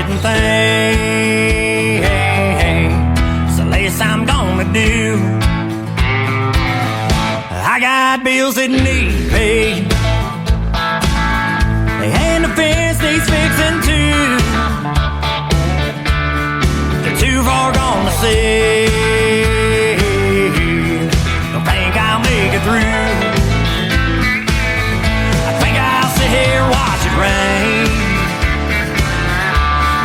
didn't think it's the least I'm gonna do. I got bills that need paid, and the fence needs fixing too. They're too far gone to see. Don't think I'll make it through. I think I'll sit here and watch it rain.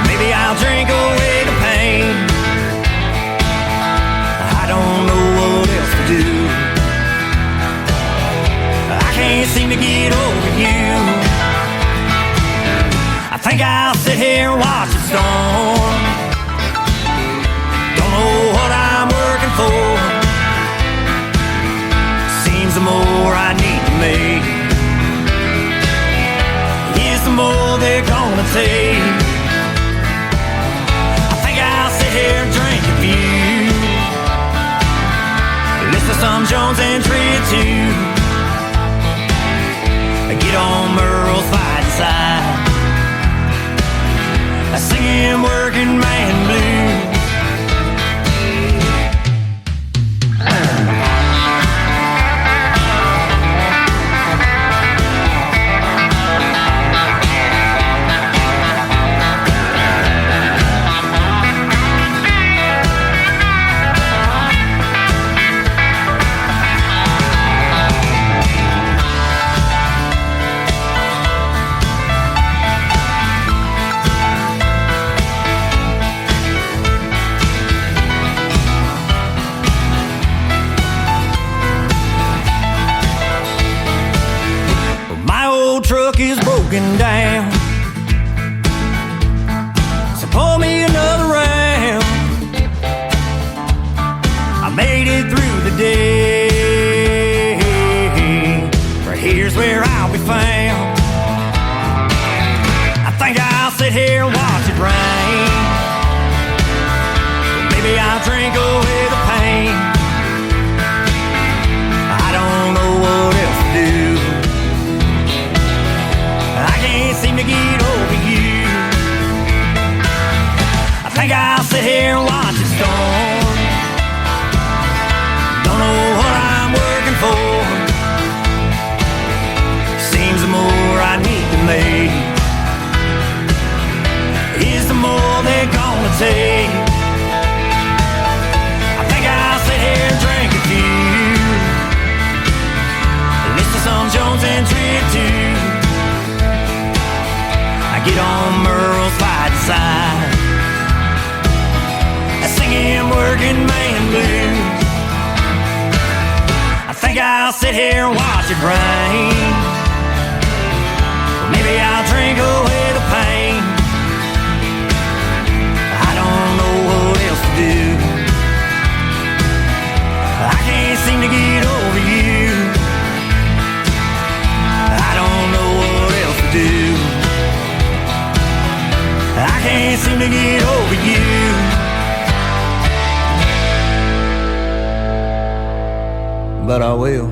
Maybe I'll drink away the pain. I don't know what else to do. I can't seem to get over you. I think I'll sit here and watch it storm. Don't know what I'm working for. Seems the more I need to make is the more they're gonna take. I think I'll sit here and drink a few, listen to some Jones and Trio too. Get on Merle's fighting side, singing working man blues. Truck is broken down, so pour me another round. I made it through the day, but here's where I'll be found. I think I'll sit here and watch it rain. Maybe I'll drink away the pain. I don't know what else to do. I can't seem to get over you. I think I'll sit here and watch it storm. Don't know what I'm working for. Seems the more I need to make is the more they're gonna take. I think I'll sit here and drink a few, listen to some Jones and Trio too. Get on Merle's fighting side, singing working man blues. I think I'll sit here and watch it rain. Maybe I'll drink away the pain. I don't know what else to do. I can't seem to get over you. I don't know what else to do. I can't seem to get over you. But I will.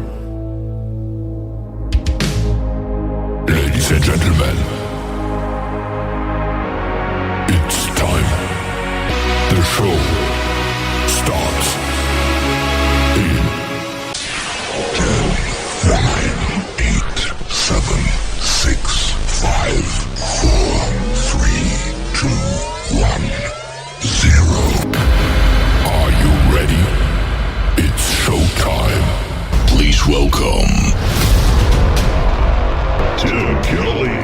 Ladies and gentlemen, it's time. The show starts in 10, 9, 8, 7, 6, 5, 4, 3, 2, 1, 0. Are you ready? It's showtime. Please welcome Tim Kelly.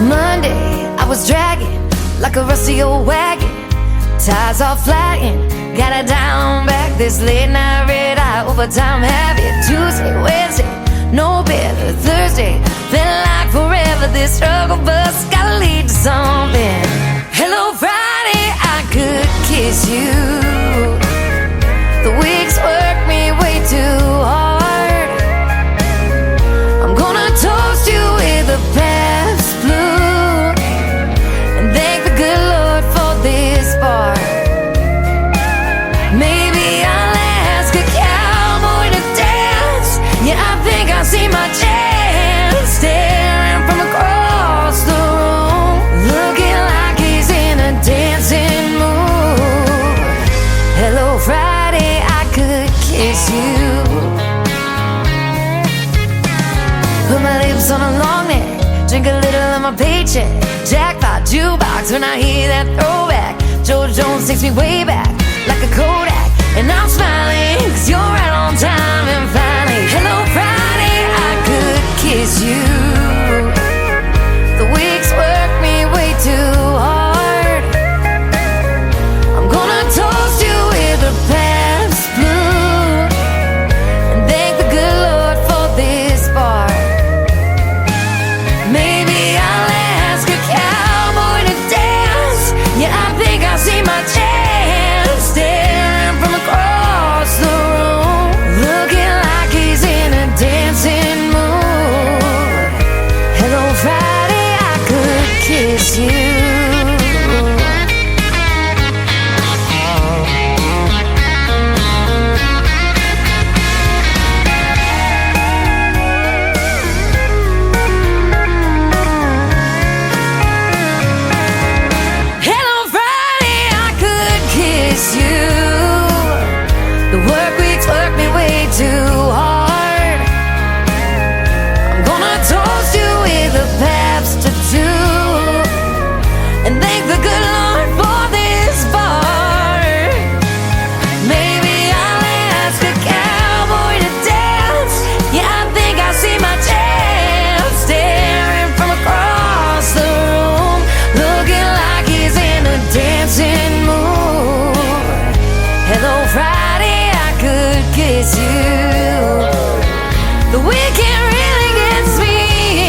Monday, I was dragging like a rusty old wagon. Tires all flying, got it down back. This late night red eye overtime habit. Tuesday, Wednesday, no better. Thursday, felt like forever. This struggle bus gotta lead to something. Hello Friday, I could kiss you. The weeks work me way too hard. I'm gonna toast you with a past blue and thank the good Lord for this bar. Maybe I'll ask a cat. a long neck, drink a little of my paycheck. Jackpot jukebox when I hear that throwback. George Jones takes me way back like a Kodak, and I'm smiling 'cause you're right on time. And finally, hello Friday, I could kiss you. The weeks work me way too hard. I'm gonna toast you with a Pabst Blue and thank the good Lord for this bar. Maybe I'll ask a cowboy to dance. Yeah, I think I see my chance staring from across the room, looking like he's in a dancing mood. Hello Friday, I could kiss you. Hello Friday, I could kiss you. The work weeks work me way too hard. I'm gonna toast you with a Pabst or two and thank the good Lord for this bar. Maybe I'll ask a cowboy to dance. Yeah, I think I see my chance staring from across the room, looking like he's in a dancing mood. Hello Friday, I could kiss you. The weekend really gets me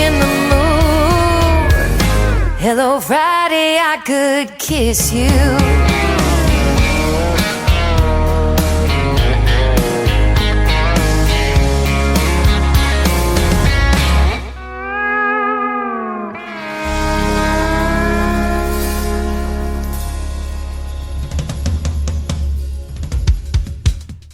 in the mood. Hello Friday, I could kiss you.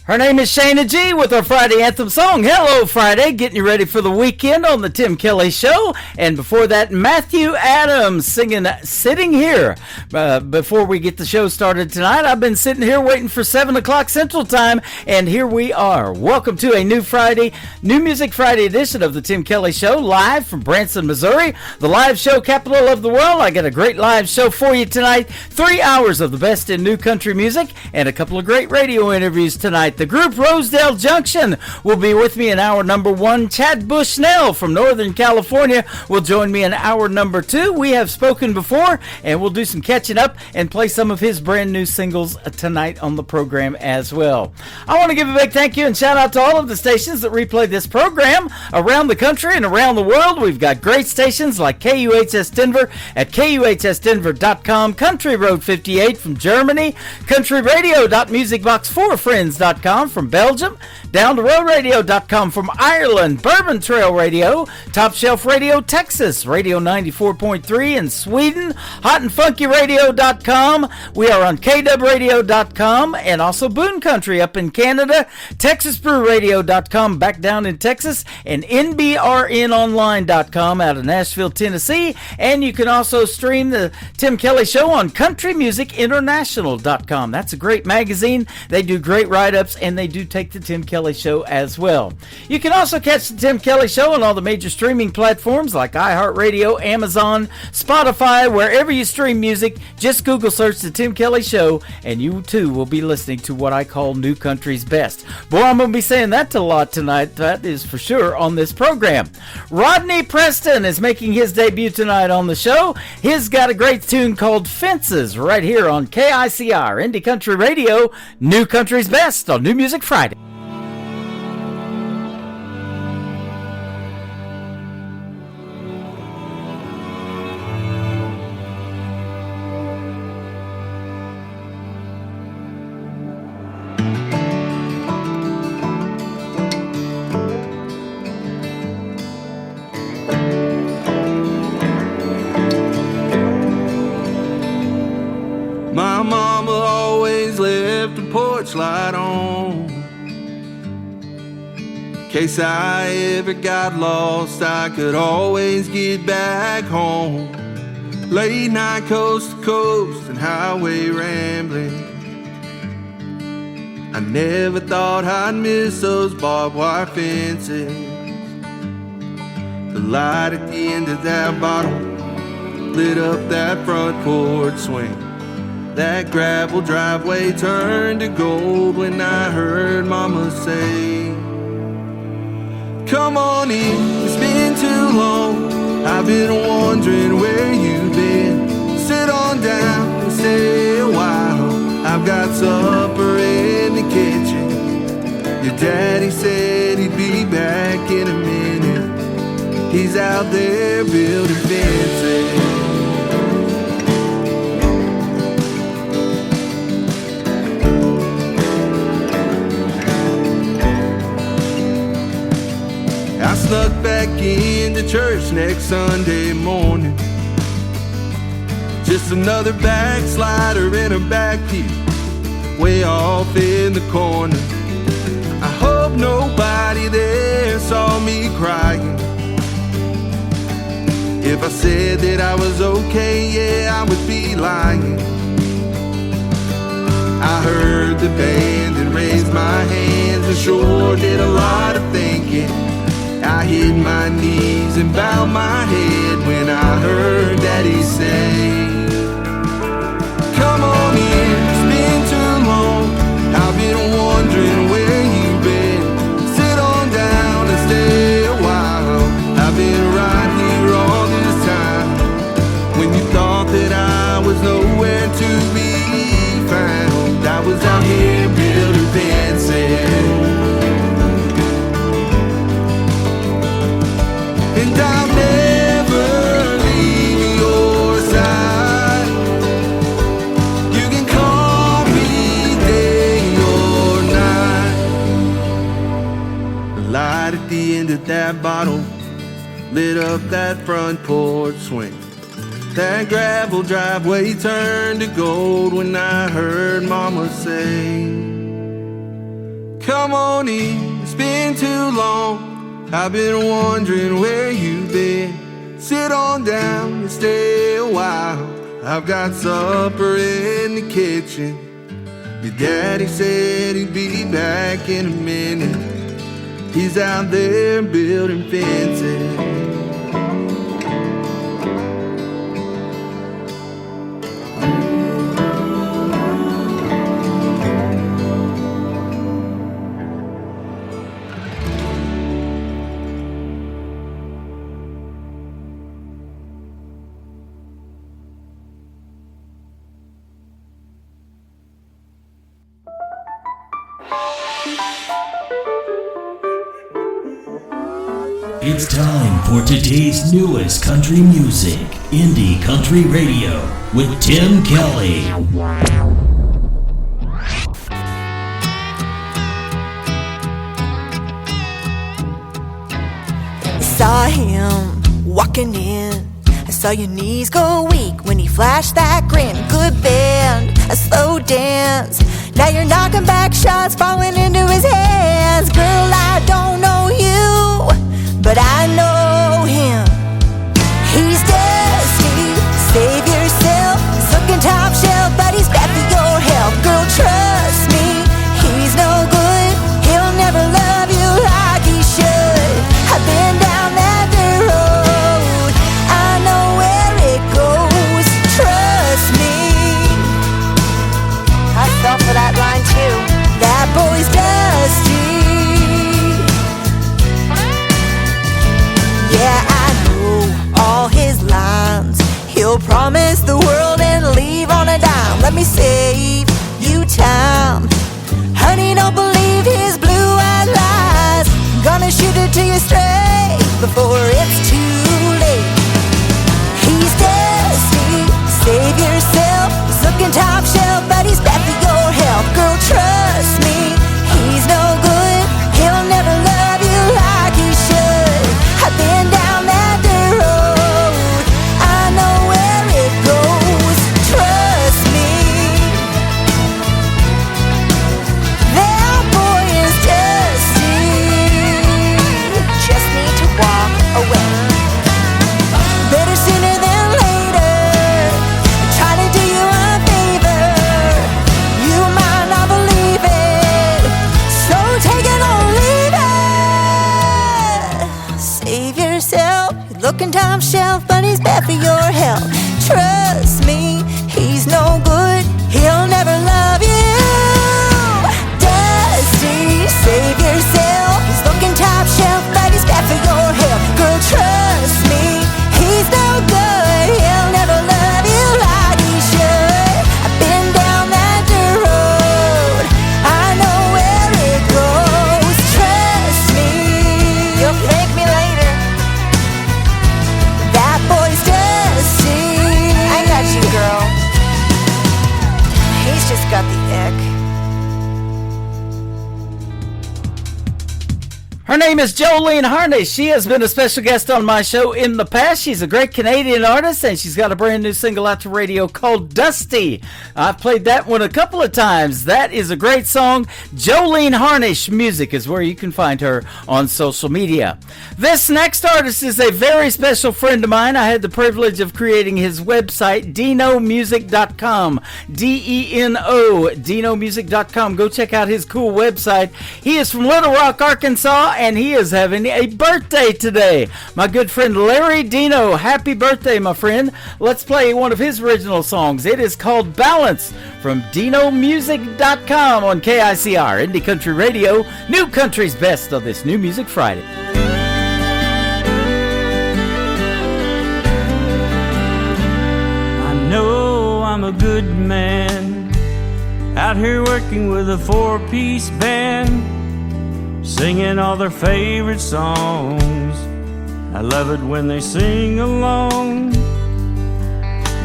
Her name is Shayna G with our Friday anthem song, Hello Friday, getting you ready for the weekend on the Tim Kelly Show. And before that, Matthew Adams singing Sitting Here. Before we get the show started tonight, I've been sitting here waiting for 7 o'clock Central Time, and here we are. Welcome to a new Friday, New Music Friday edition of the Tim Kelly Show, live from Branson, Missouri, the live show capital of the world. I got a great live show for you tonight. 3 hours of the best in new country music and a couple of great radio interviews tonight. The group Rosedale Junction will be with me in hour number 1. Chad Bushnell from Northern California will join me in hour number 2. We have spoken before, and we'll do some catching up and play some of his brand new singles tonight on the program as well. I want to give a big thank you and shout out to all of the stations that replay this program around the country and around the world. We've got great stations like KUHS Denver at KUHSdenver.com, Country Road 58 from Germany, countryradio.musicbox4friends.com from Belgium, down to roadradio.com from Ireland, Bourbon Trail Radio, Top Shelf Radio Texas, Radio 94.3 in Sweden, hotandfunkyradio.com. We are on kwradio.com and also Boone Country up in Canada, texasbrewradio.com back down in Texas, and nbrnonline.com out of Nashville, Tennessee. And you can also stream the Tim Kelly Show on countrymusicinternational.com. That's a great magazine. They do great write-ups, and they do take the Tim Kelly Show as well. You can also catch the Tim Kelly Show on all the major streaming platforms like iHeartRadio, Amazon, Spotify, wherever you stream music. Just Google search the Tim Kelly Show, and you too will be listening to what I call New Country's Best. Boy, I'm going to be saying that a lot tonight. That is for sure on this program. Rodney Preston is making his debut tonight on the show. He's got a great tune called Fences right here on KICR, Indie Country Radio, New Country's Best on New Music Friday. My mama always left the porch light on. In case I ever got lost, I could always get back home. Late night coast to coast and highway rambling. I never thought I'd miss those barbed wire fences. The light at the end of that bottle lit up that front porch swing. That gravel driveway turned to gold when I heard Mama say, come on in, it's been too long. I've been wondering where you've been. Sit on down and stay a while. I've got supper in the kitchen. Your daddy said he'd be back in a minute. He's out there building fences. I snuck back into church next Sunday morning. Just another backslider in a back pew, way off in the corner. I hope nobody there saw me crying. If I said that I was okay, yeah, I would be lying. I heard the band and raised my hands and sure did a lot of thinking. I hit my knees and bowed my head when I heard Daddy say, come on in, it's been too long. I've been wondering where you've been. Sit on down and stay a while. I've been right here all this time. When you thought that I was nowhere to be found, I was out here building fences. And I'll never leave your side. You can call me day or night. The light at the end of that bottle lit up that front porch swing. That gravel driveway turned to gold when I heard Mama say, come on in, it's been too long. I've been wondering where you've been. Sit on down and stay a while. I've got supper in the kitchen. Your daddy said he'd be back in a minute. He's out there building fences. It's time for today's newest country music, Indie Country Radio, with Tim Kelly. I saw him walking in. I saw your knees go weak when he flashed that grin. Good band, a slow dance. Now you're knocking back shots, falling into his hands. Girl, I don't know you, but I know him. He's dusty, save yourself. He's looking top shelf, but he's bad for your health. Girl, trust me, he's no good. He'll never love you like he should. I've been down that road, I know where it goes. Trust me. I fell for that line too. That boy's dusty. Yeah, I know all his lines. He'll promise top shelf, but he's bad for your health. Trust me, he's no good, he'll never love you. Dusty, save yourself. He's looking top shelf, but he's bad for your health. Girl, trust me, he's no good, he'll never love you like he should. I've been down that dirt road, I know where it goes. Trust me, you'll thank me later. That boy's dusty. I got you, girl. He's just got the ick. Her name is Jolene Harnish. She has been a special guest on my show in the past. She's a great Canadian artist, and she's got a brand new single out to radio called Dusty. I've played that one a couple of times. That is a great song. Jolene Harnish Music is where you can find her on social media. This next artist is a very special friend of mine. I had the privilege of creating his website, DinoMusic.com. D-E-N-O, DinoMusic.com. Go check out his cool website. He is from Little Rock, Arkansas, and he is having a birthday today. My good friend Larry Dino, happy birthday, my friend. Let's play one of his original songs. It is called Balance from DinoMusic.com on KICR, Indie Country Radio, New Country's Best on this New Music Friday. I know I'm a good man, out here working with a four-piece band, singing all their favorite songs. I love it when they sing along.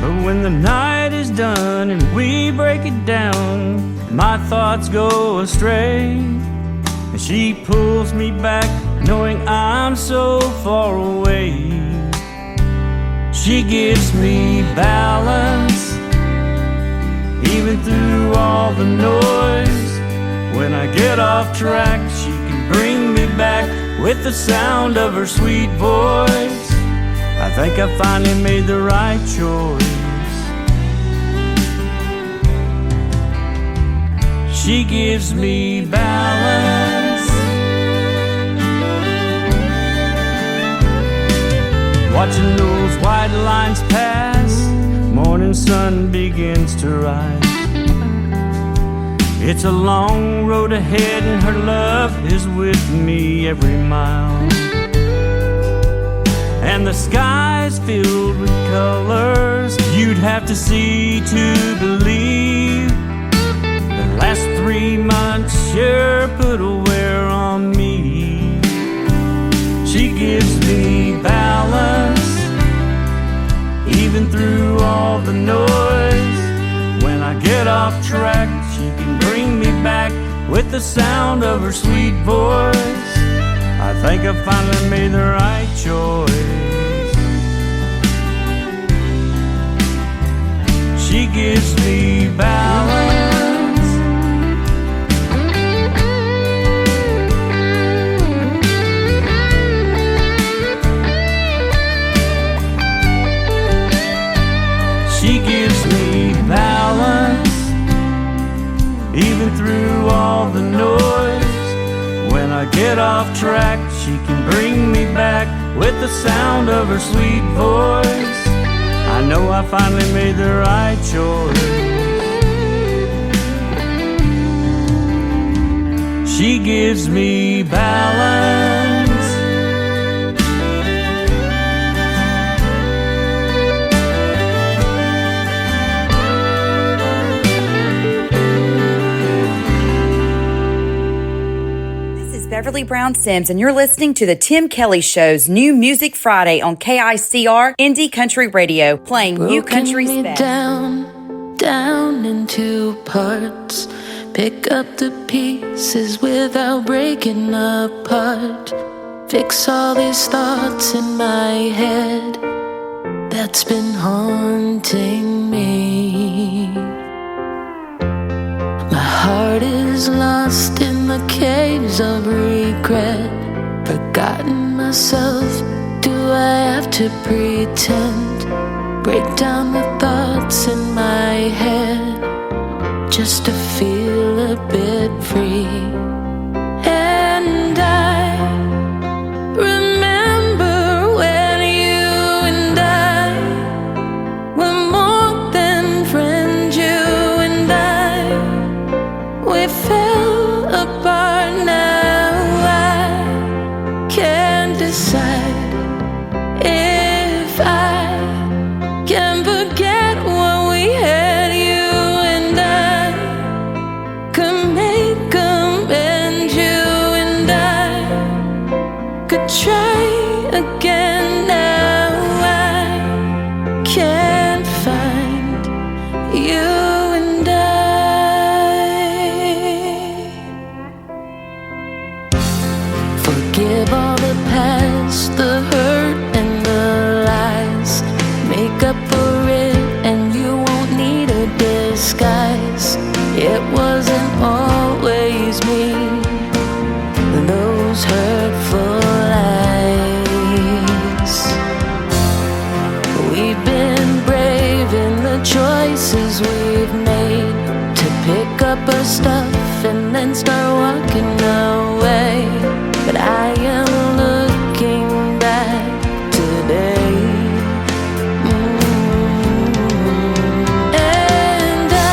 But when the night is done and we break it down, my thoughts go astray, and she pulls me back knowing I'm so far away. She gives me balance even through all the noise. When I get off track, she can bring me back with the sound of her sweet voice. I think I finally made the right choice. She gives me balance. Watching those white lines pass, morning sun begins to rise. It's a long road ahead and her love is with me every mile. And the sky's filled with colors you'd have to see to believe. The last 3 months sure put a wear on me. She gives me balance even through all the noise. When I get off track, she can bring me back with the sound of her sweet voice. I think I finally made the right choice. She gives me balance. She gives me balance even through all the noise. When I get off track, she can bring me back with the sound of her sweet voice. I know I finally made the right choice. She gives me balance. Beverly Brown Sims, and you're listening to the Tim Kelly Show's New Music Friday on KICR Indie Country Radio, playing New Country's best. Down into parts. Pick up the pieces without breaking apart. Fix all these thoughts in my head that's been haunting me. My heart is lost in the caves of regret. Forgotten myself, do I have to pretend? Break down the thoughts in my head just to feel a bit free. And I remember when you We fell apart now. I can't decide if I can forget what we had. You and I could make amends. You and I could try again. Now I can't find you and I. Forgive all the past, the hurt and the lies. Make up for it and you won't need a disguise. It wasn't always me, those hurtful lies. We've been brave in the choices we've made, to pick up our stuff and then start walking away. But I am looking back today. And I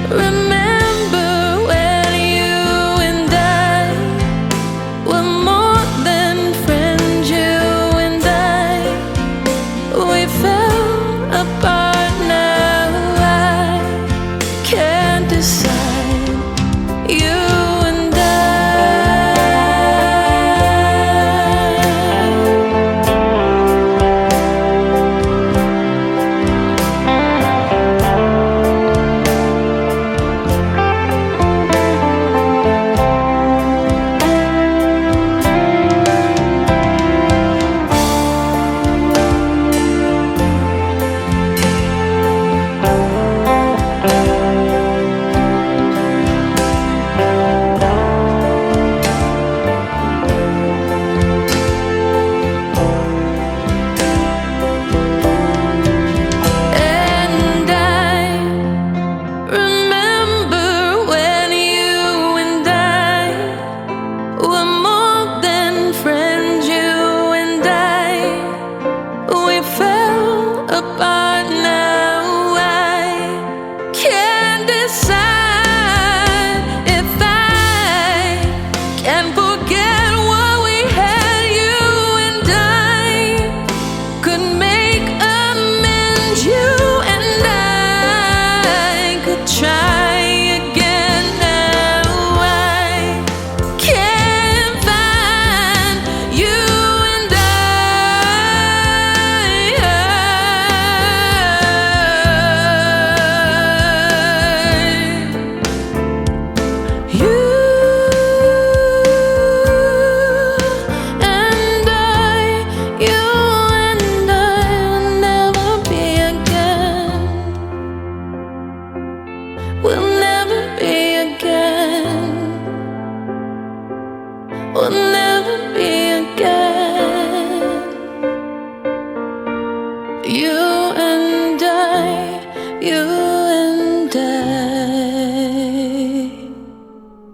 remember when you and I were more than friends. You and I, we fell apart now. I can't decide. You and I. And I remember when you and I were more than friends. You and I, we fell apart now. I can't decide if I can forget what we had. You and I could make amends. You and I could try again. Now I can't find you and I. You and I, you and I will never be again. We'll never be again. We'll never be again. You and I, you and I.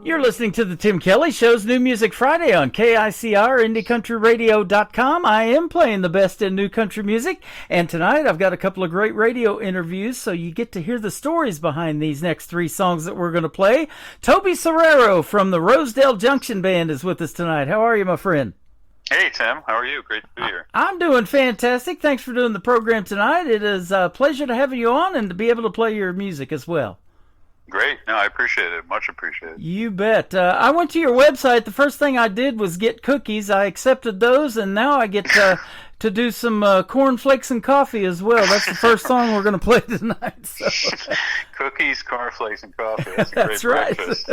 You're listening to the Tim Kelly Show's New Music Friday on KICR, IndieCountryRadio.com. I am playing the best in new country music, and tonight I've got a couple of great radio interviews, so you get to hear the stories behind these next three songs that we're going to play. Toby Serrero from the Rosedale Junction Band is with us tonight. How are you, my friend? Hey, Tim. How are you? Great to be here. I'm doing fantastic. Thanks for doing the program tonight. It is a pleasure to have you on and to be able to play your music as well. Great. No, I appreciate it. Much appreciated. You bet. I went to your website. The first thing I did was get cookies. I accepted those, and now I get to do some cornflakes and coffee as well. That's the first song we're going to play tonight. So. Cookies, cornflakes, and coffee. That's a great That's right. breakfast.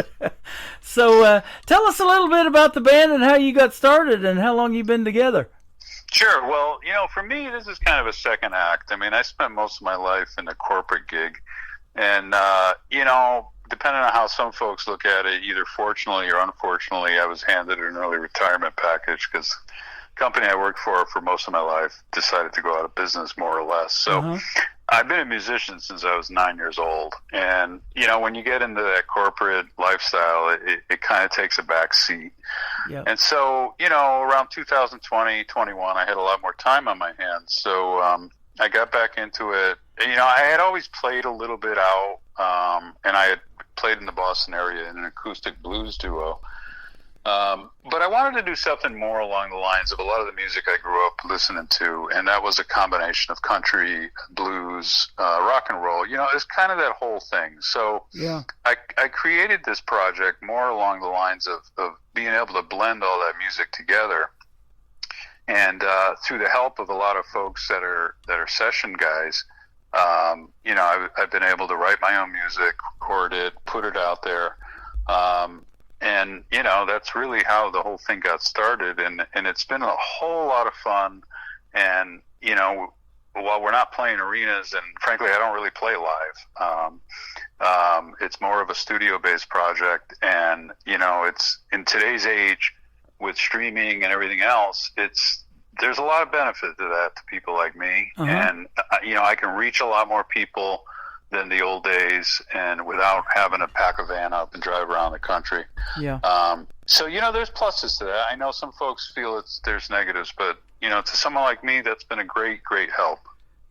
So tell us a little bit about the band and how you got started and how long you've been together. Sure. Well, for me, this is kind of a second act. I mean, I spent most of my life in a corporate gig. And, depending on how some folks look at it, either fortunately or unfortunately, I was handed an early retirement package because the company I worked for most of my life decided to go out of business, more or less. So I've been a musician since I was 9 years old. And, when you get into that corporate lifestyle, it kind of takes a back seat. Yep. And so, around 2020, 21, I had a lot more time on my hands. So I got back into it. I had always played a little bit out, and I had played in the Boston area in an acoustic blues duo. But I wanted to do something more along the lines of a lot of the music I grew up listening to, and that was a combination of country, blues, rock and roll. It's kind of that whole thing. So I created this project more along the lines of being able to blend all that music together. And through the help of a lot of folks that are session guys, I've been able to write my own music, record it, put it out there. And, that's really how the whole thing got started. And it's been a whole lot of fun. And, while we're not playing arenas, and frankly, I don't really play live, it's more of a studio-based project. And, it's in today's age with streaming and everything else, there's a lot of benefit to that to people like me. And, I can reach a lot more people than the old days, and without having to pack a van up and drive around the country. So there's pluses to that. I know some folks feel there's negatives, but to someone like me, that's been a great help.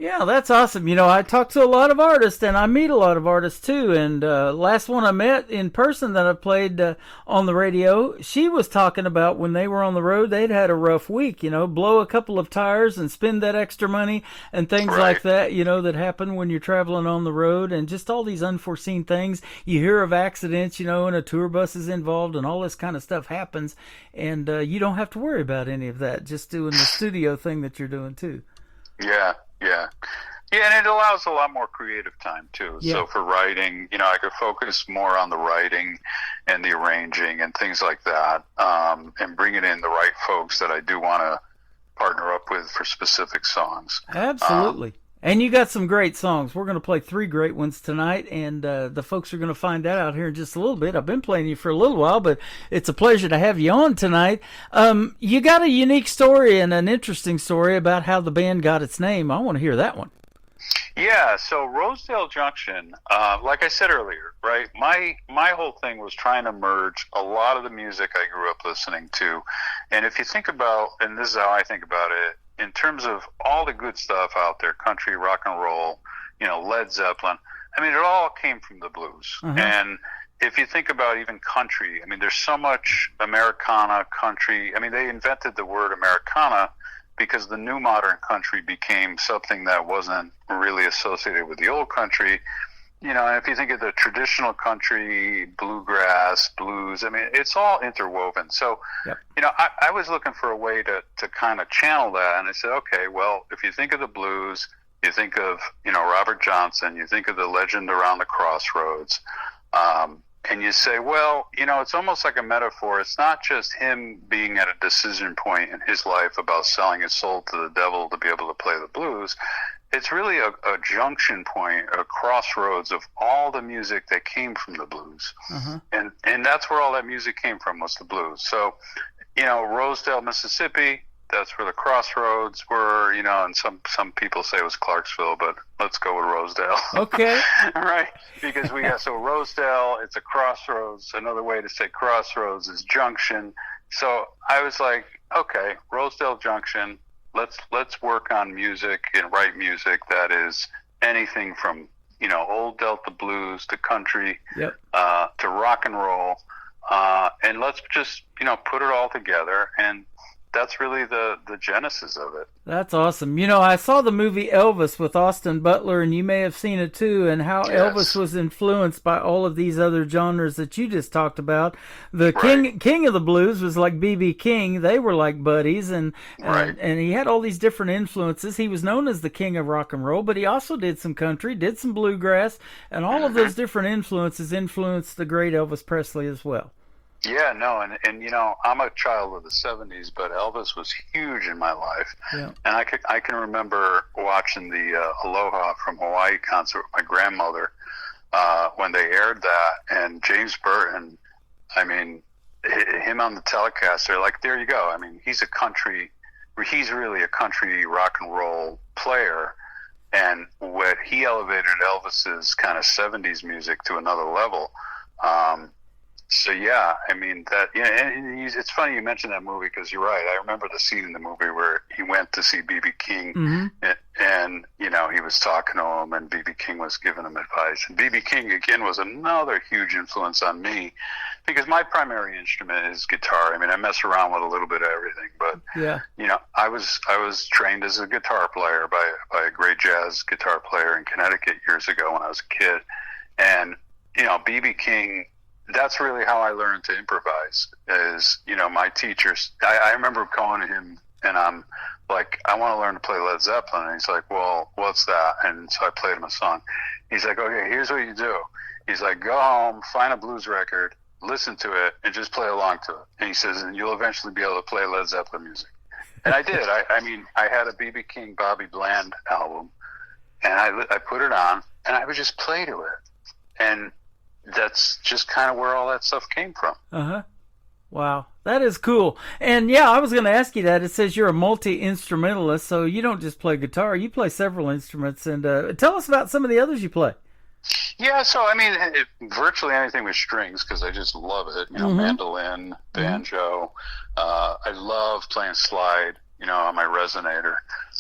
Yeah, that's awesome. I talk to a lot of artists, and I meet a lot of artists too. And last one I met in person that I played on the radio, she was talking about when they were on the road, they'd had a rough week, blow a couple of tires and spend that extra money and things like that, that happen when you're traveling on the road, and just all these unforeseen things. You hear of accidents, and a tour bus is involved and all this kind of stuff happens, and you don't have to worry about any of that, just doing the studio thing that you're doing too. Yeah, and it allows a lot more creative time too. So for writing, I could focus more on the writing and the arranging and things like that, and bringing in the right folks that I do want to partner up with for specific songs. Absolutely. And you got some great songs. We're going to play 3 great ones tonight, and the folks are going to find that out here in just a little bit. I've been playing you for a little while, but it's a pleasure to have you on tonight. You got a unique story and an interesting story about how the band got its name. I want to hear that one. Yeah, so Rosedale Junction, like I said earlier, right, my whole thing was trying to merge a lot of the music I grew up listening to. And if you think about, and this is how I think about it, in terms of all the good stuff out there, country, rock and roll, Led Zeppelin, it all came from the blues. And if you think about even country, there's so much Americana country. They invented the word Americana because the new modern country became something that wasn't really associated with the old country. And if you think of the traditional country, bluegrass, blues, it's all interwoven. So, I was looking for a way to kind of channel that. And I said, okay, well, if you think of the blues, you think of, Robert Johnson, you think of the legend around the crossroads. And you say, well, it's almost like a metaphor. It's not just him being at a decision point in his life about selling his soul to the devil to be able to play the blues. It's really a junction point, a crossroads of all the music that came from the blues. And that's where all that music came from, was the blues. So, Rosedale, Mississippi, that's where the crossroads were, and some people say it was Clarksville, but let's go with Rosedale. Okay. All right. Because so Rosedale, it's a crossroads. Another way to say crossroads is junction. So I was like, okay, Rosedale Junction, let's work on music and write music that is anything from, old Delta blues to country, to rock and roll. And let's just, put it all together. And that's really the genesis of it. That's awesome. I saw the movie Elvis with Austin Butler, and you may have seen it too, and how Elvis was influenced by all of these other genres that you just talked about. The king of the blues was like B.B. King. They were like buddies, and he had all these different influences. He was known as the king of rock and roll, but he also did some country, did some bluegrass, and all of those different influences influenced the great Elvis Presley as well. Yeah, no, and I'm a child of the 70s, but Elvis was huge in my life. Yeah. And I can remember watching the Aloha from Hawaii concert with my grandmother when they aired that, and James Burton, him on the telecast, they're like, there you go. He's really a country rock and roll player, and what he elevated Elvis's kind of 70s music to another level. So yeah, it's funny you mentioned that movie, because you're right. I remember the scene in the movie where he went to see B.B. King and you know, he was talking to him, and B.B. King was giving him advice. And B.B. King again was another huge influence on me, because my primary instrument is guitar. I mean, I mess around with a little bit of everything, but Yeah. you know, I was trained as a guitar player by a great jazz guitar player in Connecticut years ago when I was a kid, and you know, B.B. King. That's really how I learned to improvise. Is, you know, my teachers. I remember going to him, and I'm like, I want to learn to play Led Zeppelin. And he's like, well, what's that? And so I played him a song. He's like, okay, here's what you do. He's like, go home, find a blues record, listen to it, and just play along to it. And he says, and you'll eventually be able to play Led Zeppelin music. And I did. I mean, I had a B.B. King, Bobby Bland album, and I put it on, and I would just play to it. And that's just kind of where all that stuff came from. Uh-huh. Wow, that is cool. And yeah, I was going to ask you that. It says you're a multi-instrumentalist, so you don't just play guitar, you play several instruments. And tell us about some of the others you play. Yeah, so I mean, virtually anything with strings, because I just love it. You know, mandolin, banjo. I love playing slide, you know, on my resonator.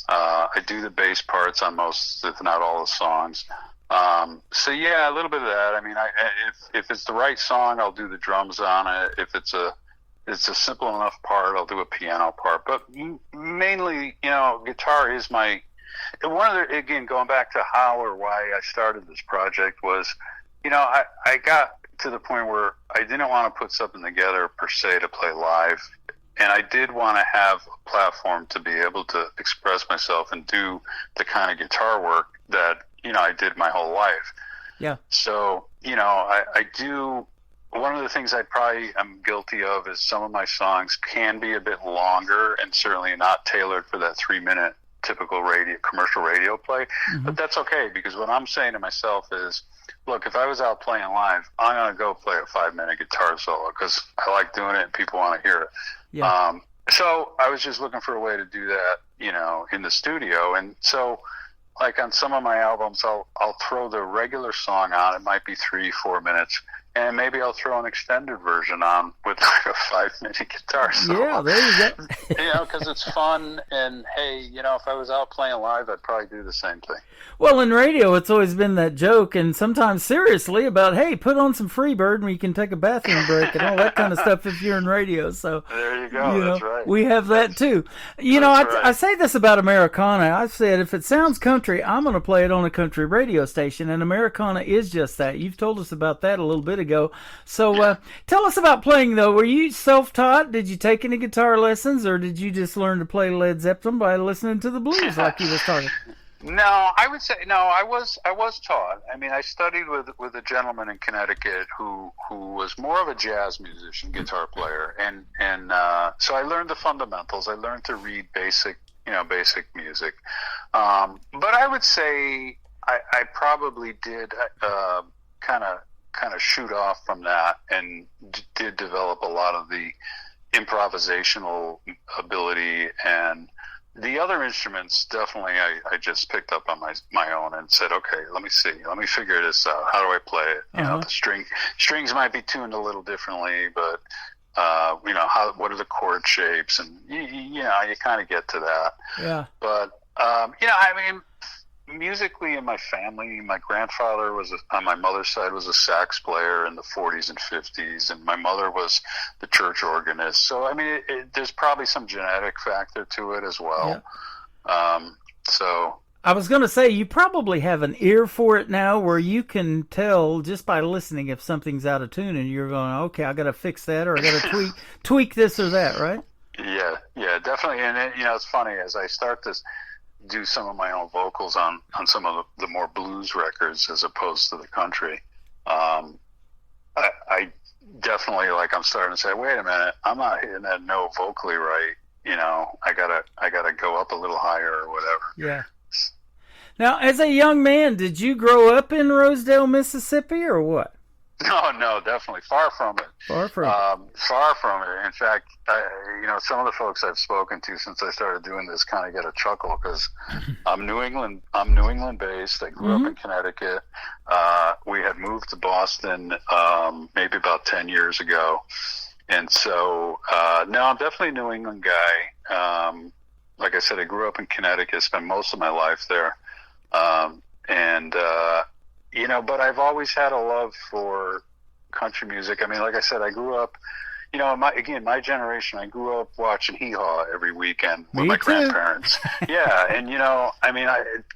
I do the bass parts on most, if not all, the songs. So yeah, a little bit of that. I mean, if it's the right song, I'll do the drums on it. If it's a simple enough part, I'll do a piano part. But mainly, you know, guitar is my. One of the, again, going back to how or why I started this project was, you know, I got to the point where I didn't want to put something together per se to play live, and I did want to have a platform to be able to express myself and do the kind of guitar work that, you know, I did my whole life. Yeah. So, you know, I do, one of the things I probably am guilty of is some of my songs can be a bit longer and certainly not tailored for that 3-minute typical commercial radio play. But that's okay, because what I'm saying to myself is, look, if I was out playing live, I'm going to go play a 5-minute guitar solo because I like doing it and people want to hear it. Yeah. So I was just looking for a way to do that, you know, in the studio. And so, like on some of my albums, I'll throw the regular song on. It might be 3-4 minutes, and maybe I'll throw an extended version on with like a 5-minute guitar solo. Yeah, there you go. You know, because it's fun. And hey, you know, if I was out playing live, I'd probably do the same thing. Well, in radio, it's always been that joke, and sometimes seriously, about, hey, put on some Freebird and you can take a bathroom break and all that kind of stuff if you're in radio. So there you go. You know, that's right. We have that too. You know, That's right. I say this about Americana. I've said if it sounds country, I'm going to play it on a country radio station, and Americana is just that. You've told us about that a little bit ago. So tell us about playing, though. Were you self-taught? Did you take any guitar lessons, or did you just learn to play Led Zeppelin by listening to the blues like you was talking? No, I would say no. I was taught. I mean, I studied with a gentleman in Connecticut who was more of a jazz musician, guitar player, and so I learned the fundamentals. I learned to read basic music. But I would say I probably did kind of shoot off from that and did develop a lot of the improvisational ability, and the other instruments definitely I just picked up on my own and said, okay, let me figure this out. How do I play it? You know, the strings might be tuned a little differently, but you know, what are the chord shapes, and you know, you kind of get to that. Yeah. But you know, I mean, musically in my family, my grandfather on my mother's side was a sax player in the 40s and 50s, and my mother was the church organist. So I mean, there's probably some genetic factor to it as well. Yeah. So I was going to say, you probably have an ear for it now, where you can tell just by listening if something's out of tune, and you're going, okay, I got to fix that, or I got to tweak this or that, right? Yeah, definitely. And you know, it's funny, as I start to do some of my own vocals on some of the more blues records as opposed to the country, I definitely, like, I'm starting to say, wait a minute, I'm not hitting that note vocally right. You know, I gotta go up a little higher or whatever. Yeah. Now, as a young man, did you grow up in Rosedale, Mississippi, or what? No, definitely far from it. Far from it. In fact, you know, some of the folks I've spoken to since I started doing this kind of get a chuckle, because I'm New England based. I grew up in Connecticut. We had moved to Boston maybe about 10 years ago, and so no, I'm definitely a New England guy. like I said, I grew up in Connecticut, spent most of my life there. But I've always had a love for country music. I mean, like I said, I grew up, my generation, I grew up watching Hee Haw every weekend with my grandparents. Yeah. And,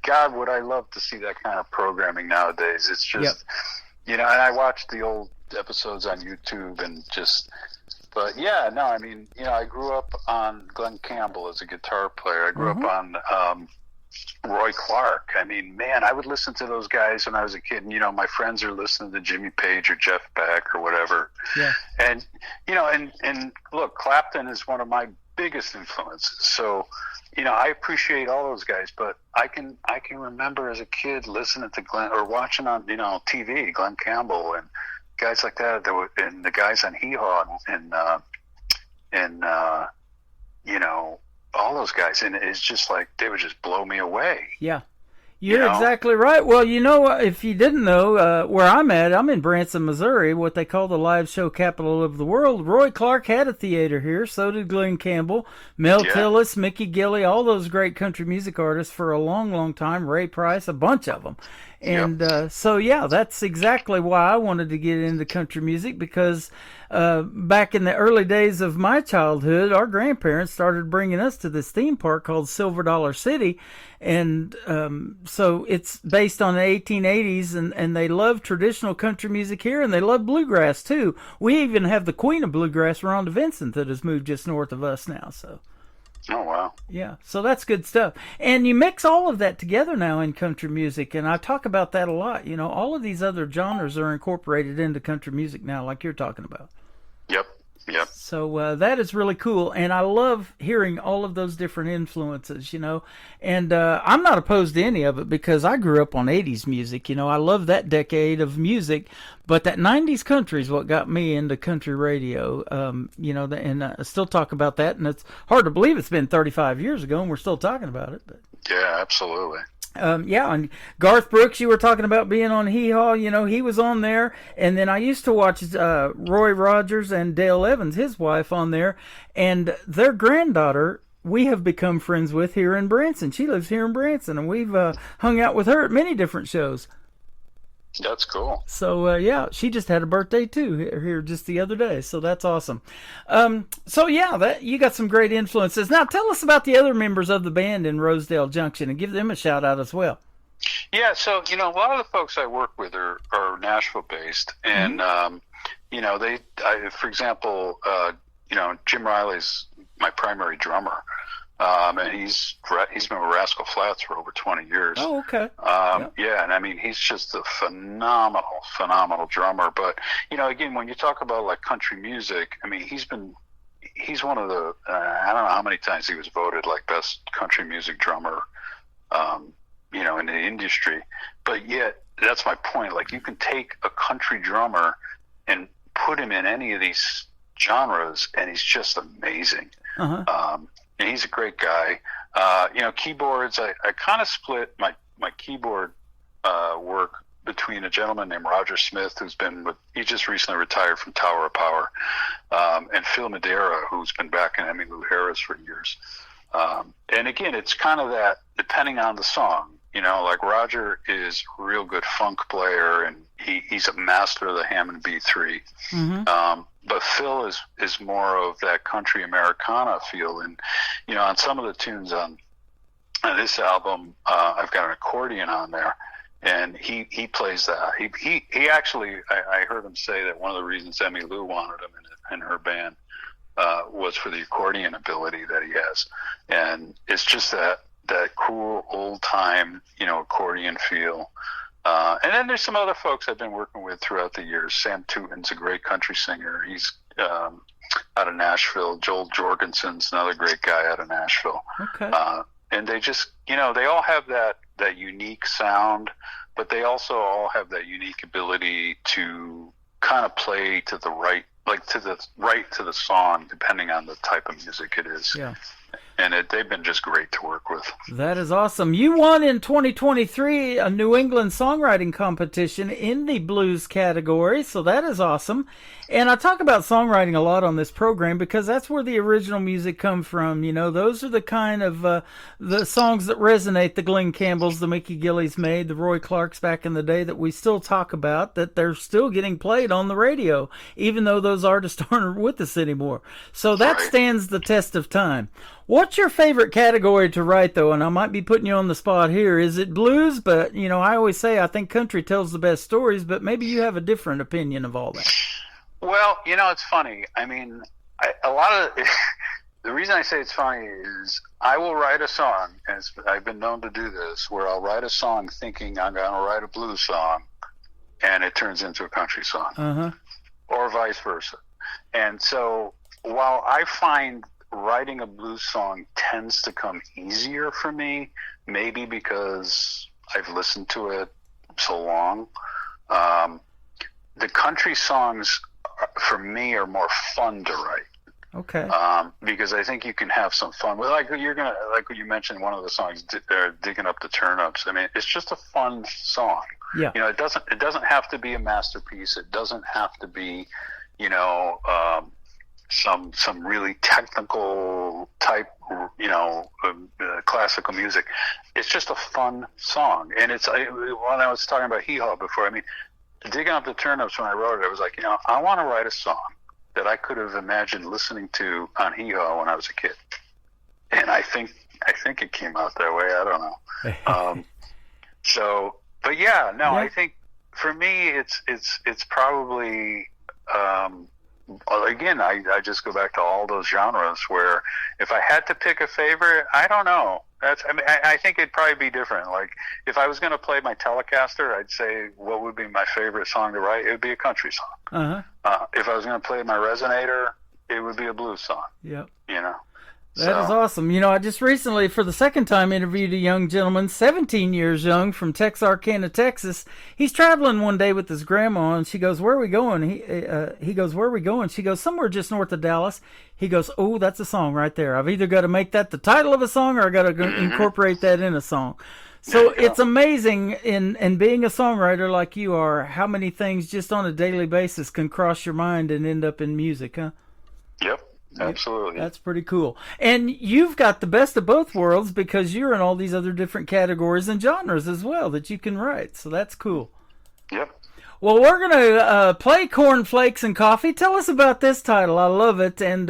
God, would I love to see that kind of programming nowadays. It's just, and I watched the old episodes on YouTube I grew up on Glenn Campbell as a guitar player. I grew up on Roy Clark. I mean, man, I would listen to those guys when I was a kid. And, my friends are listening to Jimmy Page or Jeff Beck or whatever. Yeah. And, and look, Clapton is one of my biggest influences. So, I appreciate all those guys, but I can remember as a kid listening to Glenn or watching on, TV, Glenn Campbell and guys like that, and the guys on Hee Haw and all those guys, and it's just like they would just blow me away. Yeah, you're exactly right. Well, if you didn't know where I'm at, I'm in Branson, Missouri, what they call the live show capital of the world. Roy Clark had a theater here, so did Glenn Campbell, Mel Tillis, Mickey Gilley, all those great country music artists for a long, long time. Ray Price, a bunch of them. And that's exactly why I wanted to get into country music, because back in the early days of my childhood, our grandparents started bringing us to this theme park called Silver Dollar City. And so it's based on the 1880s, and they love traditional country music here, and they love bluegrass too. We even have the queen of bluegrass, Rhonda Vincent, that has moved just north of us now. So. Oh, wow. Yeah, so that's good stuff. And you mix all of that together now in country music, and I talk about that a lot. All of these other genres are incorporated into country music now, like you're talking about. Yep. So that is really cool, and I love hearing all of those different influences, and I'm not opposed to any of it, because I grew up on 80s music. I love that decade of music, but that 90s country is what got me into country radio, and I still talk about that, and it's hard to believe it's been 35 years ago, and we're still talking about it. But. Yeah, absolutely. And Garth Brooks, you were talking about being on Hee Haw, he was on there. And then I used to watch Roy Rogers and Dale Evans, his wife, on there. And their granddaughter, we have become friends with here in Branson. She lives here in Branson, and we've hung out with her at many different shows. That's cool. So, she just had a birthday, too, here just the other day. So that's awesome. You got some great influences. Now, tell us about the other members of the band in Rosedale Junction and give them a shout-out as well. Yeah, so, a lot of the folks I work with are Nashville-based. And, for example, Jim Riley's my primary drummer. And he's been with Rascal Flatts for over 20 years. Oh, okay. Yeah, and he's just a phenomenal drummer. But, again, when you talk about like country music, he's one of the, I don't know how many times he was voted like best country music drummer, in the industry. But yet, that's my point. Like, you can take a country drummer and put him in any of these genres, and he's just amazing. Uh-huh. And he's a great guy. Keyboards, I kind of split my keyboard work between a gentleman named Roger Smith, he just recently retired from Tower of Power, and Phil Madeira, who's been back in Emmylou Harris for years. And again, it's kind of that, depending on the song, like Roger is a real good funk player, and he's a master of the Hammond B3. Mm-hmm. But Phil is more of that country Americana feel. And, on some of the tunes on this album, I've got an accordion on there, and he plays that. He actually, I heard him say that one of the reasons Emmylou wanted him in her band was for the accordion ability that he has. And it's just that cool old time, accordion feel. And then there's some other folks I've been working with throughout the years. Sam Tootin's a great country singer. He's out of Nashville. Joel Jorgensen's another great guy out of Nashville. Okay. And they just, they all have that unique sound, but they also all have that unique ability to kind of play to the right, like to the song, depending on the type of music it is. Yeah. they've been just great to work with. That is awesome. You won in 2023 a New England songwriting competition in the blues category, so that is awesome. And I talk about songwriting a lot on this program because that's where the original music comes from. You know, those are the kind of the songs that resonate, the Glenn Campbells, the Mickey Gillies made, the Roy Clarks back in the day that we still talk about, that they're still getting played on the radio, even though those artists aren't with us anymore. So that stands the test of time. What's your favorite category to write, though? And I might be putting you on the spot here. Is it blues? But, you know, I always say I think country tells the best stories, but maybe you have a different opinion of all that. Well, you know, it's funny. I mean, a lot of the reason I say it's funny is I will write a song, and I've been known to do this, where I'll write a song thinking I'm going to write a blues song, and it turns into a country song, or vice versa. And so while I find writing a blues song tends to come easier for me, maybe because I've listened to it so long, the country songs for me are more fun to write. Okay. Because I think you can have some fun with, like what you mentioned, one of the songs, "Digging Up the Turnips." I mean, it's just a fun song. Yeah. You know, it doesn't have to be a masterpiece. It doesn't have to be, you know, some really technical type, you know, classical music. It's just a fun song. And when I was talking about Hee Haw before, I mean, "Digging Up the Turnips," when I wrote it, I was like, you know, I want to write a song that I could have imagined listening to on Hee Haw when I was a kid. And I think it came out that way. I don't know. But yeah, no, I think for me, it's probably, again, I just go back to all those genres where if I had to pick a favorite, I don't know. I think it'd probably be different. Like if I was going to play my Telecaster, I'd say what would be my favorite song to write? It would be a country song. If I was going to play my Resonator, it would be a blues song. Yep. You know. That is awesome. You know, I just recently, for the second time, interviewed a young gentleman, 17 years young, from Texarkana, Texas. He's traveling one day with his grandma, and she goes, "Where are we going?" He goes, "Where are we going?" She goes, "Somewhere just north of Dallas." He goes, "Oh, that's a song right there. I've either got to make that the title of a song or I got to incorporate that in a song." So it's amazing in being a songwriter like you are, how many things just on a daily basis can cross your mind and end up in music, huh? Yep. Absolutely. That's pretty cool. And you've got the best of both worlds because you're in all these other different categories and genres as well that you can write. So that's cool. Yep. Well, we're going to play Corn Flakes and Coffee. Tell us about this title. I love it. And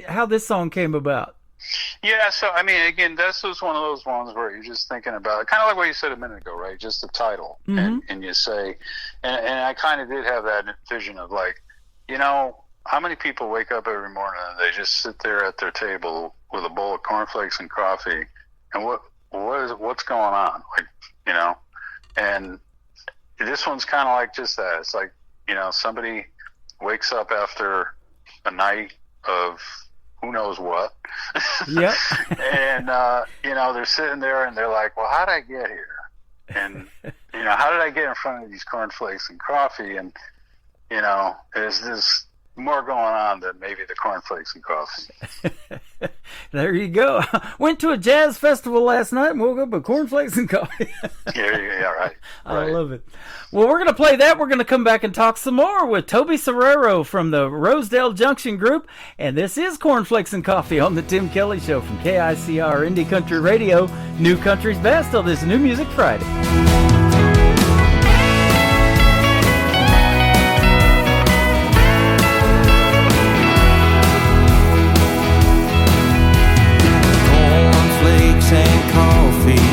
how this song came about. Yeah, so, I mean, again, this was one of those ones where you're just thinking about it, kind of like what you said a minute ago, right? Just the title. And you say, and I kind of did have that vision of like, you know, how many people wake up every morning and they just sit there at their table with a bowl of cornflakes and coffee, and what's going on? Like, you know, and this one's kind of like just that. It's like, you know, somebody wakes up after a night of who knows what. Yep. And, you know, they're sitting there and they're like, well, how did I get here? And, you know, how did I get in front of these cornflakes and coffee? And, you know, there's this more going on than maybe the cornflakes and coffee. There you go. Went to a jazz festival last night and woke up with cornflakes and coffee. Yeah, right. I love it. Well, we're going to play that. We're going to come back and talk some more with Toby Serrero from the Rosedale Junction Group. And this is Cornflakes and Coffee on the Tim Kelly Show from KICR Indie Country Radio. New Country's Best on this New Music Friday. And coffee,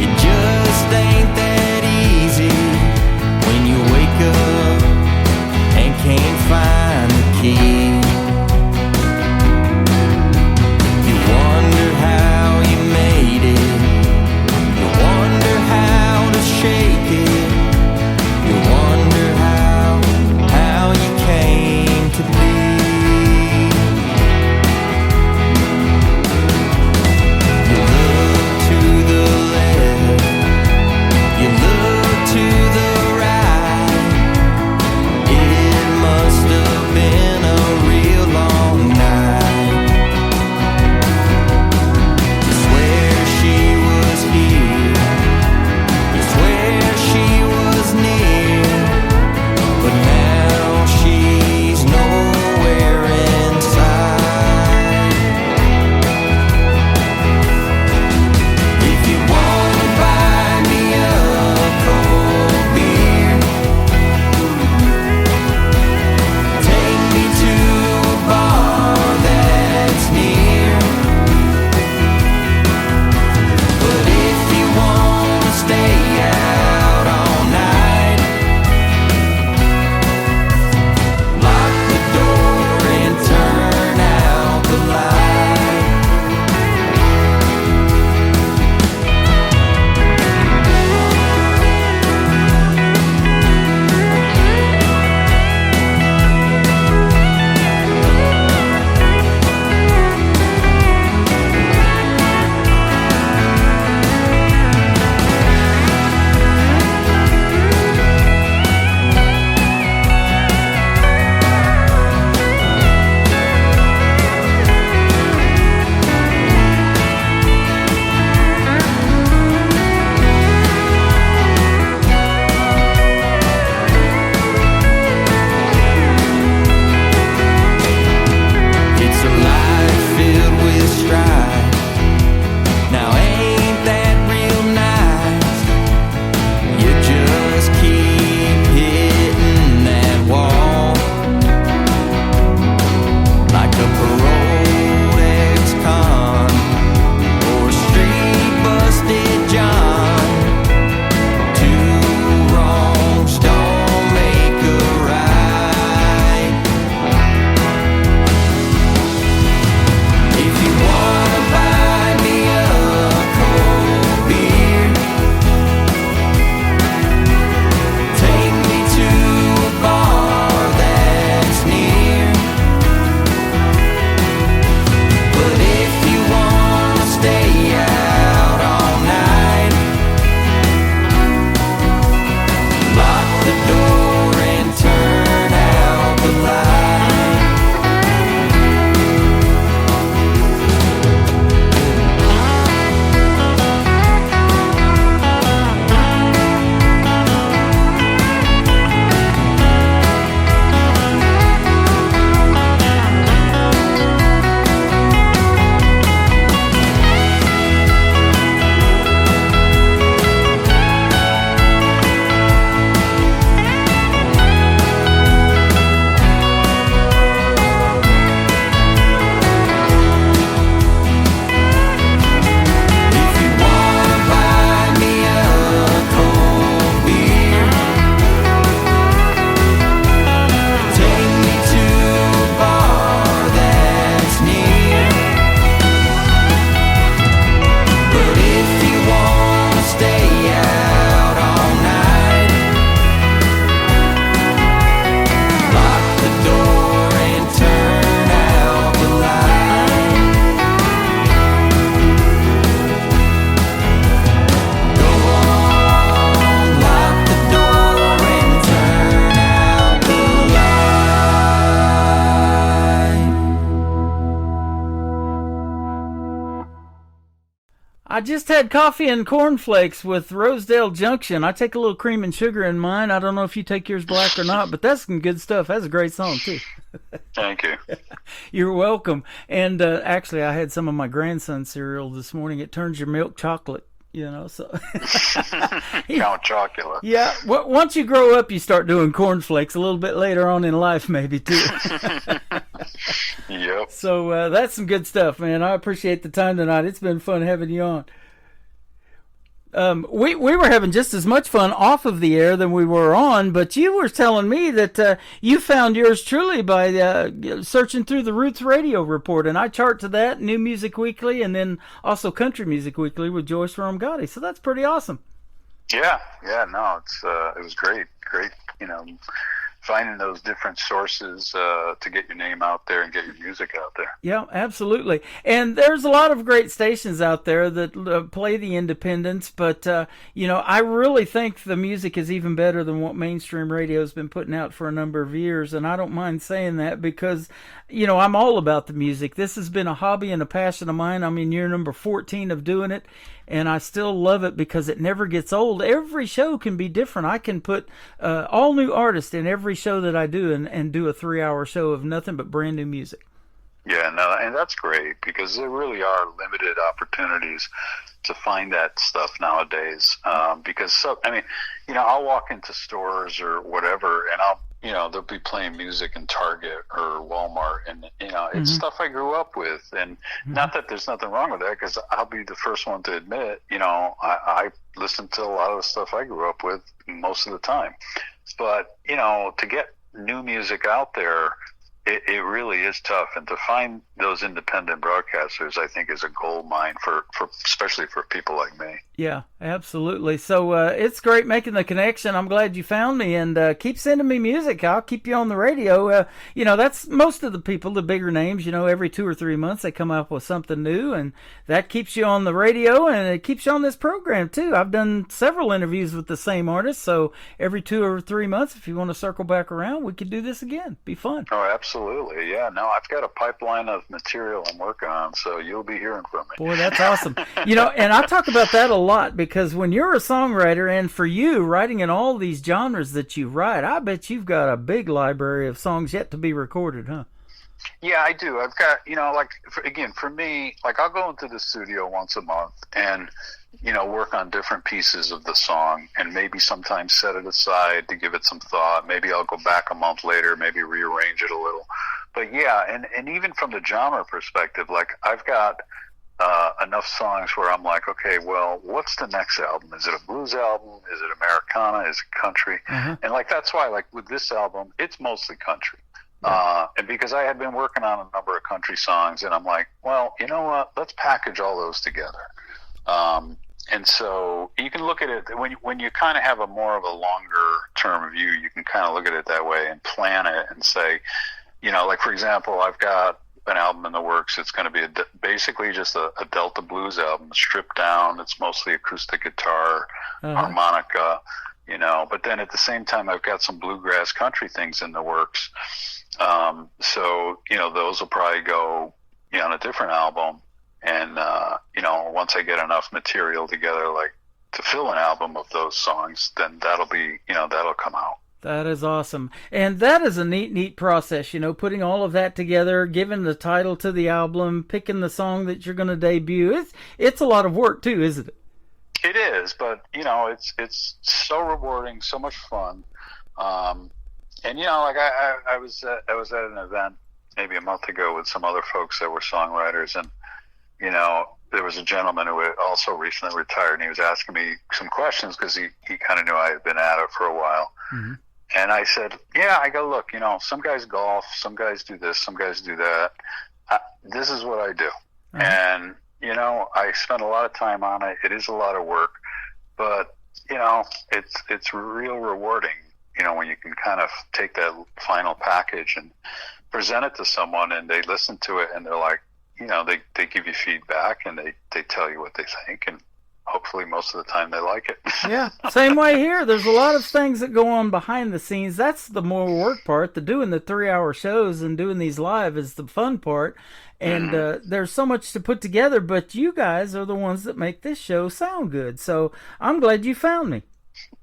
it just ain't that easy when you wake up and can't find the key. You wonder how you made it, you wonder how to shake it, you wonder how you came to be. To the right, it must have been a I just had coffee and cornflakes with Rosedale Junction. I take a little cream and sugar in mine. I don't know if you take yours black or not, but that's some good stuff. That's a great song, too. Thank you. You're welcome. And actually, I had some of my grandson's cereal this morning. It turns your milk chocolate, so. Count Chocula. Yeah. Once you grow up, you start doing cornflakes a little bit later on in life, maybe, too. Yep. So that's some good stuff, man. I appreciate the time tonight. It's been fun having you on. We were having just as much fun off of the air than we were on, but you were telling me that you found yours truly by searching through the Roots Radio Report, and I chart to that, New Music Weekly, and then also Country Music Weekly with Joyce Romgotti. So that's pretty awesome. Yeah, no, it was great, finding those different sources to get your name out there and get your music out there. Yeah, absolutely. And there's a lot of great stations out there that play the independents, but, I really think the music is even better than what mainstream radio has been putting out for a number of years, and I don't mind saying that because, I'm all about the music. This has been a hobby and a passion of mine. I'm in year number 14 of doing it, and I still love it because it never gets old. Every show can be different. I can put all new artists in every show that I do and do a 3-hour show of nothing but brand new music. Yeah, no, and that's great because there really are limited opportunities to find that stuff nowadays. Because I'll walk into stores or whatever, and they'll be playing music in Target or Walmart, and it's stuff I grew up with, and not that there's nothing wrong with that, because I'll be the first one to admit, I listen to a lot of the stuff I grew up with most of the time, but to get new music out there, it really is tough, and to find those independent broadcasters, I think, is a gold mine for especially for people like me. Yeah, absolutely. So it's great making the connection. I'm glad you found me, and keep sending me music. I'll keep you on the radio. That's most of the people, the bigger names. Every 2 or 3 months they come up with something new, and that keeps you on the radio, and it keeps you on this program too. I've done several interviews with the same artist, so every 2 or 3 months, if you want to circle back around, we could do this again. Be fun. Oh, absolutely. Yeah. No, I've got a pipeline of material I'm working on, so you'll be hearing from me. Boy, that's awesome. And I talk about that a lot because when you're a songwriter, and for you writing in all these genres that you write, I bet you've got a big library of songs yet to be recorded, huh? Yeah, I do. I've got, for me, I'll go into the studio once a month and, work on different pieces of the song, and maybe sometimes set it aside to give it some thought. Maybe I'll go back a month later, maybe rearrange it a little. But yeah, and even from the genre perspective, I've got enough songs where I'm like, okay, well, what's the next album? Is it a blues album? Is it Americana? Is it country? And that's why, with this album, it's mostly country. And because I had been working on a number of country songs, and I'm like, well, you know what? Let's package all those together. And so you can look at it when you kind of have a more of a longer term view. You can kind of look at it that way and plan it and say, for example, I've got an album in the works. It's going to be basically just a Delta blues album, stripped down. It's mostly acoustic guitar, harmonica, But then at the same time, I've got some bluegrass country things in the works. So those will probably go on a different album. And, once I get enough material together, to fill an album of those songs, then that'll come out. That is awesome. And that is a neat process, putting all of that together, giving the title to the album, picking the song that you're going to debut. It's a lot of work too, isn't it? It is, but, it's so rewarding, so much fun. And, I was at an event maybe a month ago with some other folks that were songwriters, and, there was a gentleman who had also recently retired, and he was asking me some questions because he kind of knew I had been at it for a while. Mm-hmm. And I said, look, some guys golf, some guys do this, some guys do that. This is what I do. Mm-hmm. And, I spend a lot of time on it. It is a lot of work, but, it's real rewarding, when you can kind of take that final package and present it to someone, and they listen to it, and they're like, they give you feedback, and they tell you what they think, and hopefully most of the time they like it. Yeah, same way here. There's a lot of things that go on behind the scenes. That's the more work part. The doing the 3-hour shows and doing these live is the fun part. And there's so much to put together, but you guys are the ones that make this show sound good. So I'm glad you found me.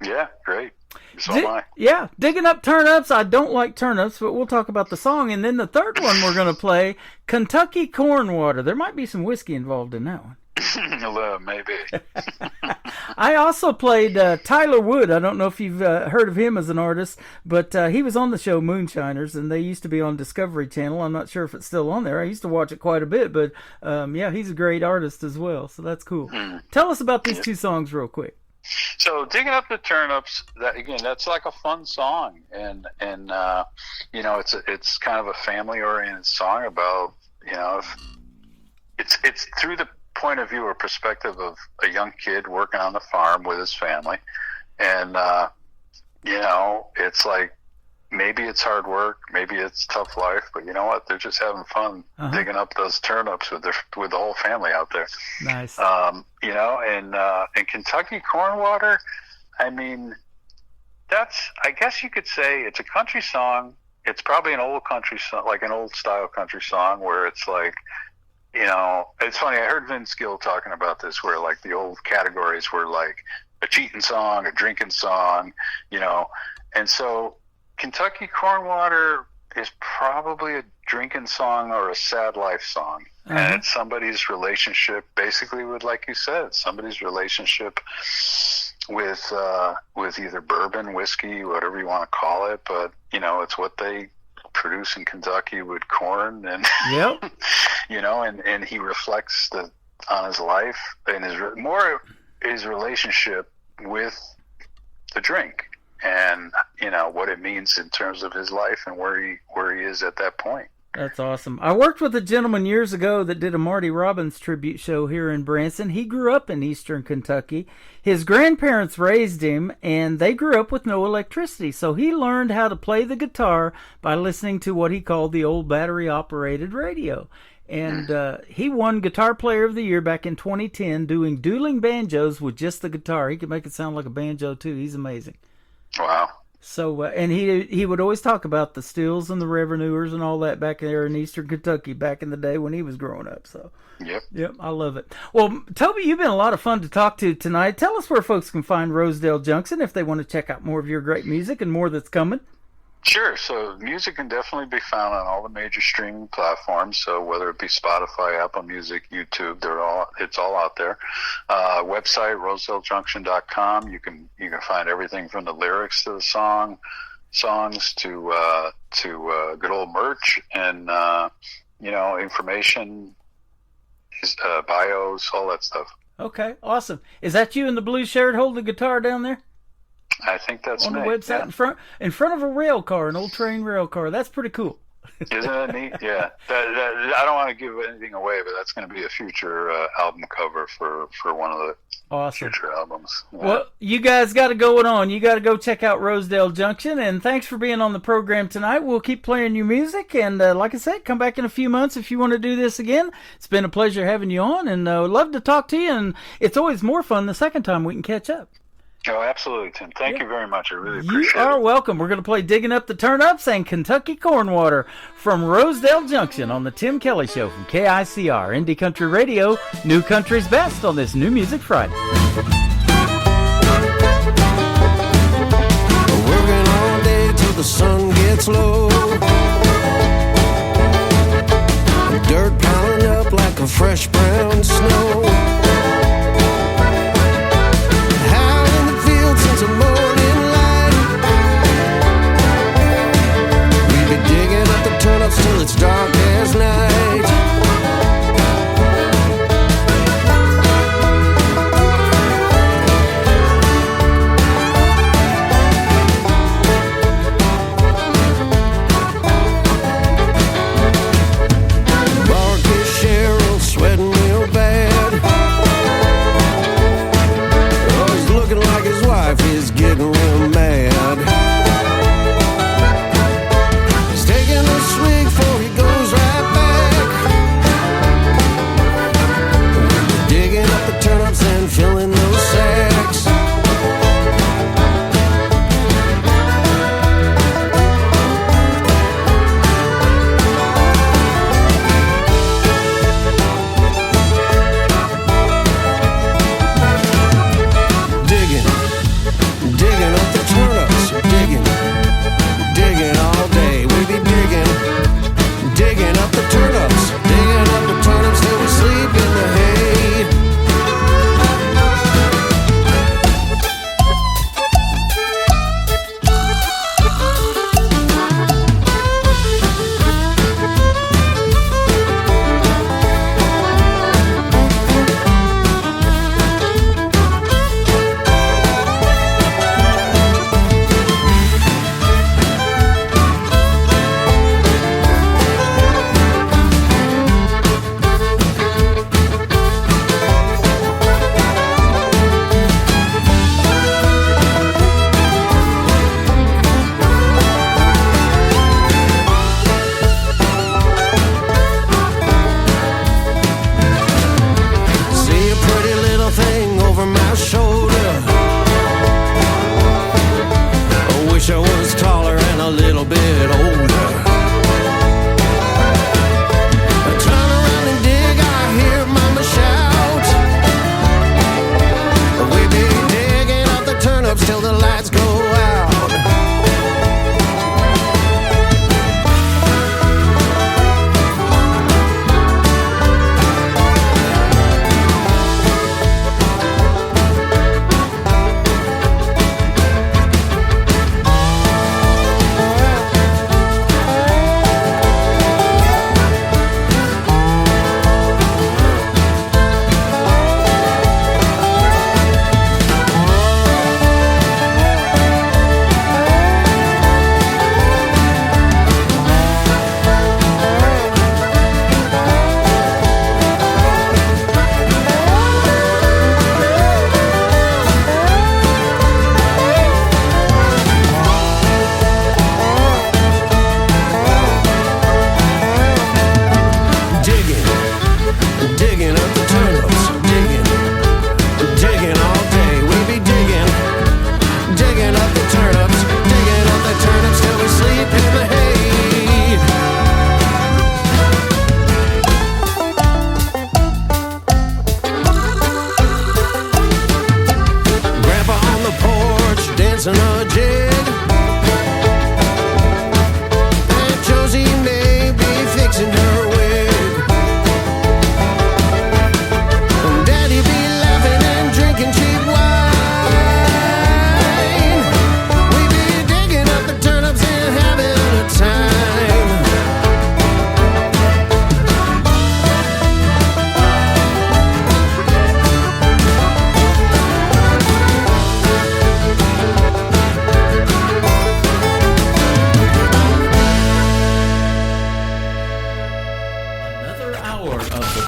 Yeah, great. So am I. Yeah, Digging Up Turnips. I don't like turnips, but we'll talk about the song. And then the third one we're going to play, Kentucky Corn Water. There might be some whiskey involved in that one. Maybe. I also played Tyler Wood. I don't know if you've heard of him as an artist, but he was on the show Moonshiners, and they used to be on Discovery Channel. I'm not sure if it's still on there. I used to watch it quite a bit, but yeah, he's a great artist as well, so that's cool. Tell us about these two songs real quick. So Digging Up the Turnips, that's like a fun song, and you know, it's kind of a family oriented song about, you know, it's through the point of view or perspective of a young kid working on the farm with his family, and you know, it's like, maybe it's hard work, maybe it's tough life, but you know what, they're just having fun digging up those turnips with the whole family out there. Nice. You know, and Kentucky Corn Water, I mean, I guess you could say it's a country song. It's probably an old country song, like an old style country song, where it's like, you know, it's funny, I heard Vince Gill talking about this, where like the old categories were like a cheating song, a drinking song, you know, and so Kentucky Corn Water is probably a drinking song or a sad life song. And it's somebody's relationship, basically, with, like you said, somebody's relationship with either bourbon, whiskey, whatever you want to call it, but, you know, it's what they produce in Kentucky with corn, and you know, and he reflects on his life and his relationship with the drink, and you know what it means in terms of his life and where he is at that point. That's awesome. I worked with a gentleman years ago that did a Marty Robbins tribute show here in Branson. He grew up in eastern Kentucky. His grandparents raised him, and they grew up with no electricity. So he learned how to play the guitar by listening to what he called the old battery-operated radio. And he won Guitar Player of the Year back in 2010 doing dueling banjos with just the guitar. He could make it sound like a banjo, too. He's amazing. Wow. So, and he would always talk about the Stills and the Revenuers and all that back there in eastern Kentucky back in the day when he was growing up. So, yep, I love it. Well, Toby, you've been a lot of fun to talk to tonight. Tell us where folks can find Rosedale Junction if they want to check out more of your great music and more that's coming. Sure. So music can definitely be found on all the major streaming platforms. So whether it be Spotify, Apple Music, YouTube, it's all out there. Website, rosedalejunction.com. You can find everything from the lyrics to the songs to good old merch and you know, information, bios, all that stuff. Okay, awesome. Is that you in the blue shirt holding the guitar down there? I think that's on me. the website, in front of a rail car, an old train rail car. That's pretty cool. Isn't that neat? Yeah. I don't want to give anything away, but that's going to be a future album cover for one of the future albums. Yeah. Well, you guys got to go on. You got to go check out Rosedale Junction, and thanks for being on the program tonight. We'll keep playing your music, and like I said, come back in a few months if you want to do this again. It's been a pleasure having you on, and love to talk to you, and it's always more fun the second time we can catch up. Oh, absolutely, Tim. Thank you very much. I really appreciate it. You are welcome. We're going to play Digging Up the Turnips and Kentucky Corn Water from Rosedale Junction on the Tim Kelly Show from KICR, Indie Country Radio, New Country's Best on this New Music Friday. Working all day till the sun gets low. Dirt piling up like a fresh brown snow. Since the morning light, we'd be digging up the turnips till it's dark as night.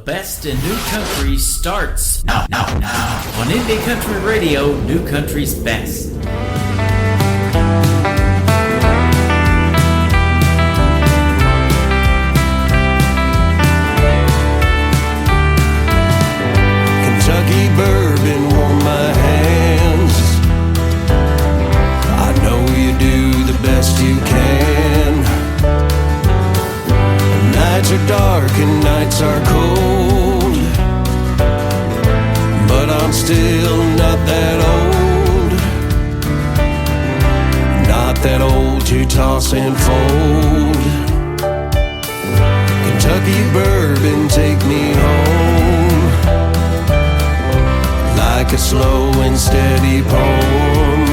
best in new country starts now. On Indie Country Radio, New Country's Best. Kentucky bourbon warm my hands. I know you do the best you can. Nights are dark and nights are cold, but I'm still not that old. Not that old to toss and fold. Kentucky bourbon, take me home, like a slow and steady poem.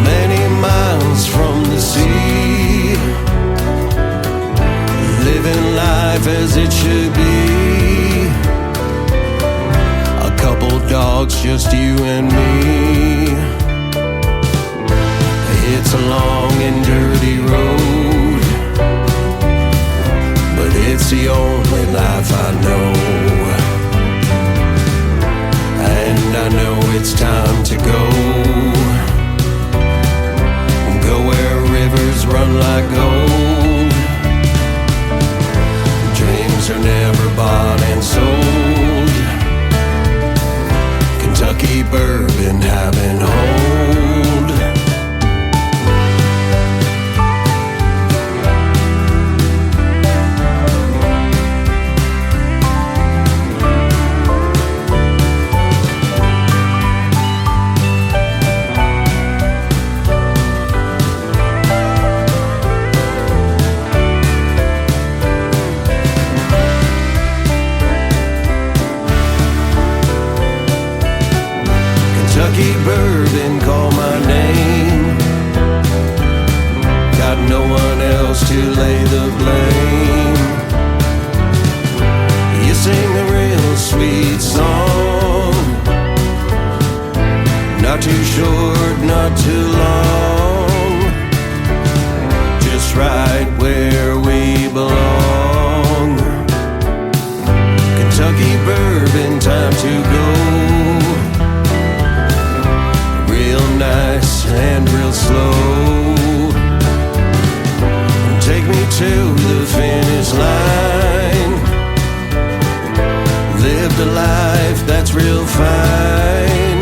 Many miles from the sea, living life as it should be. A couple dogs, just you and me. It's a long and dirty road, but it's the only life I know. And I know it's time to go. Go where rivers run like gold. Dreams are never bought and sold. Kentucky bourbon having hold. Kentucky bourbon, call my name. Got no one else to lay the blame. You sing a real sweet song, not too short, not too long, just right where we belong. Kentucky bourbon, time to go. Real nice and real slow. Take me to the finish line. Lived a life that's real fine.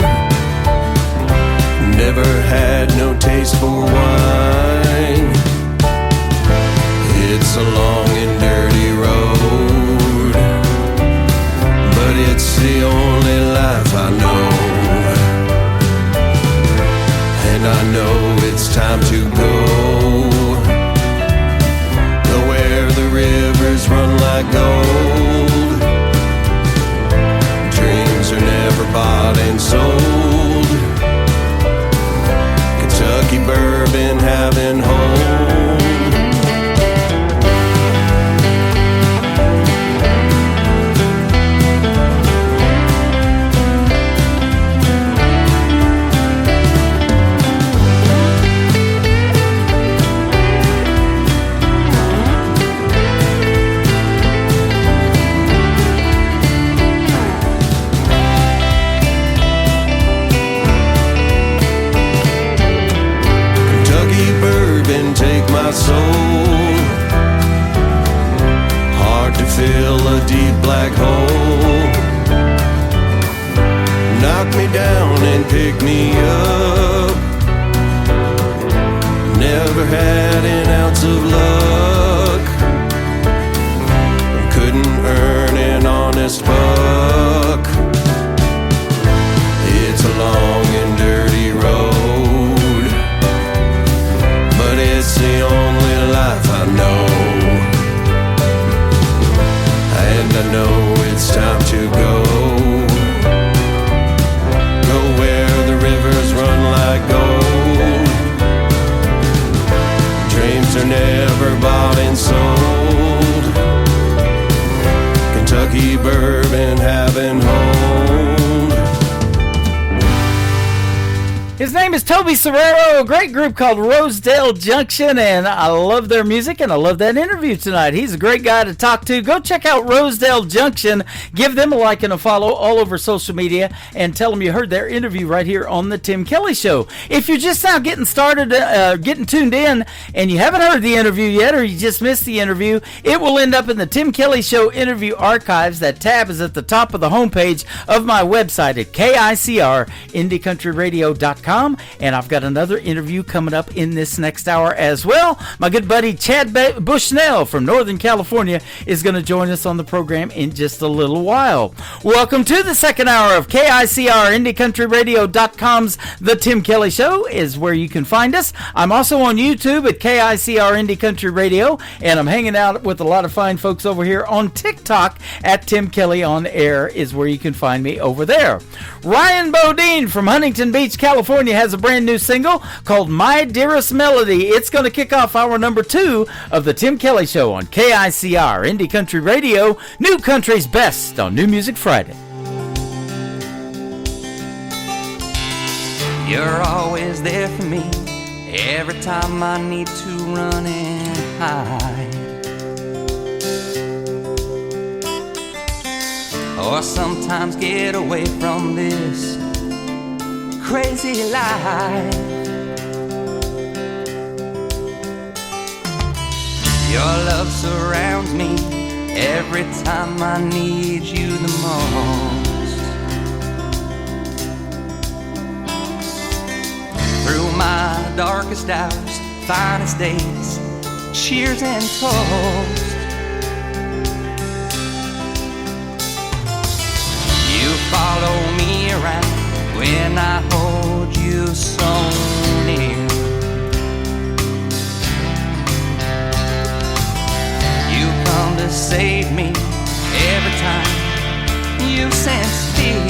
Never had no taste for wine. It's a long and dirty road, but it's the only life I know. And I know it's time to go. Go where the rivers run like gold. Dreams are never bought and sold. Kentucky bourbon having hold. Take my soul. Hard to fill a deep black hole. Knock me down and pick me up. Never had an ounce of luck. Couldn't earn an honest buck. It's a long and dirty road, but it's the only life I know. And I know it's time to go. Go where the rivers run like gold. Dreams are never bought and sold. Kentucky bourbon having hold. His name is Toby Serrero, a great group called Rosedale Junction, and I love their music, and I love that interview tonight. He's a great guy to talk to. Go check out Rosedale Junction. Give them a like and a follow all over social media, and tell them you heard their interview right here on the Tim Kelly Show. If you're just now getting started, getting tuned in, and you haven't heard the interview yet, or you just missed the interview, it will end up in the Tim Kelly Show interview archives. That tab is at the top of the homepage of my website at KICR, IndieCountryRadio.com. And I've got another interview coming up in this next hour as well. My good buddy Chad Bushnell from Northern California is going to join us on the program in just a little while. Welcome to the second hour of KICR, IndieCountryRadio.com's The Tim Kelly Show is where you can find us. I'm also on YouTube at KICR Indie Country Radio, and I'm hanging out with a lot of fine folks over here on TikTok at Tim Kelly On Air is where you can find me over there. Ryan Bodine from Huntington Beach, California has a brand new single called My Dearest Melody. It's going to kick off hour number 2 of the Tim Kelly Show on KICR Indie Country Radio, New Country's best on New Music Friday. You're always there for me every time I need to run and hide, or sometimes get away from this crazy life. Your love surrounds me every time I need you the most. Through my darkest hours, finest days, cheers and toast, you follow me around when I hold you so near. You come to save me every time you sense fear.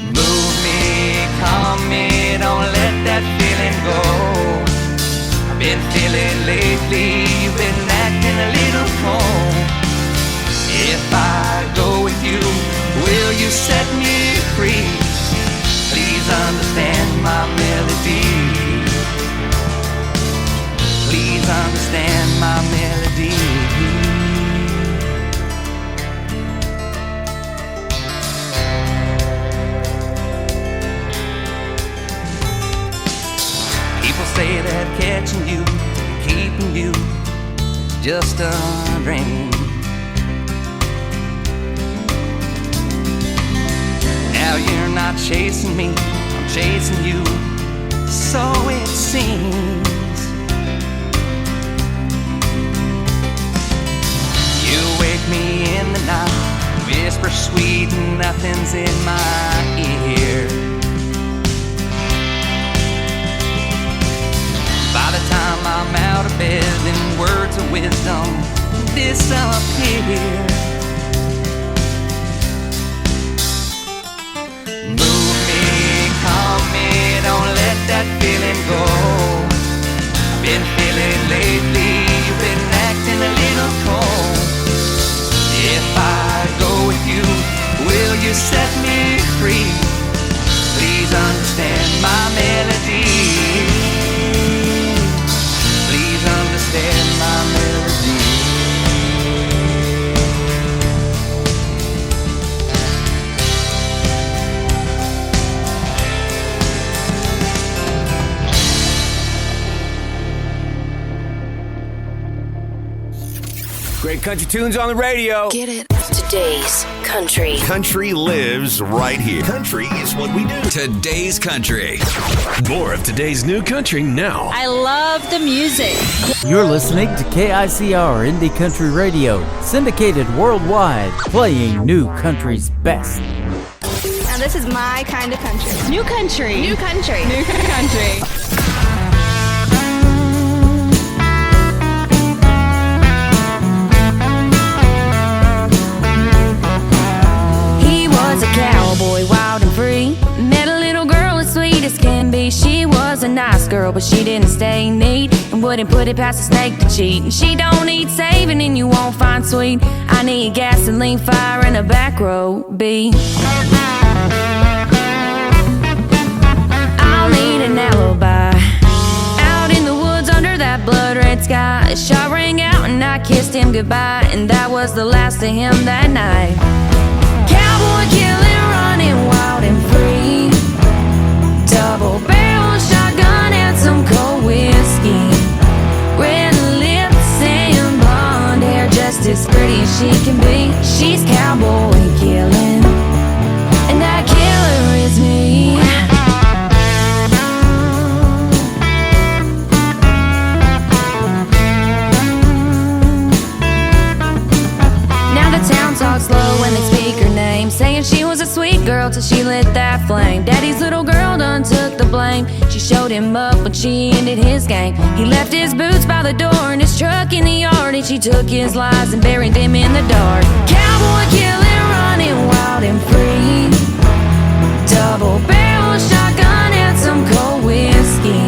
Move me, calm me, don't let that feeling go. I've been feeling lately, you've been acting a little cold. If I go with you, will you set me free? Please understand my melody. Please understand my melody. People say that catching you, keeping you, is just a dream. Now you're not chasing me, I'm chasing you, so it seems. You wake me in the night, whisper sweet, nothing's in my ear. By the time I'm out of bed, then words of wisdom disappear. Don't let that feeling go. I've been feeling lately, you've been acting a little cold. If I go with you, will you set me free? Please understand my melody. Please understand my melody. Great country tunes on the radio. Get it? Today's country. Country lives right here. Country is what we do. Today's country. More of today's new country now. I love the music. You're listening to KICR Indie Country Radio, syndicated worldwide, playing new country's best. Now this is my kind of country. New country. New country. New country. Was a cowboy, wild and free. Met a little girl as sweet as can be. She was a nice girl. girl, but she didn't stay neat and wouldn't put it past a snake to cheat. And she don't need saving and you won't find sweet. I need gasoline, fire, and a back row beat. I'll need an alibi out in the woods under that blood red sky. A shot rang out and I kissed him goodbye, and that was the last of him that night. Cowboy killing, running wild and free. Double barrel shotgun and some cold whiskey. Red lips and blonde hair, just as pretty as she can be. She's cowboy killing, and that killer is me. Now the town talks low when they speak her name, saying she was a sweet girl till she lit that flame. Daddy's little girl done took the blame. She showed him up when she ended his game. He left his boots by the door and his truck in the yard, and she took his lies and buried them in the dark. Cowboy killing, running wild and free. Double barrel shotgun and some cold whiskey.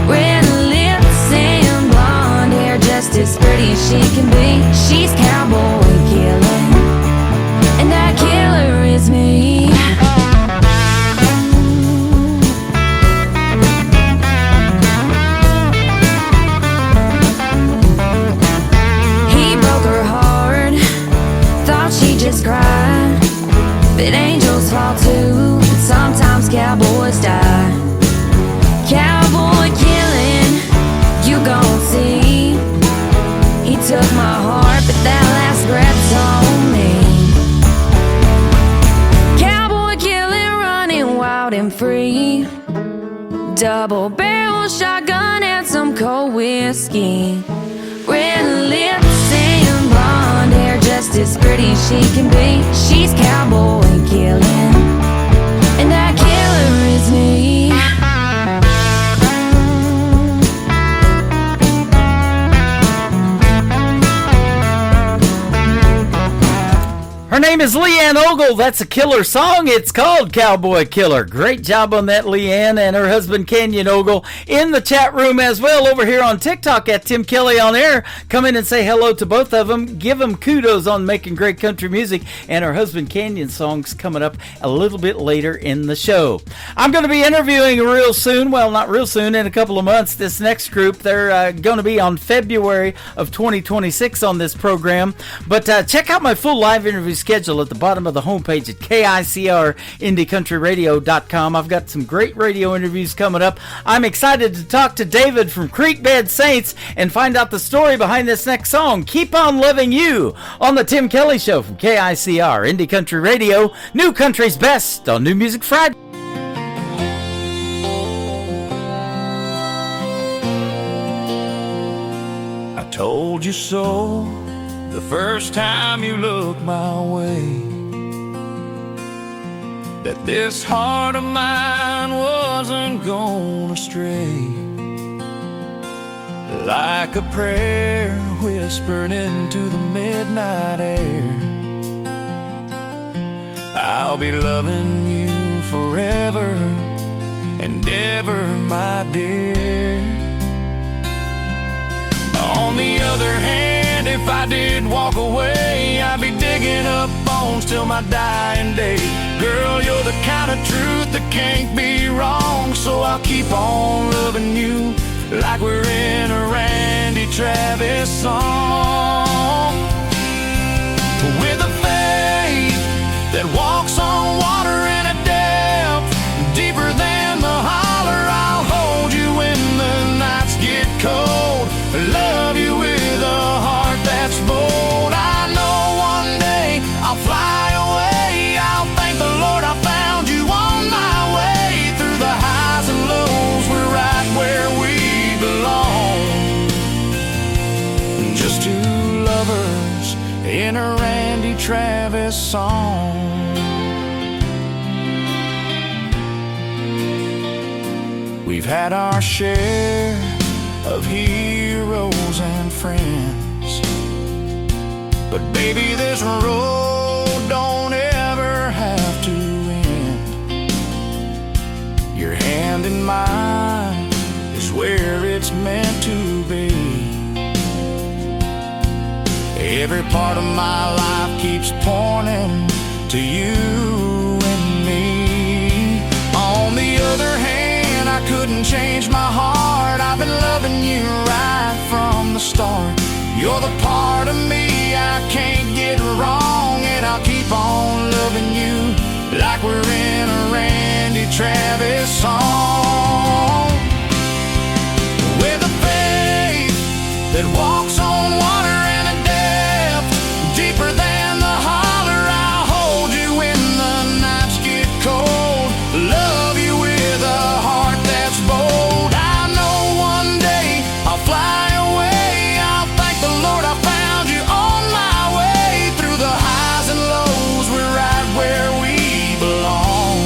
Red lips and blonde hair, just as pretty as she can be. She's cowboy killing, and that killer is me. He broke her heart, thought she just cried, but angels fall too, and sometimes cowboys die. Cowboy killing, you gon' see. He took my heart, but that last breath's on me. Cowboy killing, running wild and free. Double barrel shotgun and some cold whiskey. Red lips and blonde hair, just as pretty as she can be. She's cowboy killing, and that killer is me. Her name is Leanne Ogle. That's a killer song. It's called Cowboy Killer. Great job on that, Leanne, and her husband, Kenyon Ogle, in the chat room as well over here on TikTok at Tim Kelly on Air. Come in and say hello to both of them. Give them kudos on making great country music, and her husband, Kenyon's songs coming up a little bit later in the show. I'm going to be interviewing real soon. Well, not real soon, in a couple of months. This next group, they're going to be on February of 2026 on this program. But check out my full live interview schedule at the bottom of the homepage at KICRIndieCountryRadio.com. I've got some great radio interviews coming up. I'm excited to talk to David from Creekbed Saints and find out the story behind this next song, Keep On Loving You, on the Tim Kelly Show from KICR Indie Country Radio, New Country's Best on New Music Friday. I told you so the first time you looked my way, that this heart of mine wasn't gonna stray. Like a prayer whispered into the midnight air, I'll be loving you forever and ever, my dear. On the other hand, if I did walk away, I'd be digging up bones till my dying day. Girl, you're the kind of truth that can't be wrong, so I'll keep on loving you like we're in a Randy Travis song. With a faith that walks on water in a depth deeper than the holler, I'll hold you when the nights get cold. Love you with a heart that's bold. I know one day I'll fly away. I'll thank the Lord I found you on my way. Through the highs and lows, we're right where we belong. Just two lovers in a Randy Travis song. We've had our share of heroes and friends, but baby, this road don't ever have to end. Your hand in mine it's meant to be. Every part of my life keeps pointing to you and me. On the other hand, I couldn't change my heart. I've been loving you right from the start. You're the part of me I can't get wrong, and I'll keep on loving you like we're in a Randy Travis song. With a faith that walks on water and a depth deeper than the holler, I'll hold you when the nights get cold. Love you with a heart that's bold. I know one day I'll fly away. I'll thank the Lord I found you on my way. Through the highs and lows, we're right where we belong.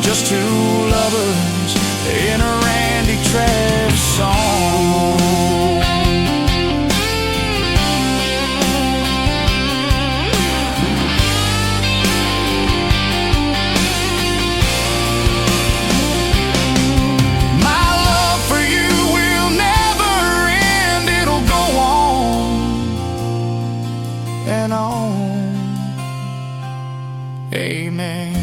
Just two lovers in a Randy Travis song. My love for you will never end. It'll go on and on. Amen.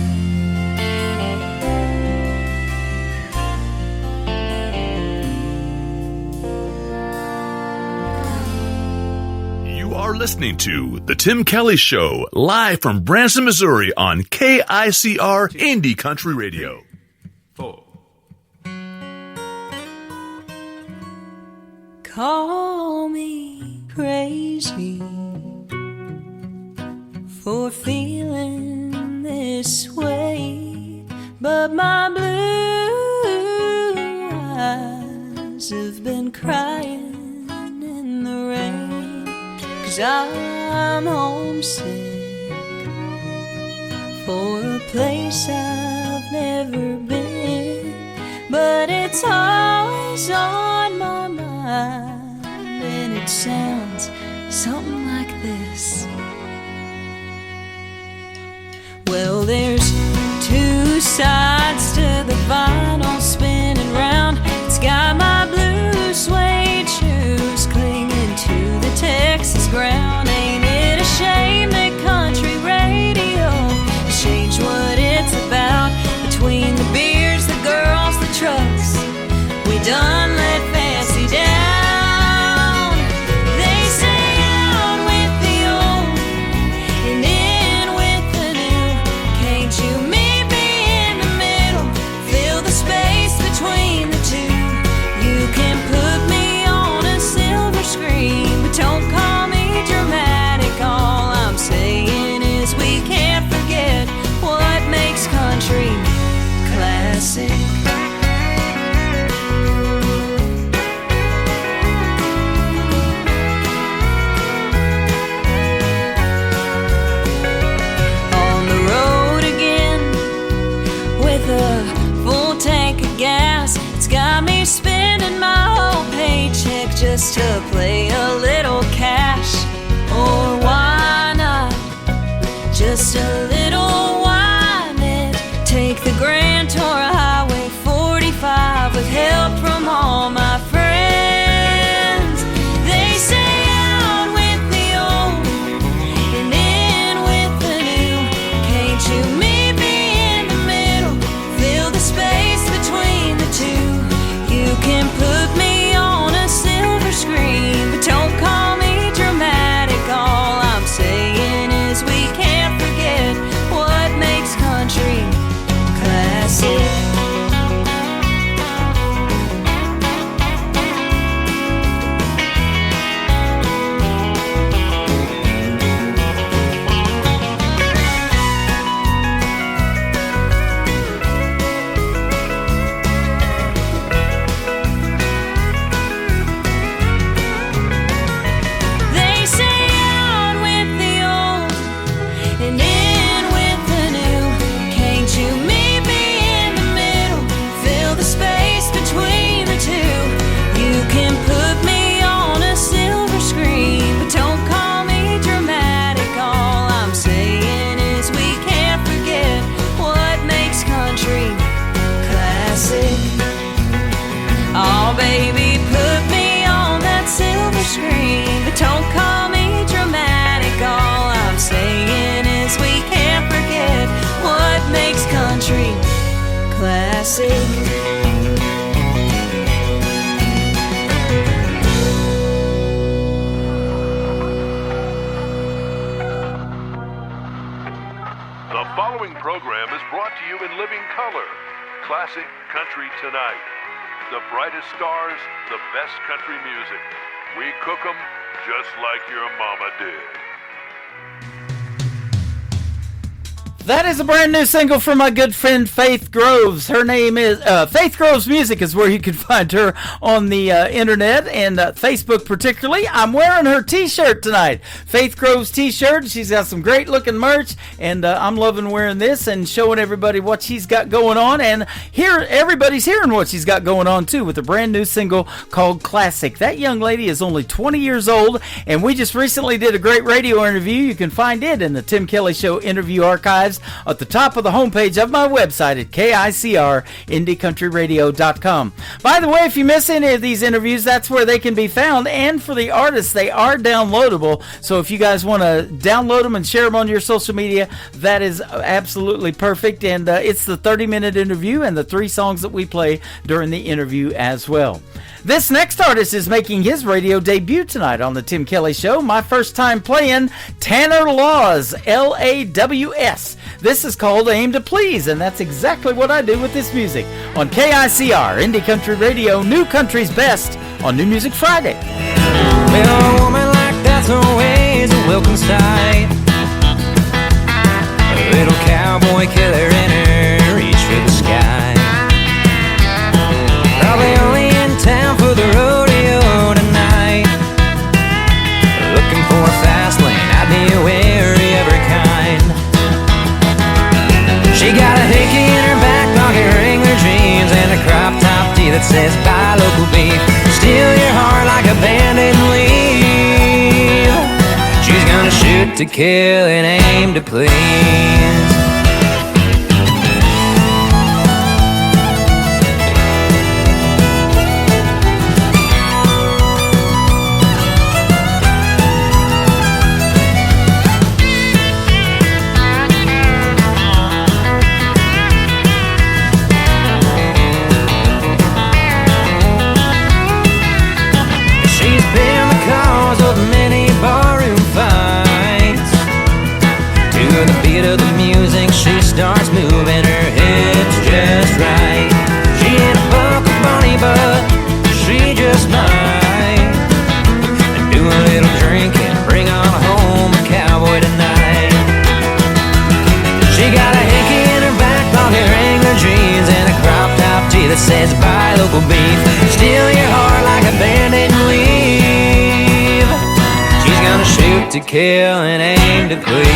You are listening to The Tim Kelly Show, live from Branson, Missouri on KICR Indie Country Radio. Call me crazy for feeling this way, but my blue eyes have been crying in the rain, 'cause I'm homesick for a place I've never been, but it's always on my mind, and it sounds something like this. Well, there's two sides to the vinyl spinning round. It's got my blue suede shoes clinging to the Texas ground. Ain't it a shame that country radio changed what it's about? Between the beers, the girls, the trucks, we done let fancy down. They say out with the old and in with the new. Can't you meet me in the middle? Fill the space between the two. You can put me on a silver screen, but don't call me dramatic. All I'm saying is we can't forget what makes country classic. On the road again with a full tank of gas. It's got me spending my whole paycheck just to play a little cash. Or why not just a little wine it? Take the Grand Tour of Highway 45 with help from all my friends. They say out with the old and in with the new. Can't you meet me in the middle? Fill the space between the two. You can put me on a silver screen, but don't call me dramatic. All I'm saying is we can't forget scream, but don't call me dramatic. All I'm saying is we can't forget what makes country classic. The following program is brought to you in living color. Classic Country Tonight. The brightest stars, the best country music. We cook 'em just like your mama did. That is a brand new single from my good friend Faith Groves. Her name is Faith Groves Music is where you can find her on the internet and Facebook particularly. I'm wearing her t-shirt tonight. Faith Groves t-shirt. She's got some great looking merch and I'm loving wearing this and showing everybody what she's got going on, and here everybody's hearing what she's got going on too with a brand new single called Classic. That young lady is only 20 years old and we just recently did a great radio interview. You can find it in the Tim Kelly Show interview archives at the top of the homepage of my website at KICR-IndieCountryRadio.com. By the way, if you miss any of these interviews, that's where they can be found, and for the artists, they are downloadable, so if you guys want to download them and share them on your social media, that is absolutely perfect, and it's the 30-minute interview and the 3 songs that we play during the interview as well. This next artist is making his radio debut tonight on the Tim Kelly Show. My first time playing Tanner Laws, Laws. This is called Aim to Please, and that's exactly what I do with this music on KICR, Indie Country Radio, New Country's Best on New Music Friday. Well, a woman like that's always a welcome sight. A little cowboy killer in her reach for the sky. Probably only in town for the rodeo tonight. Looking for a fast lane, I'd be wary of her kind. She got a hickey in her back pocket, Wrangler jeans, and a crop top tee that says buy local beef. Steal your heart like a bandit and leave. She's gonna shoot to kill and aim to please. She starts moving her hips just right. She ain't a buckle bunny, but she just might. And do a little drinking, bring on home a cowboy tonight. She got a hickey in her back pocket, Wrangler jeans, and a crop top tee that says buy local beef. Steal your heart like a bandit and leave. She's gonna shoot to kill and aim to please.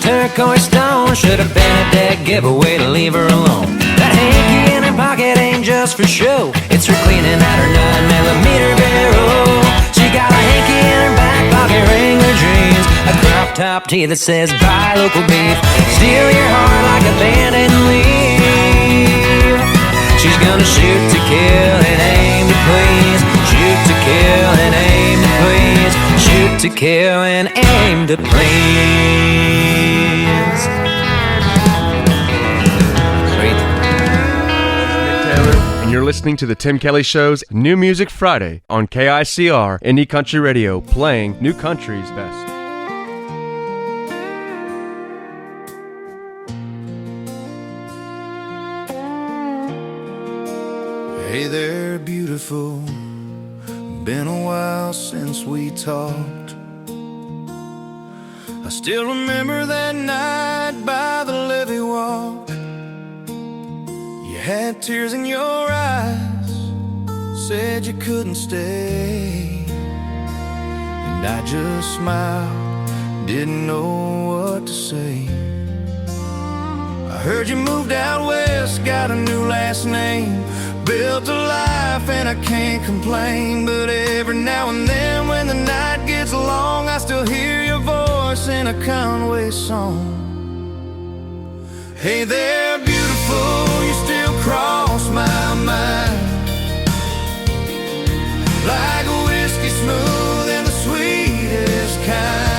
Turquoise stone should have been a dead giveaway to leave her alone. That hanky in her pocket ain't just for show, it's for cleaning out her 9mm barrel. She got a hanky in her back pocket, Wrangler jeans, a crop top tee that says buy local beef. Steal your heart like a bandit and leave. She's gonna shoot to kill and aim to please. Shoot to kill and aim to please. Shoot to kill and aim to please. And you're listening to the Tim Kelly Show's New Music Friday on KICR Indie Country Radio, playing New Country's best. Hey there, beautiful. Been a while since we talked. I still remember that night by the levee walk. You had tears in your eyes, said you couldn't stay, and I just smiled, didn't know what to say. I heard you moved out west, got a new last name, built a life and I can't complain. But every now and then when the night gets long, I still hear your voice in a Conway song. Hey there, beautiful, you still cross my mind, like a whiskey smooth and the sweetest kind.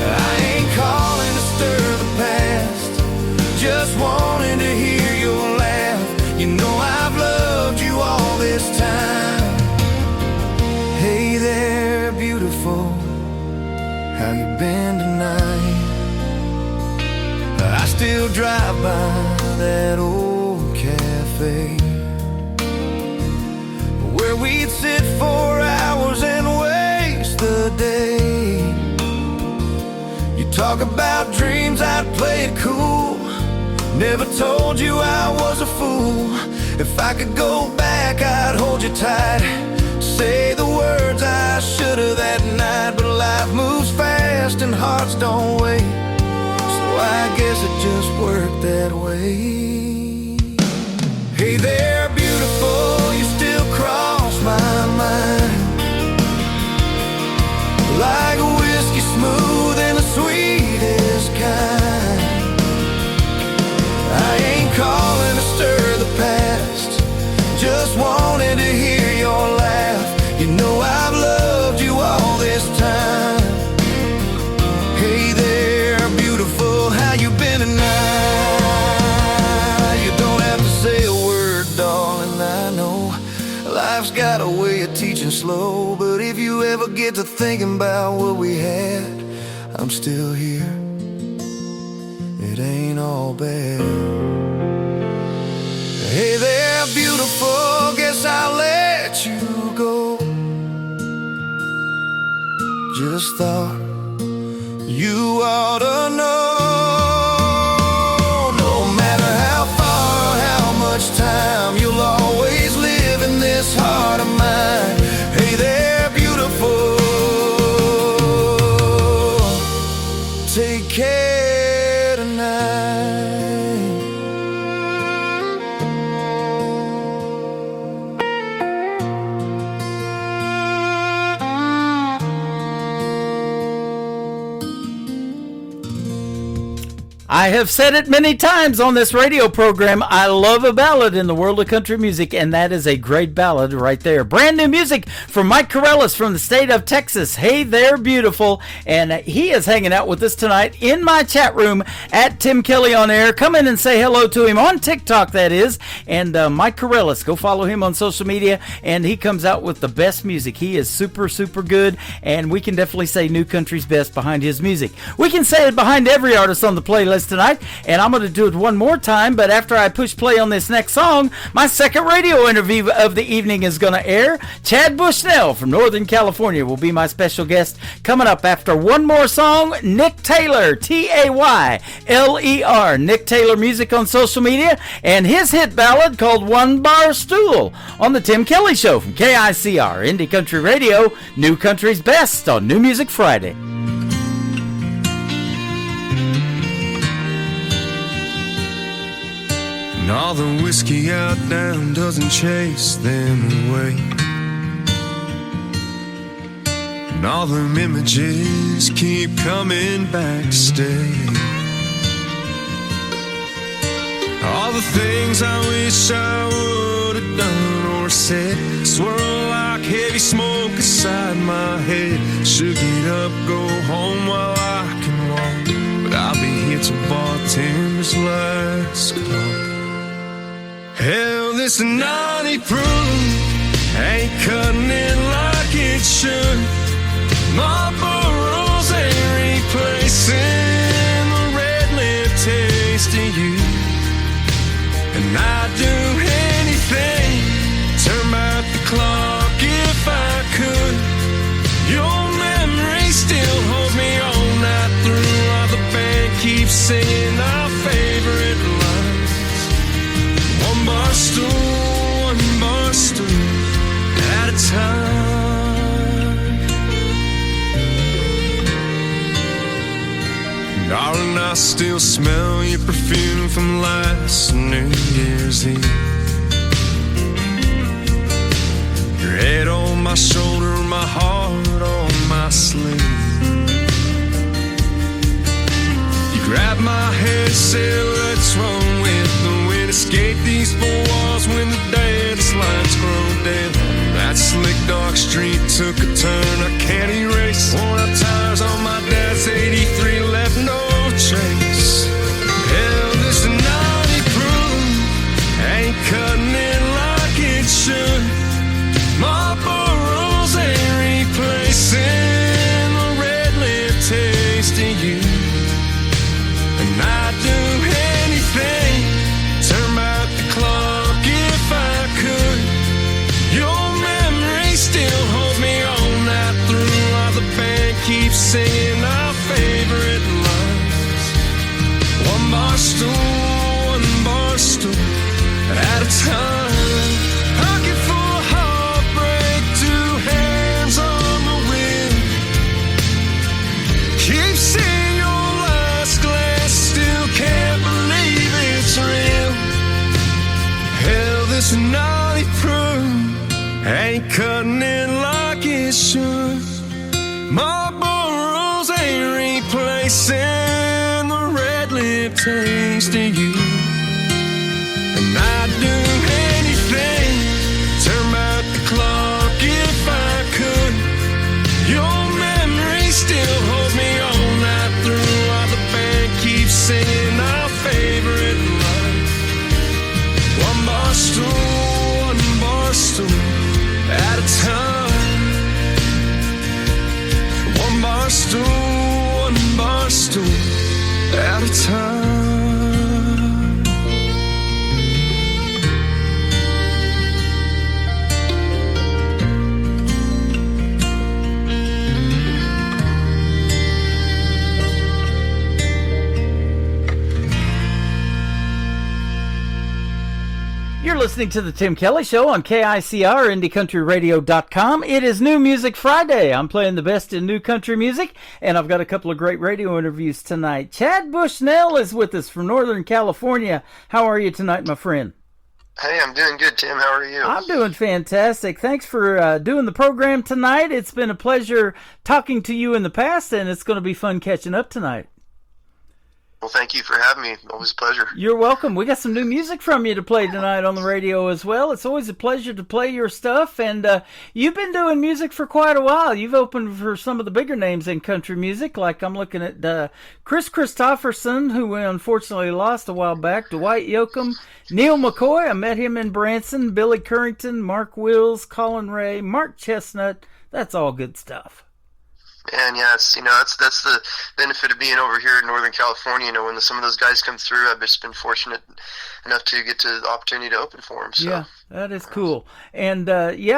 I ain't calling to stir the past, just wanting to hear your laugh. You know I've loved you all this time. Hey there, beautiful, how you been tonight? I still drive by that old cafe where we'd sit for hours and waste the day. You talk about dreams, I'd play it cool, never told you I was a fool. If I could go back, I'd hold you tight, say the words I should've that night. But life moves fast and hearts don't wait, so I guess it just worked that way. Hey there, beautiful, you still cross my mind, like a whiskey smooth and the sweetest kind. I ain't calling to stir the past, just wanted to hear your laugh. You know I've loved you all this time. Hey there, beautiful, how you been tonight? You don't have to say a word, darling, I know life's got a way of teaching slow. But if you ever get to thinking about what we had, I'm still here, it ain't all bad. Hey there, beautiful, guess I'll let you go. Just thought you ought to know, no matter how far, how much time, you'll always live in this heart of mine. Hey there, beautiful, take care tonight. I have said it many times on this radio program, I love a ballad in the world of country music, and that is a great ballad right there. Brand new music from Mike Corellis from the state of Texas. Hey there, beautiful. And he is hanging out with us tonight in my chat room at Tim Kelly on Air. Come in and say hello to him on TikTok, that is. And Mike Corellis, go follow him on social media, and he comes out with the best music. He is super, super good, and we can definitely say New Country's best behind his music. We can say it behind every artist on the playlist tonight, and I'm going to do it one more time, but after I push play on this next song, my second radio interview of the evening is going to air. Chad Bushnell from Northern California will be my special guest coming up after one more song. Nick Taylor, Tayler, Nick Taylor Music on social media, and his hit ballad called One Bar Stool on the Tim Kelly Show from KICR, Indie Country Radio, New Country's Best on New Music Friday. And all the whiskey out down doesn't chase them away, and all them images keep coming back to stay. All the things I wish I would have done or said swirl like heavy smoke inside my head. Should get up, go home while I can walk, but I'll be here till bartender's last call. Hell, this naughty proof ain't cutting it like it should. Marlboro's ain't replacing the red lip taste of you. And I'd do anything, turn back the clock if I could. Your memory still holds me all night through, while the band keeps singing our favorite lines. One bar stool at a time. I still smell your perfume from last New Year's Eve. Your head on my shoulder, my heart on my sleeve. You grabbed my head, said let's run with the wind. Escape these four walls when the dance lights grow dim. That slick dark street took a turn I can't erase. Worn out tires on my dad's 83 left no trace. Hell, this 90 proof ain't cutting it like it should. Marlboros ain't replacing the red lip taste of you. And I'd do anything, turn back the clock if I could. Your memory still holds me on that through while the band keeps singing our favorite lines. One bar stool at a time. Pocket full of heartbreak, two hands on the wheel. Keep seeing your last glass, still can't believe it's real. Hell, this 90 proof ain't cutting it like it should. Marlboros ain't replacing the red lip taste of you. And I'd do anything, turn back the clock if I could. Your memory still holds me on that through while the band keeps singing our favorite line. One bar stool at a time. One bar stool at a time. You're listening to the Tim Kelly Show on KICR, IndieCountryRadio.com. It is New Music Friday. I'm playing the best in new country music, and I've got a couple of great radio interviews tonight. Chad Bushnell is with us from Northern California. How are you tonight, my friend? Hey, I'm doing good, Tim. How are you? I'm doing fantastic. Thanks for doing the program tonight. It's been a pleasure talking to you in the past, and it's going to be fun catching up tonight. Well, thank you for having me. Always a pleasure. You're welcome. We got some new music from you to play tonight on the radio as well. It's always a pleasure to play your stuff, and you've been doing music for quite a while. You've opened for some of the bigger names in country music, like I'm looking at Chris Christopherson, who we unfortunately lost a while back, Dwight Yoakam, Neil McCoy, I met him in Branson, Billy Currington, Mark Wills, Colin Ray, Mark Chestnut. That's all good stuff. And yes, that's the benefit of being over here in Northern California. When some of those guys come through, I've just been fortunate enough to get to the opportunity to open for them. So. Yeah, that is cool. And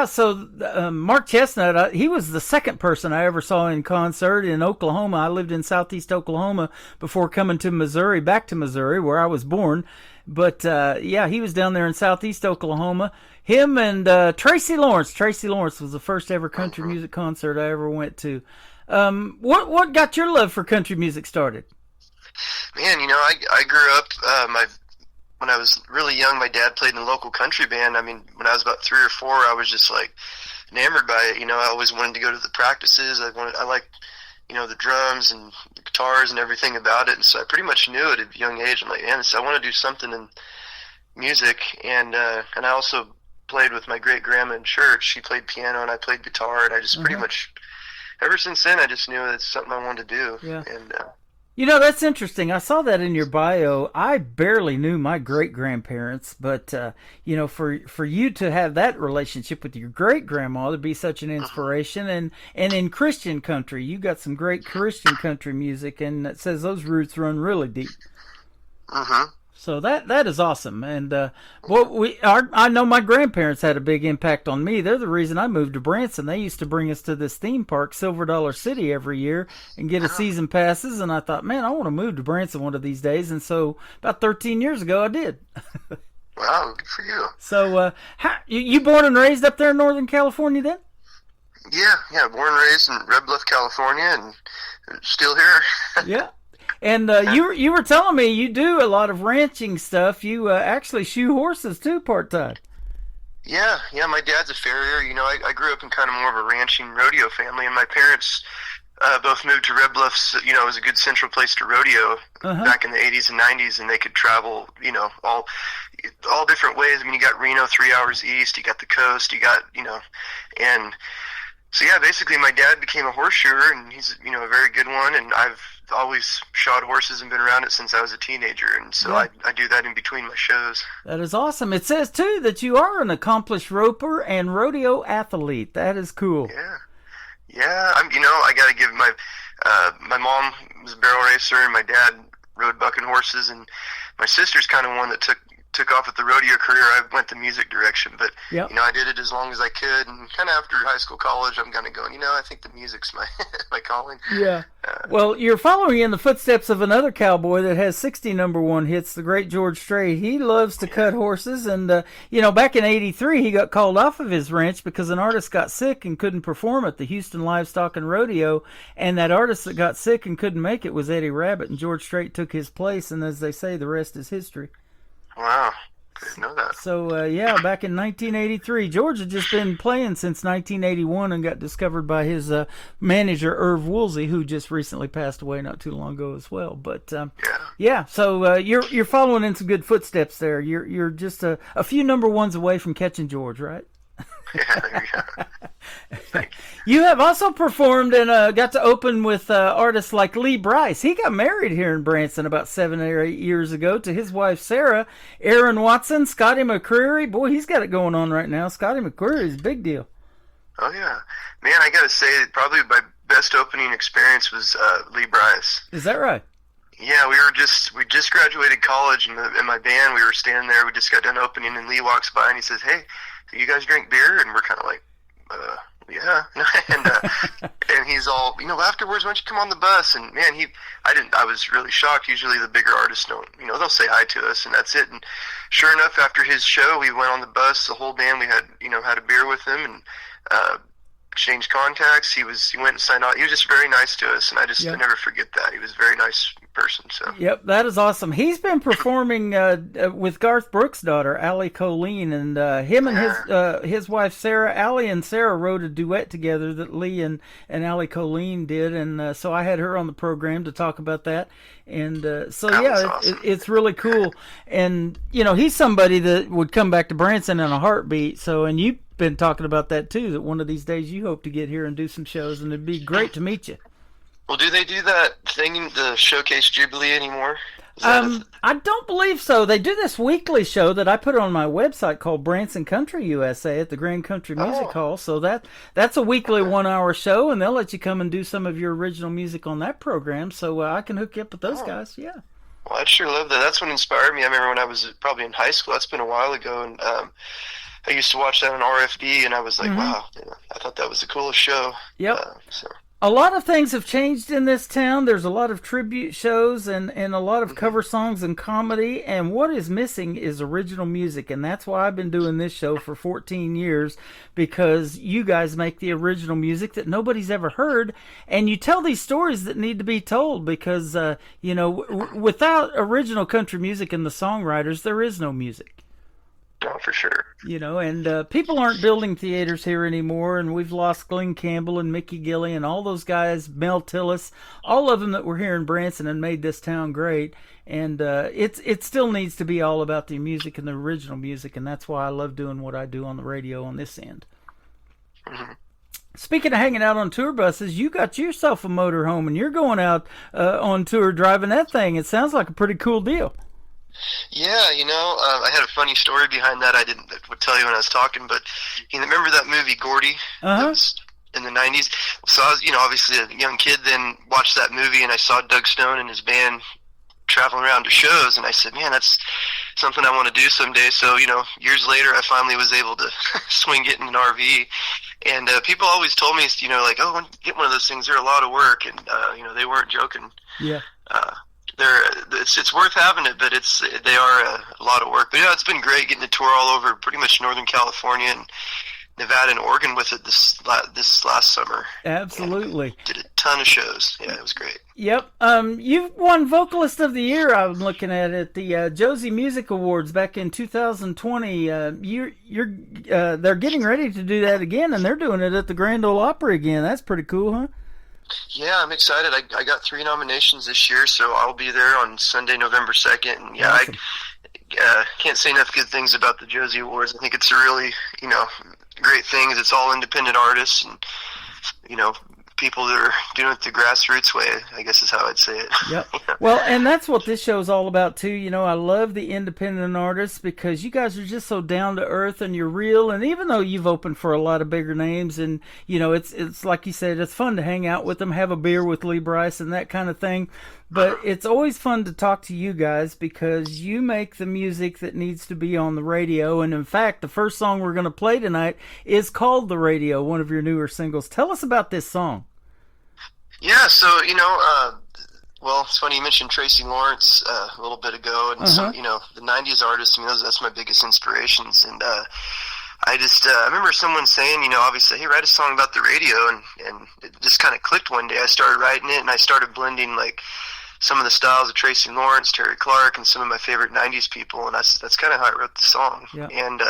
so Mark Chestnut, he was the second person I ever saw in concert in Oklahoma. I lived in southeast Oklahoma before coming to Missouri, back to Missouri, where I was born. But he was down there in southeast Oklahoma. Him and Tracy Lawrence. Tracy Lawrence was the first ever country music concert I ever went to. What got your love for country music started? Man, I grew up, when I was really young, my dad played in a local country band. I mean, when I was about 3 or 4, I was just like enamored by it. I always wanted to go to the practices. I liked, the drums and the guitars and everything about it. And so I pretty much knew at a young age. I'm like, man, so I want to do something in music. And I also played with my great grandma in church. She played piano and I played guitar, and I just pretty much, ever since then, I just knew it's something I wanted to do. Yeah. And that's interesting. I saw that in your bio. I barely knew my great grandparents, but for you to have that relationship with your great grandma be such an inspiration, and in Christian country, you got some great Christian country music, and it says those roots run really deep. So that is awesome, and I know my grandparents had a big impact on me. They're the reason I moved to Branson. They used to bring us to this theme park, Silver Dollar City, every year and get us season passes. And I thought, man, I want to move to Branson one of these days. And so about 13 years ago, I did. Wow, good for you. So you born and raised up there in Northern California then? Yeah, born and raised in Red Bluff, California, and still here. Yeah. And you were telling me you do a lot of ranching stuff. You actually shoe horses too part-time. Yeah, my dad's a farrier. You know, I grew up in kind of more of a ranching rodeo family, and my parents both moved to Red Bluffs. You know, it was a good central place to rodeo back in the 80s and 90s, and they could travel, you know, all different ways. I mean, you got Reno 3 hours east, you got the coast, you got, you know, and so yeah, basically my dad became a horseshoer, and he's, you know, a very good one, and I've always shod horses and been around it since I was a teenager, and so I do that in between my shows. That is awesome. It says too that you are an accomplished roper and rodeo athlete. That is cool. Yeah, you know, I got to give my mom was a barrel racer, and my dad rode bucking horses, and my sister's kind of one that took off with the rodeo career. I went the music direction, but you know, I did it as long as I could, and kind of after high school, college, I'm kind of going, you know, I think the music's my my calling. Yeah. Well, you're following in the footsteps of another cowboy that has 60 #1 hits, the great George Strait. He loves to cut horses, and you know, back in '83, he got called off of his ranch because an artist got sick and couldn't perform at the Houston Livestock and Rodeo, and that artist that got sick and couldn't make it was Eddie Rabbit, and George Strait took his place, and as they say, the rest is history. Wow. Didn't know that. So, yeah, back in 1983. George had just been playing since 1981 and got discovered by his manager, Irv Woolsey, who just recently passed away not too long ago as well. But, yeah, so you're following in some good footsteps there. You're just a few #1s away from catching George, right? You have also performed and got to open with artists like Lee Brice. He got married here in Branson about 7 or 8 years ago to his wife Sarah. Aaron Watson, Scotty McCreery. Boy, he's got it going on right now. Scotty McCreery is a big deal. Oh yeah, man! I gotta say, probably my best opening experience was Lee Brice. Is that right? Yeah, we just graduated college, and in my band, we were standing there. We just got done opening, and Lee walks by and he says, "Hey, do you guys drink beer?" And we're kind of like, yeah. And he's all, you know, afterwards, why don't you come on the bus? And man, I was really shocked. Usually the bigger artists don't, you know, they'll say hi to us and that's it. And sure enough, after his show, we went on the bus, the whole band, we had a beer with him and, exchanged contacts. He went and signed out. He was just very nice to us, and I never forget that. He was a very nice person. So. Yep, that is awesome. He's been performing with Garth Brooks' daughter, Allie Colleen, and him and his wife Sarah. Allie and Sarah wrote a duet together that Lee and Allie Colleen did, and so I had her on the program to talk about that. And so awesome. It's really cool. And you know, he's somebody that would come back to Branson in a heartbeat. So, and you been talking about that too, that one of these days you hope to get here and do some shows, and it'd be great to meet you. Well, do they do that thing, the Showcase Jubilee anymore? I don't believe so. They do this weekly show that I put on my website called Branson Country USA at the Grand Country Music Hall. So that's a weekly 1-hour show, and they'll let you come and do some of your original music on that program. So I can hook you up with those guys. Yeah. Well, I'd sure love that. That's what inspired me. I remember when I was probably in high school. That's been a while ago, and I used to watch that on RFD, and I was like, wow, I thought that was the coolest show. Yep. A lot of things have changed in this town. There's a lot of tribute shows and a lot of cover songs and comedy, and what is missing is original music, and that's why I've been doing this show for 14 years, because you guys make the original music that nobody's ever heard, and you tell these stories that need to be told, because, you know, without original country music and the songwriters, there is no music. Oh, for sure. You know, and people aren't building theaters here anymore, and we've lost Glenn Campbell and Mickey Gilley and all those guys, Mel Tillis, all of them that were here in Branson and made this town great. And it still needs to be all about the music and the original music, and that's why I love doing what I do on the radio on this end. Mm-hmm. Speaking of hanging out on tour buses, you got yourself a motorhome, and you're going out on tour driving that thing. It sounds like a pretty cool deal. Yeah, you know, I had a funny story behind that. I would tell you when I was talking, but you remember that movie Gordy? That was in the 90s. So I was, you know, obviously a young kid, then watched that movie, and I saw Doug Stone and his band traveling around to shows, and I said, man, that's something I want to do someday. So, you know, years later, I finally was able to swing getting an RV, and people always told me, you know, like, oh, get one of those things, they're a lot of work, and, you know, they weren't joking. Yeah. It's worth having it, but they are a lot of work. But yeah, it's been great getting to tour all over pretty much Northern California and Nevada and Oregon with it this last summer. Absolutely. And did a ton of shows. Yeah, it was great. Yep. You won Vocalist of the Year. I'm looking at the Josie Music Awards back in 2020. They're getting ready to do that again, and they're doing it at the Grand Ole Opry again. That's pretty cool, huh? Yeah, I'm excited. I got 3 nominations this year, so I'll be there on Sunday, November 2nd. And yeah, Awesome. I can't say enough good things about the Josie Awards. I think it's a really, great thing. It's all independent artists and, people that are doing it the grassroots way, I guess is how I'd say it. Yep. Well, and that's what this show's all about too. I love the independent artists because you guys are just so down to earth and you're real. And even though you've opened for a lot of bigger names, and it's like you said, it's fun to hang out with them, have a beer with Lee Brice and that kind of thing. But it's always fun to talk to you guys because you make the music that needs to be on the radio. And in fact, the first song we're going to play tonight is called The Radio, one of your newer singles. Tell us about this song. Yeah, so, well, it's funny you mentioned Tracy Lawrence a little bit ago. And so, the 90s artists, that's my biggest inspirations. And I remember someone saying, obviously, hey, write a song about the radio. And it just kind of clicked one day. I started writing it and I started blending, like, some of the styles of Tracy Lawrence, Terry Clark, and some of my favorite 90s people, and that's kind of how I wrote the song. Yeah. And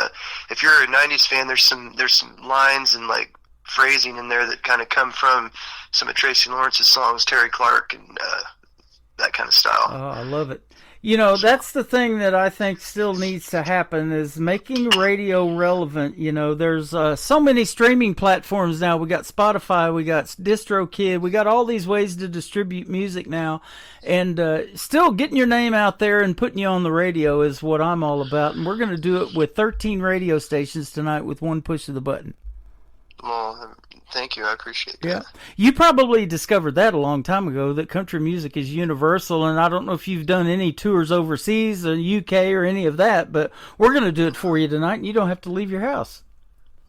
if you're a 90s fan, there's some lines and like phrasing in there that kind of come from some of Tracy Lawrence's songs, Terry Clark, and that kind of style. Oh, I love it. That's the thing that I think still needs to happen is making radio relevant. There's so many streaming platforms now. We got Spotify, we got DistroKid, we got all these ways to distribute music now. And still getting your name out there and putting you on the radio is what I'm all about. And we're going to do it with 13 radio stations tonight with one push of the button. Well, thank you. I appreciate that. Yeah. You probably discovered that a long time ago, that country music is universal, and I don't know if you've done any tours overseas or UK or any of that, but we're going to do it for you tonight, and you don't have to leave your house.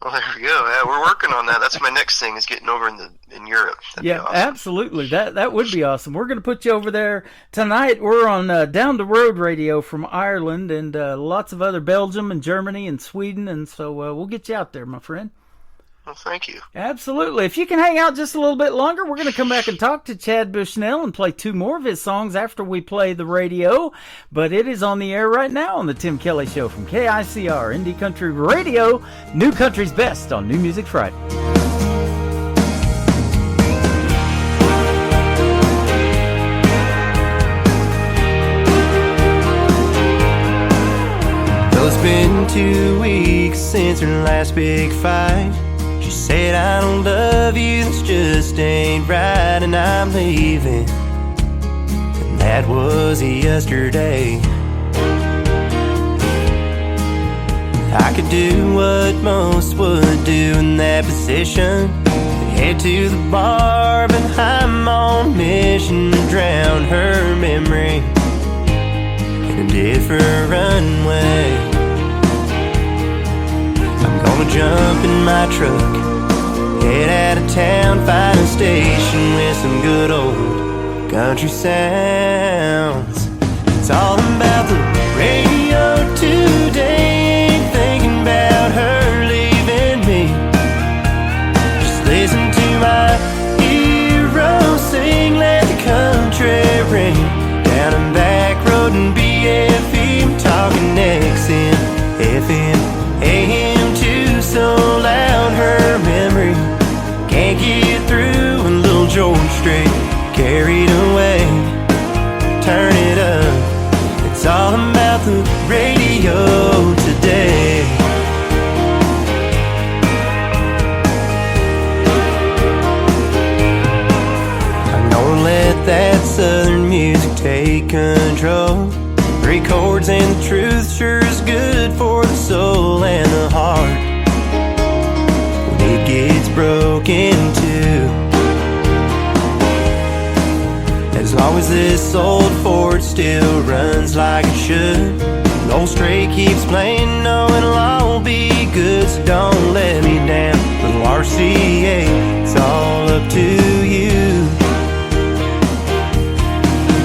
Well, there we go. Yeah, we're working on that. That's my next thing, is getting over in Europe. That'd be awesome. Absolutely. That would be awesome. We're going to put you over there tonight. We're on Down the Road Radio from Ireland and lots of other Belgium and Germany and Sweden, and so we'll get you out there, my friend. Well, thank you. Absolutely. If you can hang out just a little bit longer, we're going to come back and talk to Chad Bushnell and play 2 more of his songs after we play the radio. But it is on the air right now on the Tim Kelly Show from KICR, Indie Country Radio, New Country's Best on New Music Friday. Well, it's been 2 weeks since her last big fight. She said, I don't love you, this just ain't right, and I'm leaving. And that was yesterday. I could do what most would do in that position, head to the bar, but I'm on mission to drown her memory in a different runway. I'm gonna jump in my truck, head out of town, find a station with some good old country sounds. It's all about the radio today, ain't thinking about her leaving me. Just listen to my hero sing, let the country ring. Down and back road and BFE, I'm talking XM, FM, AM too, so loud her memory can't get through. And little George Strait carried away, turn it up, it's all about the radio today. I'm gonna let that southern music take control. 3 chords and the truth sure is good for the soul and the heart when it gets broken too. As long as this old Ford still runs like it should, and old Strait keeps playing, knowing it'll all be good. So don't let me down, little RCA, it's all up to you.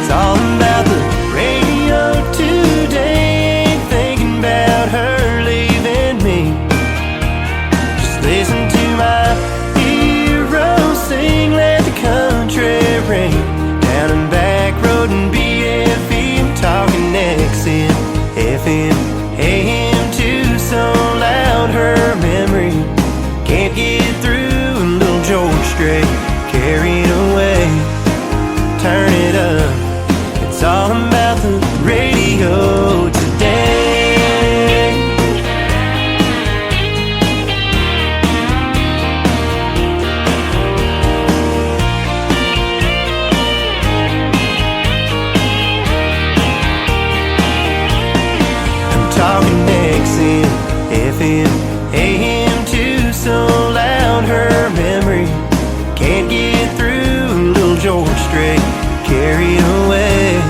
It's all about the radio today, ain't thinking about her leaving me. Just listen to my hero sing, let the country straight, carried away. Turn it up, it's all about the radio today. I'm talking XM, FM, AM too, so loud her memory can't get through. Little George Strait, carried away.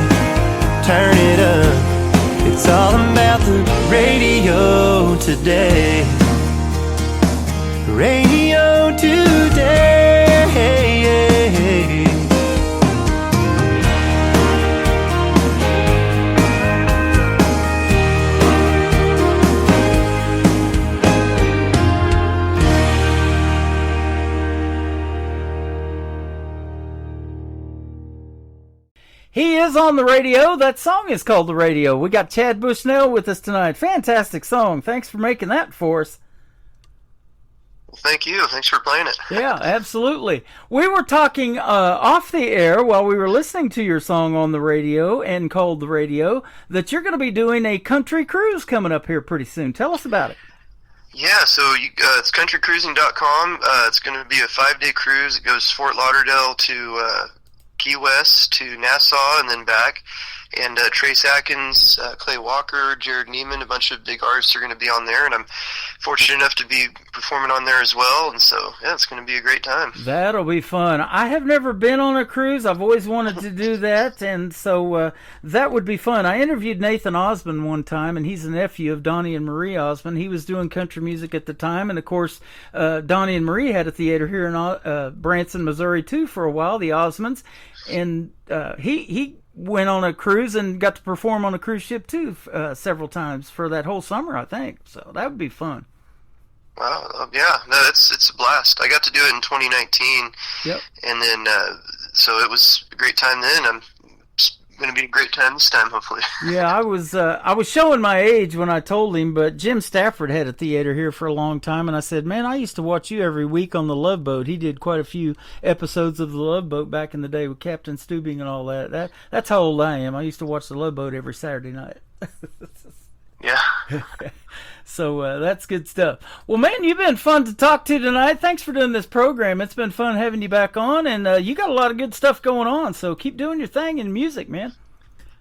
Turn it up, it's all about the radio today. Radio today. He is on the radio. That song is called The Radio. We got Chad Bushnell with us tonight. Fantastic song. Thanks for making that for us. Well, thank you. Thanks for playing it. Yeah, absolutely. We were talking off the air while we were listening to your song on the radio and called The Radio that you're going to be doing a country cruise coming up here pretty soon. Tell us about it. Yeah, so it's countrycruising.com. It's going to be a 5-day cruise. It goes Fort Lauderdale to Key West to Nassau and then back. And Trace Atkins, Clay Walker, Jared Neiman, a bunch of big artists are going to be on there, and I'm fortunate enough to be performing on there as well, and so, yeah, it's going to be a great time. That'll be fun. I have never been on a cruise. I've always wanted to do that, and so that would be fun. I interviewed Nathan Osmond one time, and he's a nephew of Donnie and Marie Osmond. He was doing country music at the time, and of course, Donnie and Marie had a theater here in Branson, Missouri, too, for a while, the Osmonds, and he went on a cruise and got to perform on a cruise ship too several times for that whole summer, I think. So that would be fun. Wow, yeah, no, it's a blast. I got to do it in 2019. Yep. And then so it was a great time then. I'm going to be a great time this time, hopefully. Yeah, I was showing my age when I told him, but Jim Stafford had a theater here for a long time, and I said, man, I used to watch you every week on the Love Boat. He did quite a few episodes of the Love Boat back in the day with Captain Stubing and all that. That's how old I am. I used to watch the Love Boat every Saturday night. Yeah. So that's good stuff. Well, man, you've been fun to talk to tonight. Thanks for doing this program. It's been fun having you back on, and you got a lot of good stuff going on, so keep doing your thing in music, man.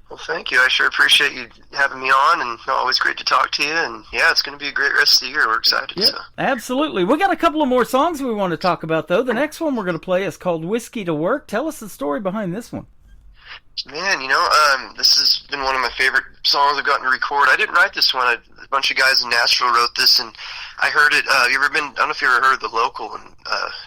Well, thank you. I sure appreciate you having me on, and always great to talk to you, and yeah, it's going to be a great rest of the year. We're excited. Yeah, so. Absolutely. We got a couple of more songs we want to talk about, though. The next one we're going to play is called Whiskey to Work. Tell us the story behind this one. Man, this has been one of my favorite songs I've gotten to record. I didn't write this one. A bunch of guys in Nashville wrote this, and I heard it. I don't know if you ever heard of The Local in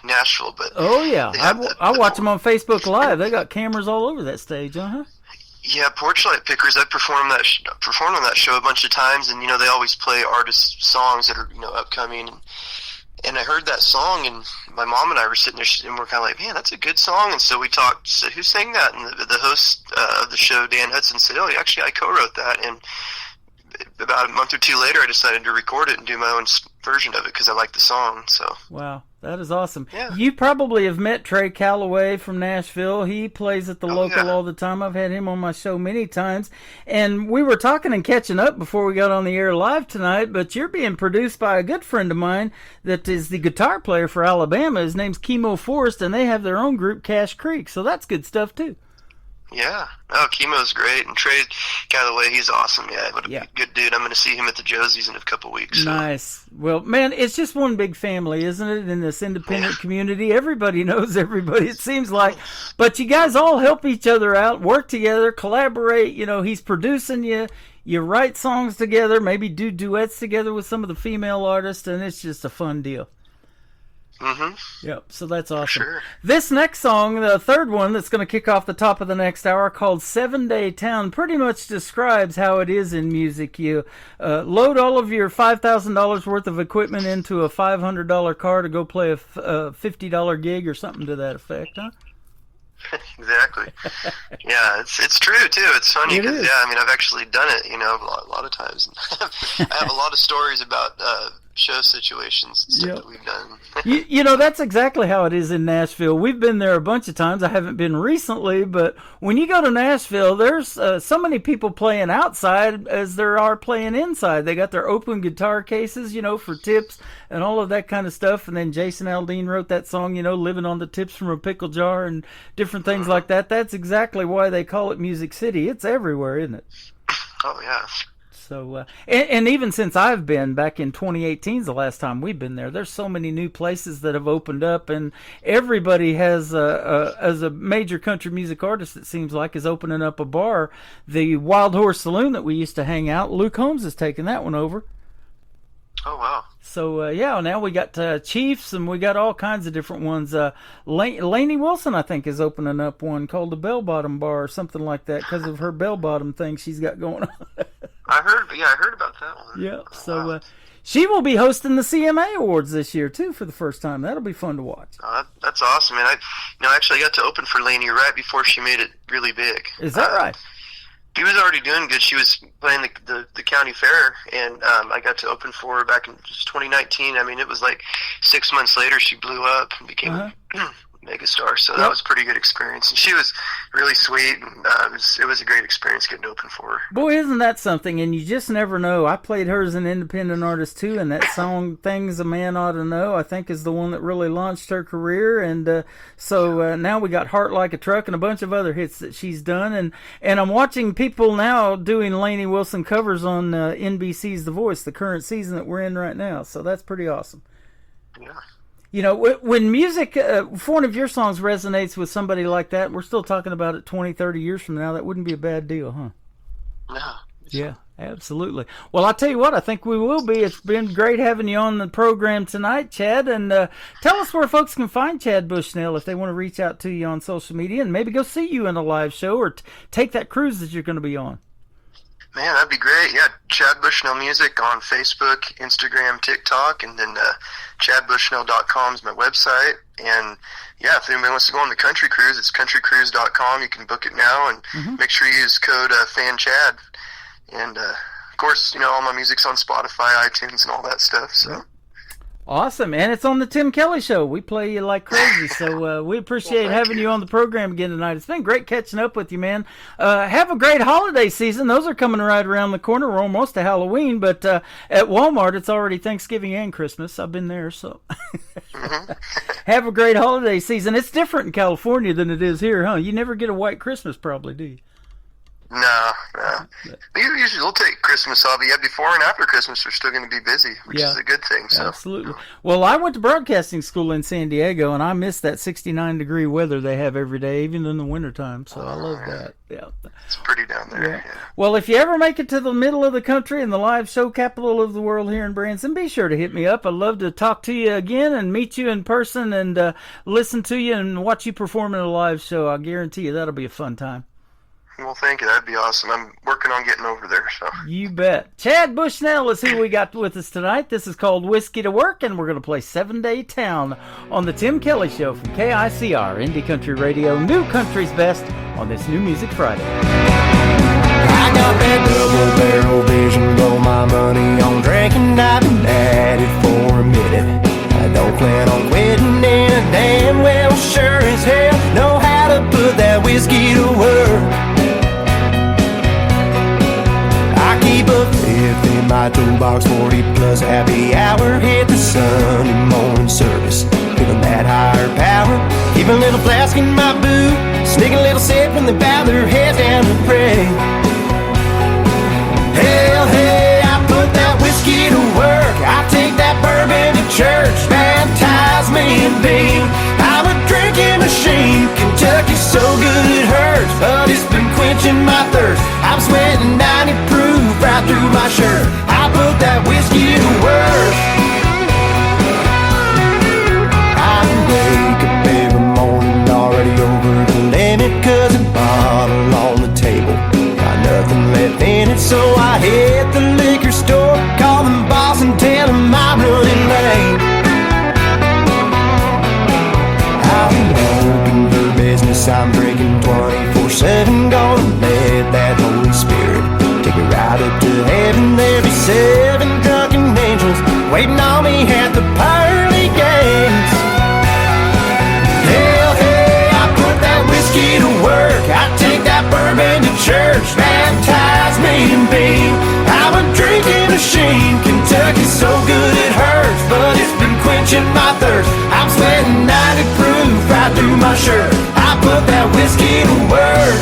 Nashville, but oh yeah, I watch them on Facebook Live. They got cameras all over that stage, Yeah, Porch Light Pickers. I performed on that show a bunch of times, and they always play artist songs that are upcoming. And I heard that song, and my mom and I were sitting there, and we're kind of like, man, that's a good song. And so we talked, said, who sang that? And the host of the show, Dan Hudson, said, oh, actually, I co-wrote that. And about a month or two later, I decided to record it and do my own version of it because I like the song. So wow, that is awesome. Yeah. You probably have met Trey Calloway from Nashville. He plays at the Local all the time. I've had him on my show many times. And we were talking and catching up before we got on the air live tonight, but you're being produced by a good friend of mine that is the guitar player for Alabama. His name's Chemo Forrest, and they have their own group, Cash Creek. So that's good stuff, too. Yeah. Oh, Chemo's great. And Trey Calloway, he's awesome. Yeah, what a good dude. I'm going to see him at the Josie's in a couple weeks. So. Nice. Well, man, it's just one big family, isn't it, in this independent community? Everybody knows everybody, it seems like. But you guys all help each other out, work together, collaborate. He's producing you. You write songs together, maybe do duets together with some of the female artists, and it's just a fun deal. Mm-hmm. Yep, so that's awesome. Sure. This next song, the third one that's going to kick off the top of the next hour, called 7 Day Town, pretty much describes how it is in music. You load all of your $5,000 worth of equipment into a $500 car to go play a $50 gig or something to that effect, huh? Exactly. Yeah, it's true too. It's funny because I've actually done it. A lot of times. I have a lot of stories about show situations and stuff Yep. that we've done. You know, that's exactly how it is in Nashville. We've been there a bunch of times. I haven't been recently, but when you go to Nashville, there's so many people playing outside as there are playing inside. They got their open guitar cases, you know, for tips and all of that kind of stuff. And then Jason Aldean wrote that song, you know, living on the tips from a pickle jar and different things like that. That's exactly why they call it Music City. It's everywhere, isn't it? Oh, yeah. So, and even since I've been back in 2018 is the last time we've been there. There's so many new places that have opened up, and everybody has, as a major country music artist, it seems like, is opening up a bar. The Wild Horse Saloon that we used to hang out, Luke Holmes has taken that one over. Oh, wow. So, yeah, now we got Chiefs, and we got all kinds of different ones. Lainey Wilson, I think, is opening up one called the Bell Bottom Bar or something like that because of her bell bottom thing she's got going on. I heard about that one. Yeah, so she will be hosting the CMA Awards this year, too, for the first time. That'll be fun to watch. That's awesome, man. Actually, I got to open for Lainey right before she made it really big. Is that right? She was already doing good. She was playing the county fair, and I got to open for her back in 2019. I mean, it was like 6 months later she blew up and became a megastar. So that was a pretty good experience. And she was really sweet, and it was a great experience getting to open for her. Boy, isn't that something? And you just never know. I played her as an independent artist, too, and that song, Things a Man Ought to Know, I think is the one that really launched her career. And so now we got Heart Like a Truck and a bunch of other hits that she's done. And I'm watching people now doing Lainey Wilson covers on NBC's The Voice, the current season that we're in right now. So that's pretty awesome. Yeah. You know, when music, if one of your songs resonates with somebody like that, we're still talking about it 20, 30 years from now, that wouldn't be a bad deal, huh? No. Yeah, absolutely. Well, I'll tell you what, I think we will be. It's been great having you on the program tonight, Chad. And tell us where folks can find Chad Bushnell if they want to reach out to you on social media and maybe go see you in a live show or take that cruise that you're going to be on. Man, that'd be great. Yeah, Chad Bushnell Music on Facebook, Instagram, TikTok, and then chadbushnell.com is my website. And yeah, if anybody wants to go on the country cruise, it's countrycruise.com. You can book it now, and make sure you use code FANCHAD. And of course, you know, all my music's on Spotify, iTunes, and all that stuff. So. Awesome, and it's on the Tim Kelly Show. We play you like crazy, so we appreciate having you on the program again tonight. It's been great catching up with you, man. Have a great holiday season. Those are coming right around the corner. We're almost to Halloween, but at Walmart, it's already Thanksgiving and Christmas. I've been there, so have a great holiday season. It's different in California than it is here, huh? You never get a white Christmas, probably, do you? No. Usually we'll take Christmas off. Yeah, before and after Christmas, we're still going to be busy, which is a good thing. So. Absolutely. Well, I went to broadcasting school in San Diego, and I miss that 69-degree weather they have every day, even in the wintertime. So I love that. Yeah, it's pretty down there. Yeah. Well, if you ever make it to the middle of the country and the live show capital of the world here in Branson, be sure to hit me up. I'd love to talk to you again and meet you in person and listen to you and watch you perform in a live show. I guarantee you that'll be a fun time. Well, thank you. That'd be awesome. I'm working on getting over there. So you bet. Chad Bushnell is who we got with us tonight. This is called Whiskey to Work, and we're going to play 7 Day Town on the Tim Kelly Show from KICR, Indie Country Radio, New Country's Best on this New Music Friday. I got that double barrel vision, blow my money on drinking. I've been at it for a minute. I don't plan on quitting, and I damn well sure as hell know how to put that whiskey to work. I keep a fifth in my toolbox, 40 plus happy hour. Hit the Sunday morning service, feeling that higher power. Keep a little flask in my boot, sneak a little sip when they bow their heads down to pray. Hell, hey, I put that whiskey to work. I take that bourbon to church, baptize me in being. I'm a drinking machine, Kentucky's so good it hurts, but it's been quenching my thirst. I'm sweating 90 proof right through my shirt. I put that whiskey to work. I wake up every morning already over the limit, 'cause a bottle on the table, got nothing left in it. So I hit the liquor store, call them boss and tell them I'm running late. I'm open for business, I'm drinking 24/7. Gonna let that Holy Spirit take me right up to heaven. There'll be 7 drunken angels waiting on me at the pearly gates. Hell, hey, I put that whiskey to work. I take that bourbon to church, baptize me in beam. I'm a drinking machine. Kentucky's so good it hurts, but it's been quenching my thirst. I'm sweating 90 proof right through my shirt. I put that whiskey to work.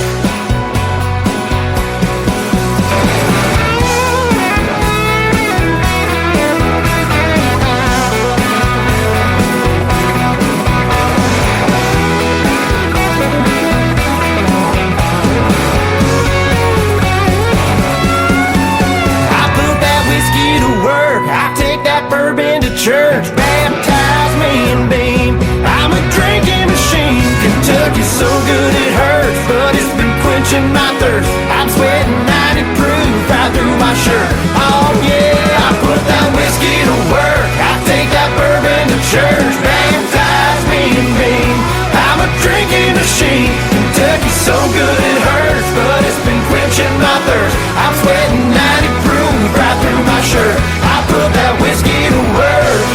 Church, baptize me in beam. I'm a drinking machine. Kentucky's so good it hurts, but it's been quenching my thirst. I'm sweating 90 proof right through my shirt. Oh yeah, I put that whiskey to work. I take that bourbon to church, baptize me in beam. I'm a drinking machine. Kentucky's so good it hurts, but it's been quenching my thirst. I'm sweating 90 proof right through my shirt. I put that whiskey to work.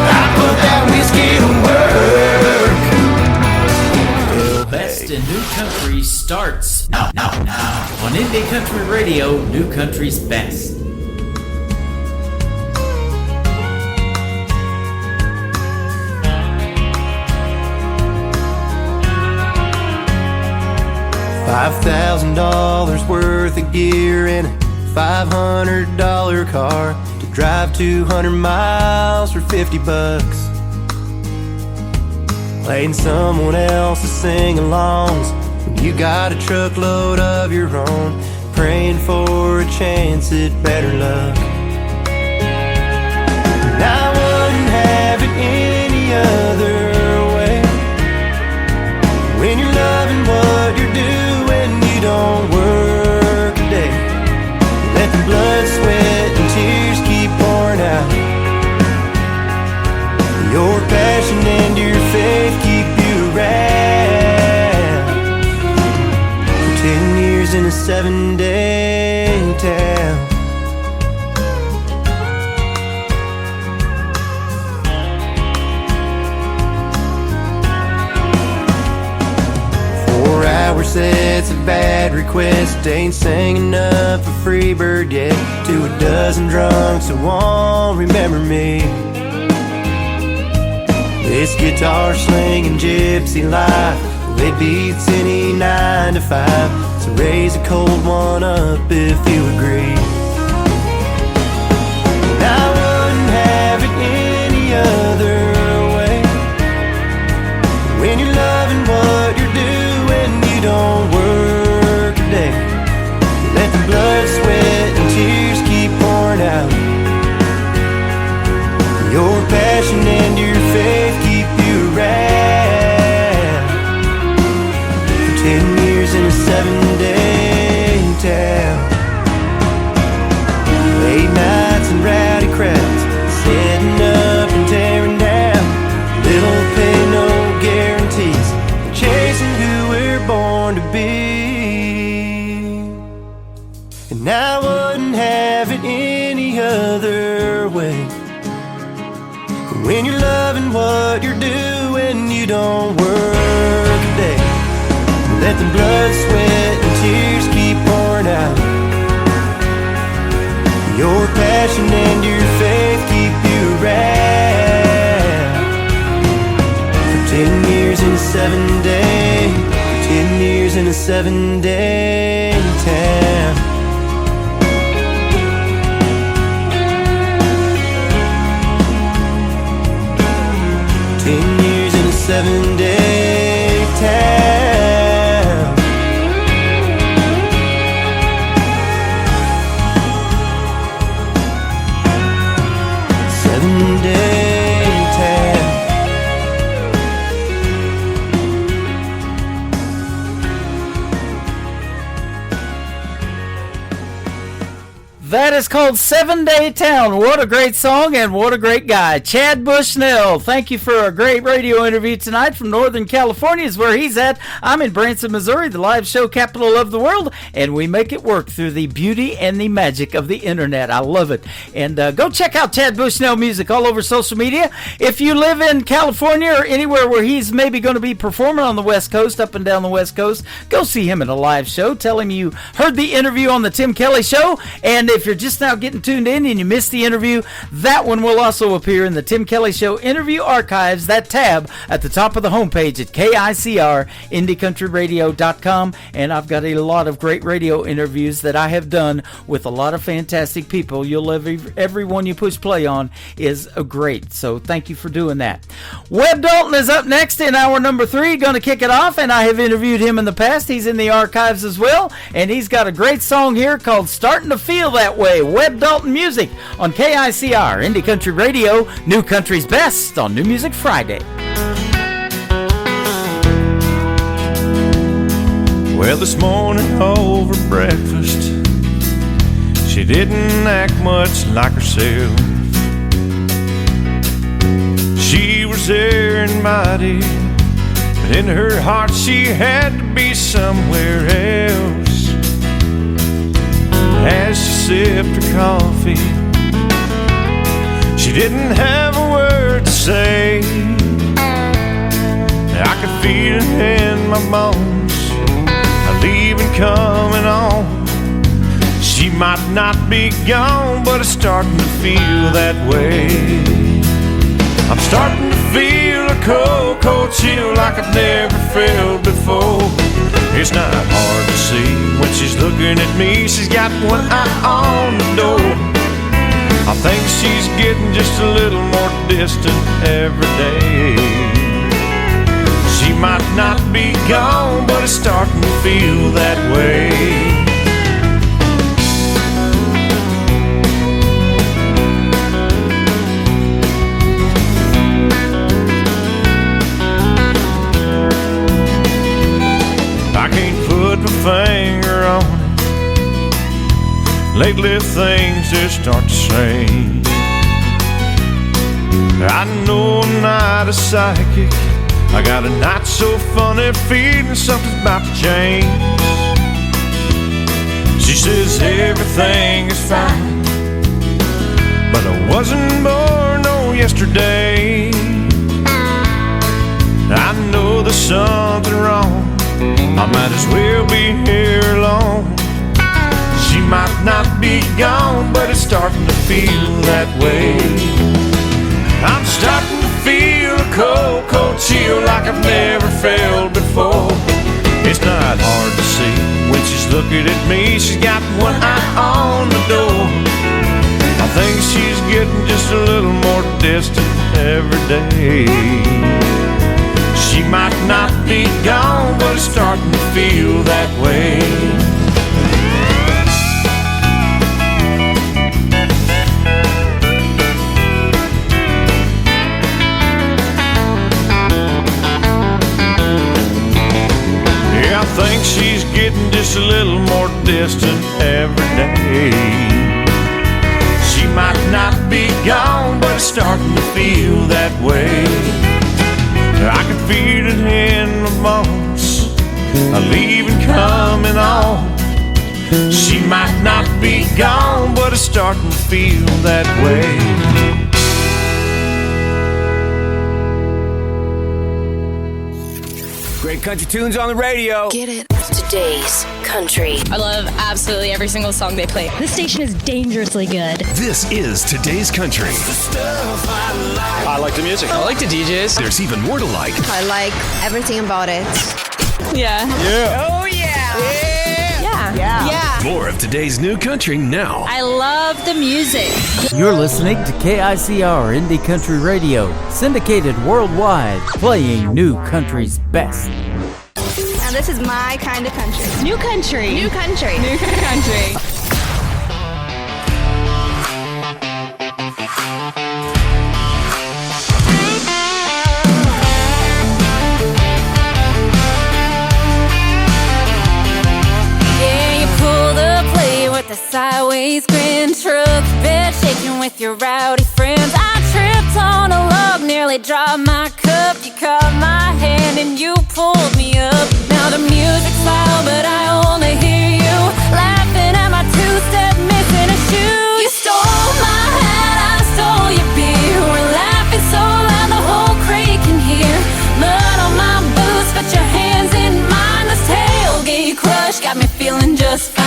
I put that whiskey to work. The best in new country starts now. On Indie Country Radio, New Country's Best. $5,000 worth of gear in a $500 car to drive 200 miles for 50 bucks. Playing someone else's sing-alongs when you got a truckload of your own, praying for a chance at better luck. And I wouldn't have it any other way. When you're loving what you're doing, you don't work a day. Let the blood, sweat, and tears keep pouring out. Your passion and your faith keep you around. For 10 years in a 7-day town. Sets a bad request, ain't sang enough for Freebird yet. To a dozen drunks who won't remember me. This guitar slinging gypsy life, well, it beats any 9 to 5. So raise a cold one up if you agree. And I wouldn't have it any other way. When you're loving what you're doing, you don't work a day. Let the blood, sweat, and tears keep pouring out. Your passion and your faith keep you around. For 10 years in a 7-day town. Late nights and rowdy crowds, setting up and tearing down. Little pay, no guarantees, chasing who we're born to be. And I wouldn't have it any other way. When you're loving what you're doing, you don't work a day. Let the blood, sweat, and tears keep pouring out. Your passion and your faith keep you around. For 10 years in a 7-day, 10 years in a 7-day town. In a 7-day town. 7-day town. That is called 7 Day Town. What a great song and what a great guy. Chad Bushnell, thank you for a great radio interview tonight from Northern California is where he's at. I'm in Branson, Missouri, the live show capital of the world, and we make it work through the beauty and the magic of the internet. I love it. And go check out Chad Bushnell music all over social media. If you live in California or anywhere where he's maybe going to be performing on the West Coast, up and down the West Coast, go see him at a live show. Tell him you heard the interview on the Tim Kelly Show, and if you're just now getting tuned in and you missed the interview, that one will also appear in the Tim Kelly Show interview archives, that tab at the top of the homepage at KICR, IndieCountryRadio.com, and I've got a lot of great radio interviews that I have done with a lot of fantastic people. You'll love every one you push play on is great, so thank you for doing that. Webb Dalton is up next in hour number 3, going to kick it off, and I have interviewed him in the past. He's in the archives as well, and he's got a great song here called Starting to Feel That Way. Webb Dalton Music on KICR, Indie Country Radio, New Country's Best on New Music Friday. Well, this morning over breakfast, she didn't act much like herself. She was there invited, but in her heart she had to be somewhere else. As she sipped her coffee, she didn't have a word to say. I could feel it in my bones, a leaving coming on. She might not be gone, but it's starting to feel that way. I'm starting to feel a cold, cold chill like I've never felt before. It's not hard to see when she's looking at me. She's got one eye on the door. I think she's getting just a little more distant every day. She might not be gone, but it's starting to feel that way. Put my finger on it. Lately things just start to change. I know I'm not a psychic. I got a not so funny feeling something's about to change. She says everything is fine, but I wasn't born on yesterday. I know there's something wrong. I might as well be here alone. She might not be gone, but it's starting to feel that way. I'm starting to feel a cold, cold chill like I've never felt before. It's not hard to see when she's looking at me. She's got one eye on the door. I think she's getting just a little more distant every day. She might not be gone, but it's starting to feel that way. Yeah, I think she's getting just a little more distant every day. She might not be gone, but it's starting to feel that way. I can feel it in my bones, a leaving coming on. She might not be gone, but it's starting to feel that way. Great country tunes on the radio. Get it. Today's country. I love absolutely every single song they play. This station is dangerously good. This is Today's Country. I like the music. I like the DJs. There's even more to like. I like everything about it. Yeah. Yeah. Oh, yeah. Yeah. More of today's new country now. I love the music. You're listening to KICR Indie Country Radio, syndicated worldwide, playing New Country's best. Now this is my kind of country. New country. New country. New country. Yeah, you pull the plate with the side always grin. Truck bed shaking with your rowdy friends. I tripped on a log, nearly dropped my cup. You caught my hand and you pulled me up. Now the music's loud, but I only hear you laughing at my two-step, missing a shoe. You stole my hat, I stole your beer. We're laughing so loud the whole crate can hear. Mud on my boots, but your hands in mine. This tailgate crush got me feeling just fine.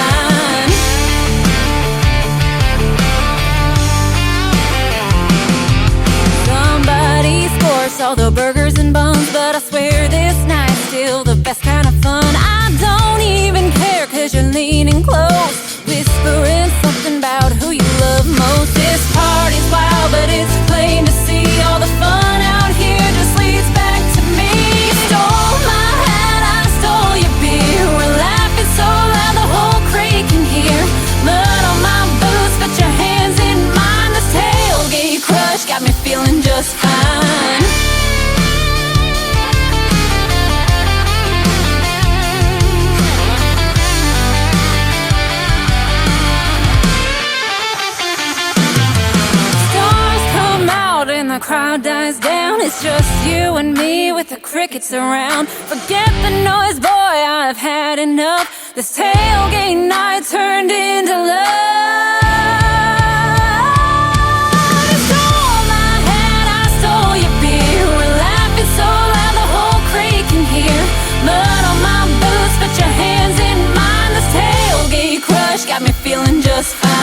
Somebody scores all the burgers and buns, but I swear this night's still the best kind of fun. I don't even care, cause you're leaning close, whispering something about who you love most. This party's wild, but it's plain to see all the fun out here just leads back to me. You stole my hat, I stole your beer. We're laughing so loud the whole crate can hear. Mud on my boots, but your hands in mine. This tailgate crush got me feeling just fine. The crowd dies down, it's just you and me with the crickets around. Forget the noise, boy, I've had enough. This tailgate night turned into love. You stole my hat, I stole your beer. We're laughing so loud the whole crate can hear. Mud on my boots, but your hands in mine. This tailgate crush got me feeling just fine.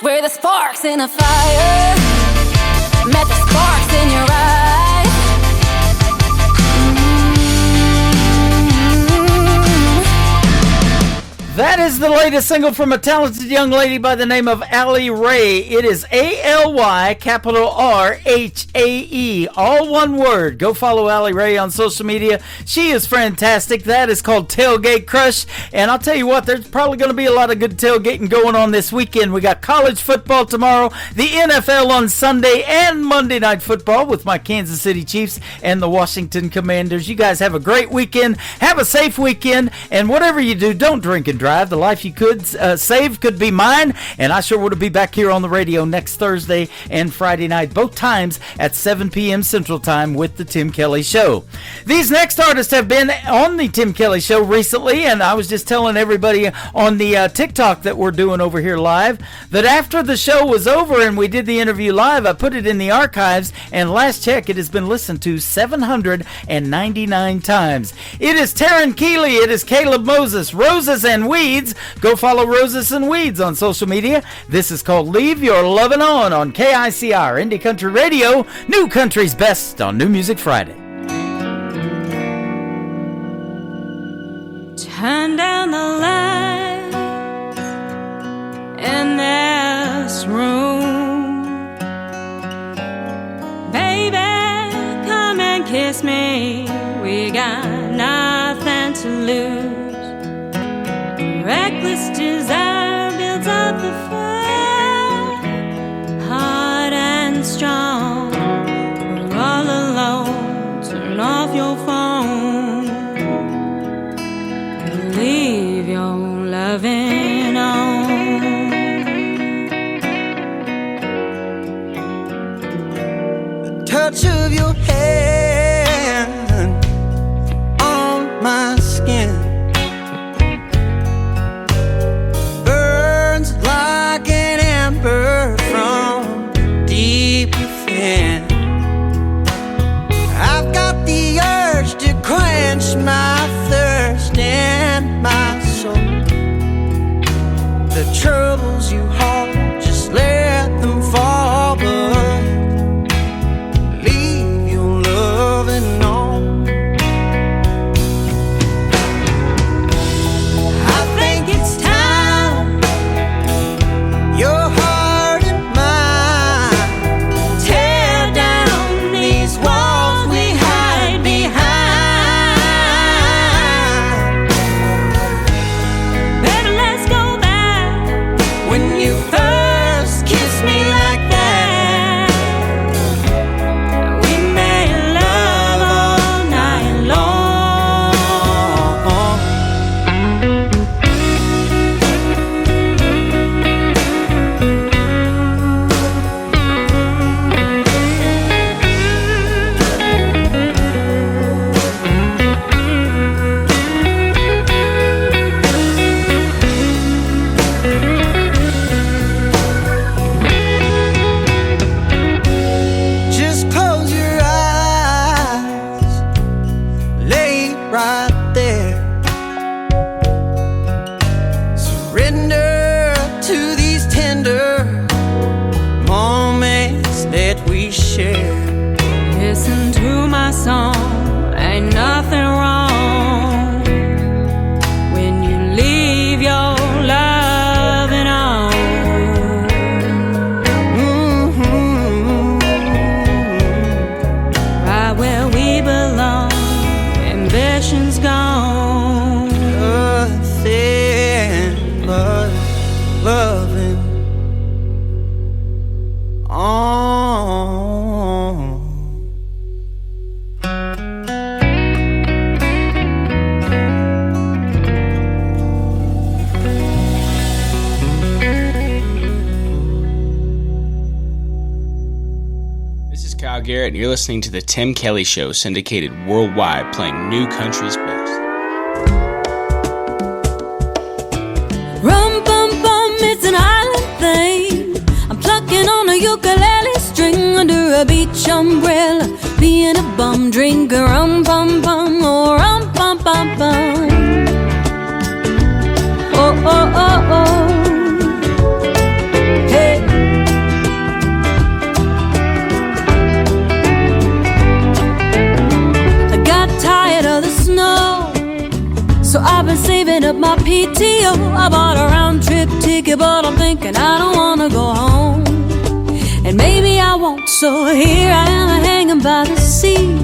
Where the sparks in a fire met the sparks in your eye. That is the latest single from a talented young lady by the name of Allie Ray. It is A-L-Y, capital R-H-A-E, all one word. Go follow Allie Ray on social media. She is fantastic. That is called Tailgate Crush. And I'll tell you what, there's probably going to be a lot of good tailgating going on this weekend. We got college football tomorrow, the NFL on Sunday, and Monday Night Football with my Kansas City Chiefs and the Washington Commanders. You guys have a great weekend. Have a safe weekend. And whatever you do, don't drink and drive. The life you could save could be mine, and I sure would be back here on the radio next Thursday and Friday night, both times at 7 p.m. Central Time with the Tim Kelly Show. These next artists have been on the Tim Kelly Show recently, and I was just telling everybody on the TikTok that we're doing over here live that after the show was over and we did the interview live, I put it in the archives, and last check, it has been listened to 799 times. It is Taryn Keeley, it is Caleb Moses, Roses and Weeds. Go follow Roses and Weeds on social media. This is called Leave Your Lovin' On KICR Indie Country Radio, New Country's Best on New Music Friday. Turn down the lights in this room. Baby, come and kiss me. We got nothing to lose. Reckless desire builds up the fire, hard and strong. We're all alone. Turn off your phone. Leave your loving on. The touch of your hand on my skin from deep within. I've got the urge to quench my thirst and my soul. The troubles you hold, just let them fall, but leave your loving on. I think it's time your heart and mine tear down these walls we hide behind. Better let's go back surrender to these tender moments that we share. Listen to my song, ain't nothing wrong when you leave your loving on. Right where we belong, ambition's gone. Nothing but loving on. This is Kyle Garrett, and you're listening to The Tim Kelly Show, syndicated worldwide, playing new country's best. Rum bum bum, it's an island thing. I'm plucking on a ukulele string under a beach umbrella, being a bum drinker. Rum bum bum, oh rum bum bum bum. Oh oh oh oh. Hey. I got tired of the snow, so I've been saving up my PTO. I bought a round trip ticket, but I'm thinking I don't wanna go home. And maybe I won't, so here I am hanging by the sea,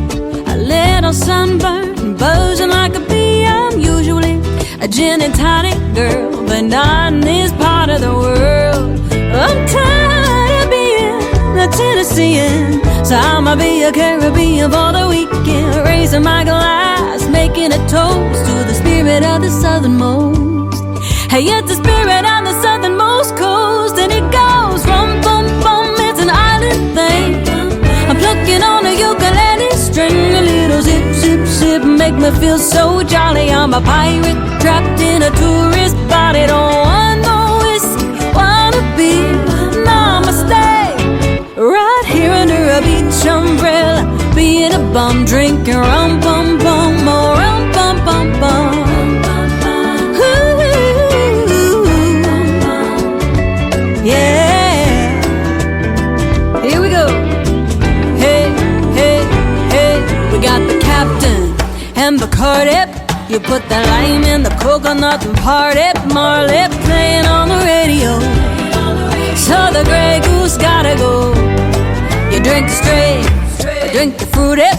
a little sunburned, buzzing like a bee. I'm usually a gin and tonic girl, but not in this part of the world. I'm tired of being a Tennessean, so I'ma be a Caribbean for the weekend, raising my glass, making a toast to the spirit of the southernmost. Hey, it's the spirit on the southernmost coast, and it goes rum bum bum, it's an island thing. I'm plucking on a ukulele string, a little zip zip zip, make me feel so jolly. I'm a pirate trapped in a tourist body, don't want no whiskey, wanna be namaste. Right here under a beach umbrella, being a bum drinking rum bum bum, oh rum bum bum bum. Yeah, here we go. Hey, hey, hey, we got the captain and Bacardi. You put the lime in the coconut and party. Marley playing on the radio, so the Grey Goose gotta go. You drink straight, you drink the fruity,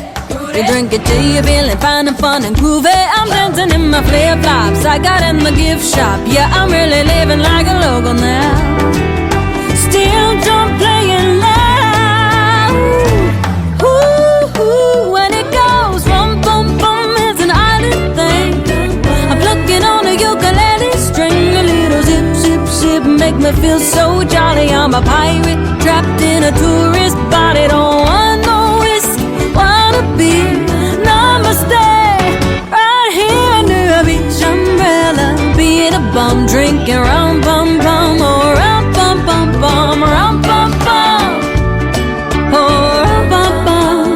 you drink it till you're feeling fine and fun and groovy. I'm dancing in my flip-flops I got in the gift shop. Yeah, I'm really living like a local now. Still don't playing loud. Ooh, ooh, when it goes rum bum bum, it's an island thing. I'm plucking on a ukulele string, a little zip zip zip, make me feel so jolly. I'm a pirate trapped in a tourist body, don't want no whiskey, wanna be namaste. Right here under a beach umbrella, being a bum drinking rum bum bum, oh rum bum bum bum, rum bum bum, oh rum bum bum,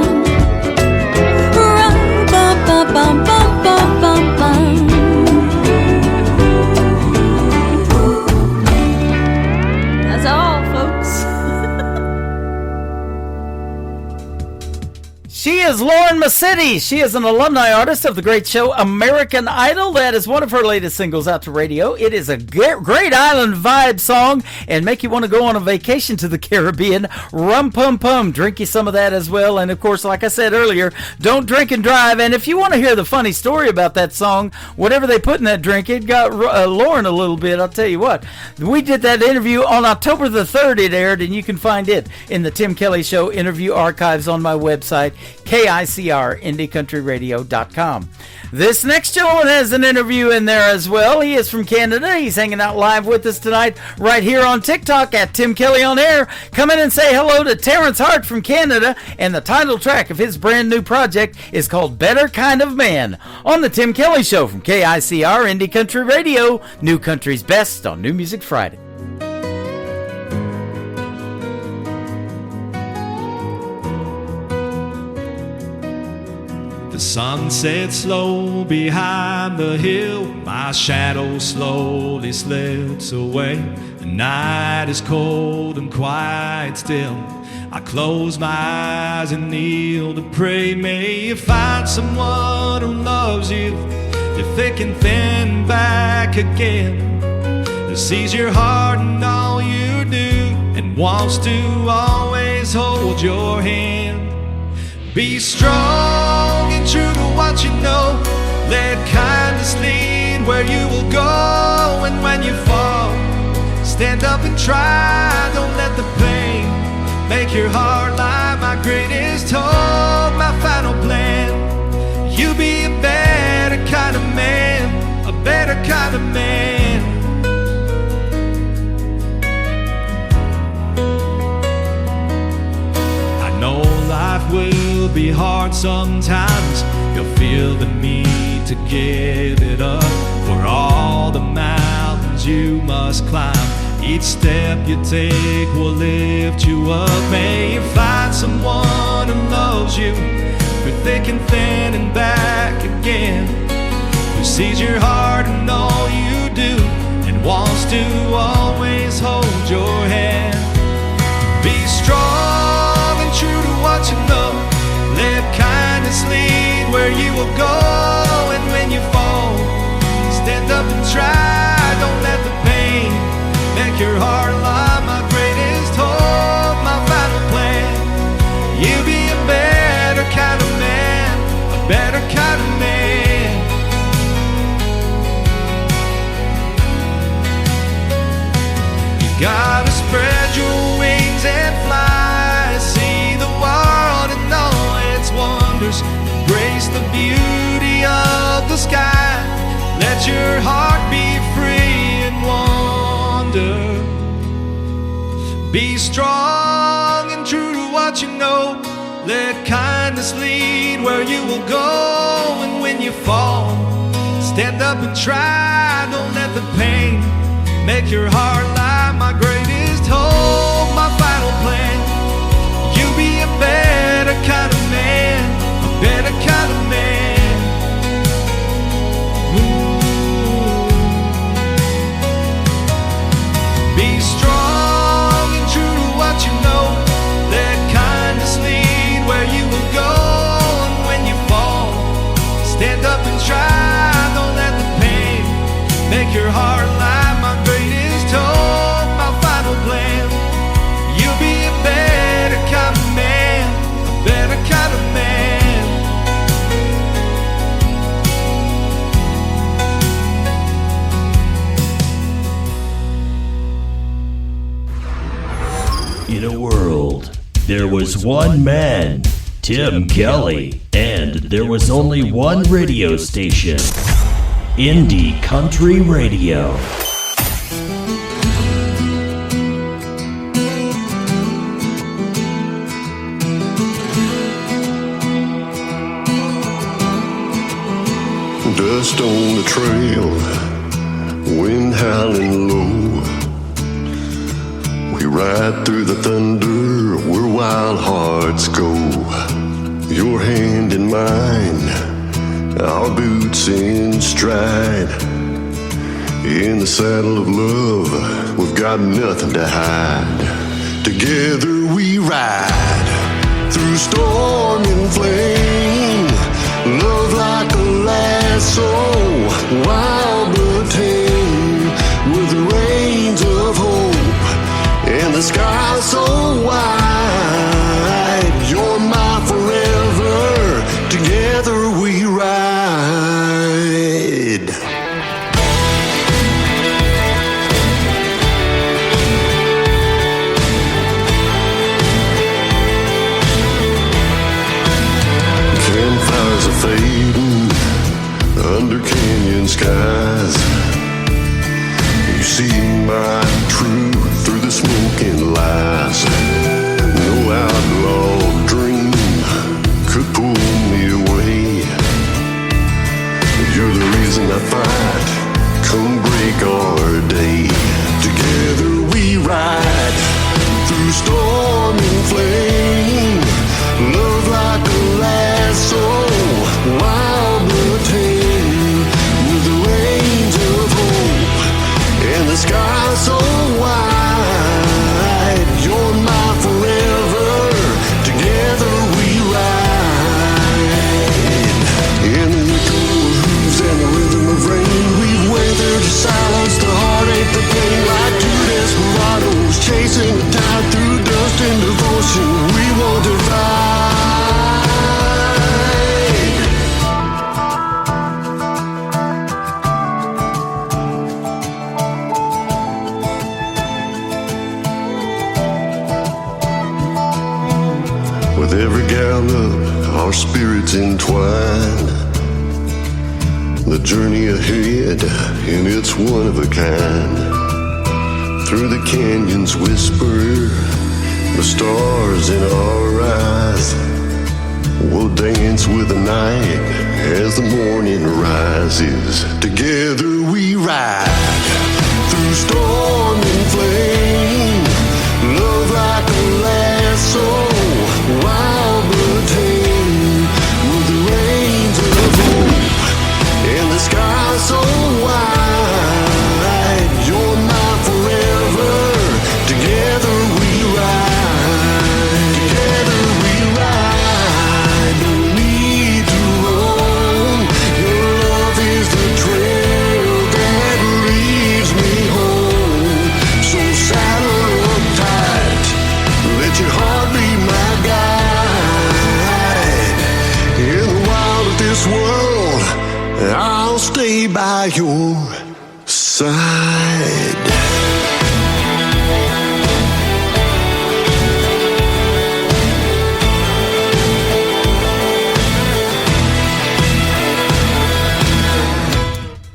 rum bum bum bum bum bum bum bum. That's all, folks. She is Lauren Massetti. She is an alumni artist of the great show American Idol. That is one of her latest singles out to radio. It is a great island vibe song and make you want to go on a vacation to the Caribbean. Rum Pum Pum. Drink you some of that as well. And of course, like I said earlier, don't drink and drive. And if you want to hear the funny story about that song, whatever they put in that drink, it got Lauren a little bit. I'll tell you what. We did that interview on October the 3rd. It aired, and you can find it in the Tim Kelly Show interview archives on my website, KICR, IndieCountryRadio.com. This next gentleman has an interview in there as well. He is from Canada. He's hanging out live with us tonight right here on TikTok at Tim Kelly on Air. Come in and say hello to Terrence Hart from Canada, and the title track of his brand new project is called Better Kind of Man on the Tim Kelly Show from KICR, Indie Country Radio, New Country's Best on New Music Friday. The The sun sets slow behind the hill. My shadow slowly slips away. The night is cold and quiet still. I close my eyes and kneel to pray. May you find someone who loves you, through thick and thin, back again, who sees your heart and all you do, and wants to always hold your hand. Be strong and true to what you know. Let kindness lead where you will go. And when you fall, stand up and try. Don't let the pain make your heart lie. My greatest hope, my final plan. You be a better kind of man, a better kind of man. I know life will be hard sometimes. You'll feel the need to give it up for all the mountains you must climb. Each step you take will lift you up. May you find someone who loves you, through thick and thin and back again, who sees your heart and all you do, and wants to always hold your hand. Be strong and true to what you know. Let kindness lead where you will go. And when you fall, stand up and try. Don't let the pain make your heart lie. My greatest hope, my final plan. You be a better kind of man, a better kind of man. You gotta spread your wings and fly. See the world and all its wonders. Embrace the beauty of the sky. Let your heart be free and wander. Be strong and true to what you know. Let kindness lead where you will go. And when you fall, stand up and try. Don't let the pain make your heart lie. My greatest hope, my final plan. You be a better kind of man, a better kind of man. Be strong and true to what you know. Let kindness lead where you will go. And when you fall, stand up and try. Don't let the pain make your heart lie. My greatest hope, my final plan. You'll be a better kind of man, a better kind of man. In a world, there was one man, Tim Kelly, and there was only one radio station, Indie Country Radio. Dust on the trail, wind howling low. We ride through the thunder where wild hearts go. Your hand in mine, our boots in stride. In the saddle of love, we've got nothing to hide. Together we ride through storm and flame. Love like a lasso, wild but tame, with the reins of hope and the sky so wide. You're my forever, together we ride. Campfires are fading under canyon skies. sky so wide. You're my forever. Together we ride. In the echoes, hooves and the rhythm of rain, we've weathered the silence, the heartache, the pain. Like two desperados chasing the tide through dust and devotion. We won't divide. With every gallop, our spirits entwine. The journey ahead, and it's one of a kind. Through the canyons whisper, the stars in our eyes. We'll dance with the night as the morning rises. Together we ride through storm and flame. Love like a lasso, wild but tame, with the reins of hope and the sky so wide. You're my forever. Together we ride. Together we ride. No need to roam. Your love is the trail that leads me home. So saddle up tight. Let your heart be my guide. In the wild of this world, I'll stay by your side.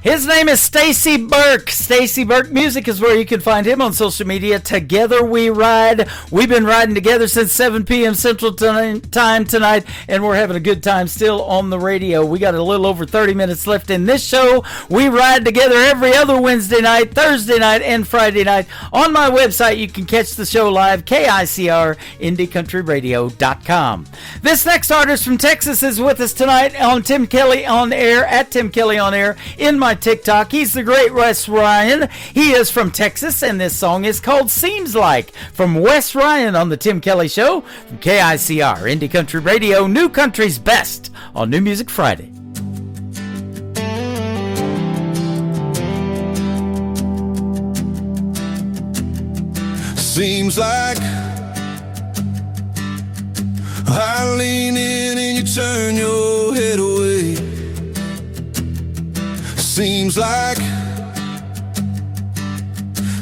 His name is Stacy Burke. Stacy Burke Music is where you can find him on social media. Together we ride. We've been riding together since 7 p.m. Central Time tonight, and we're having a good time still on the radio. We got a little over 30 minutes left in this show. We ride together every other Wednesday night, Thursday night, and Friday night. On my website, you can catch the show live, KICR, IndieCountryRadio.com. This next artist from Texas is with us tonight on Tim Kelly On Air, at Tim Kelly On Air, in my TikTok. He's the great Wes Ryan. He is from Texas, and this song is called Seems Like, from Wes Ryan on the Tim Kelly Show, from KICR, Indie Country Radio, New Country's Best, on New Music Friday. Seems like I lean in and you turn your head away. Seems like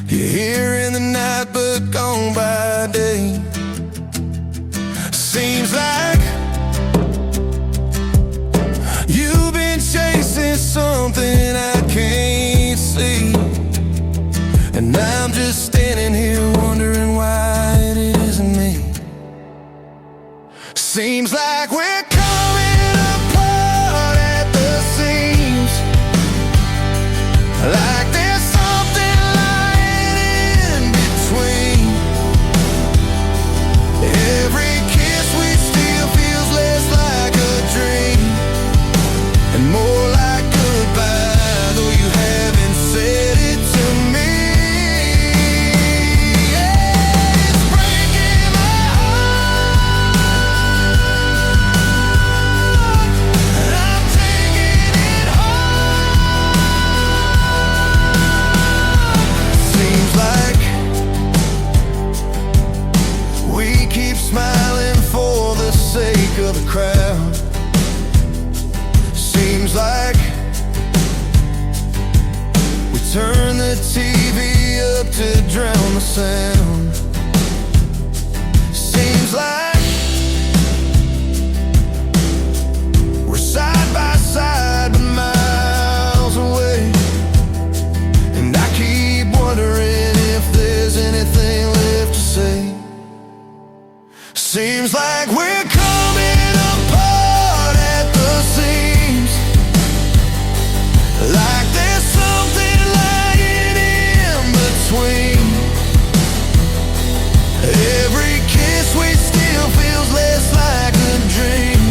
you're here in the night but gone by day. Seems like you've been chasing something I can't see, and I'm just standing here wondering why it isn't me. Seems like we're coming apart at the seams, like there's something lying in between. Every kiss we steal feels less like a dream and more like goodbye, though you haven't said it to me. Yeah, it's breaking my heart, and I'm taking it hard. Seems like we keep smiling for the sake of the crowd. Seems like we turn the TV up to drown the sound. Seems like we're side by side but miles away, and I keep wondering if there's anything left to say. Seems like we're coming apart at the seams, like there's something lying in between. Every kiss we steal feels less like a dream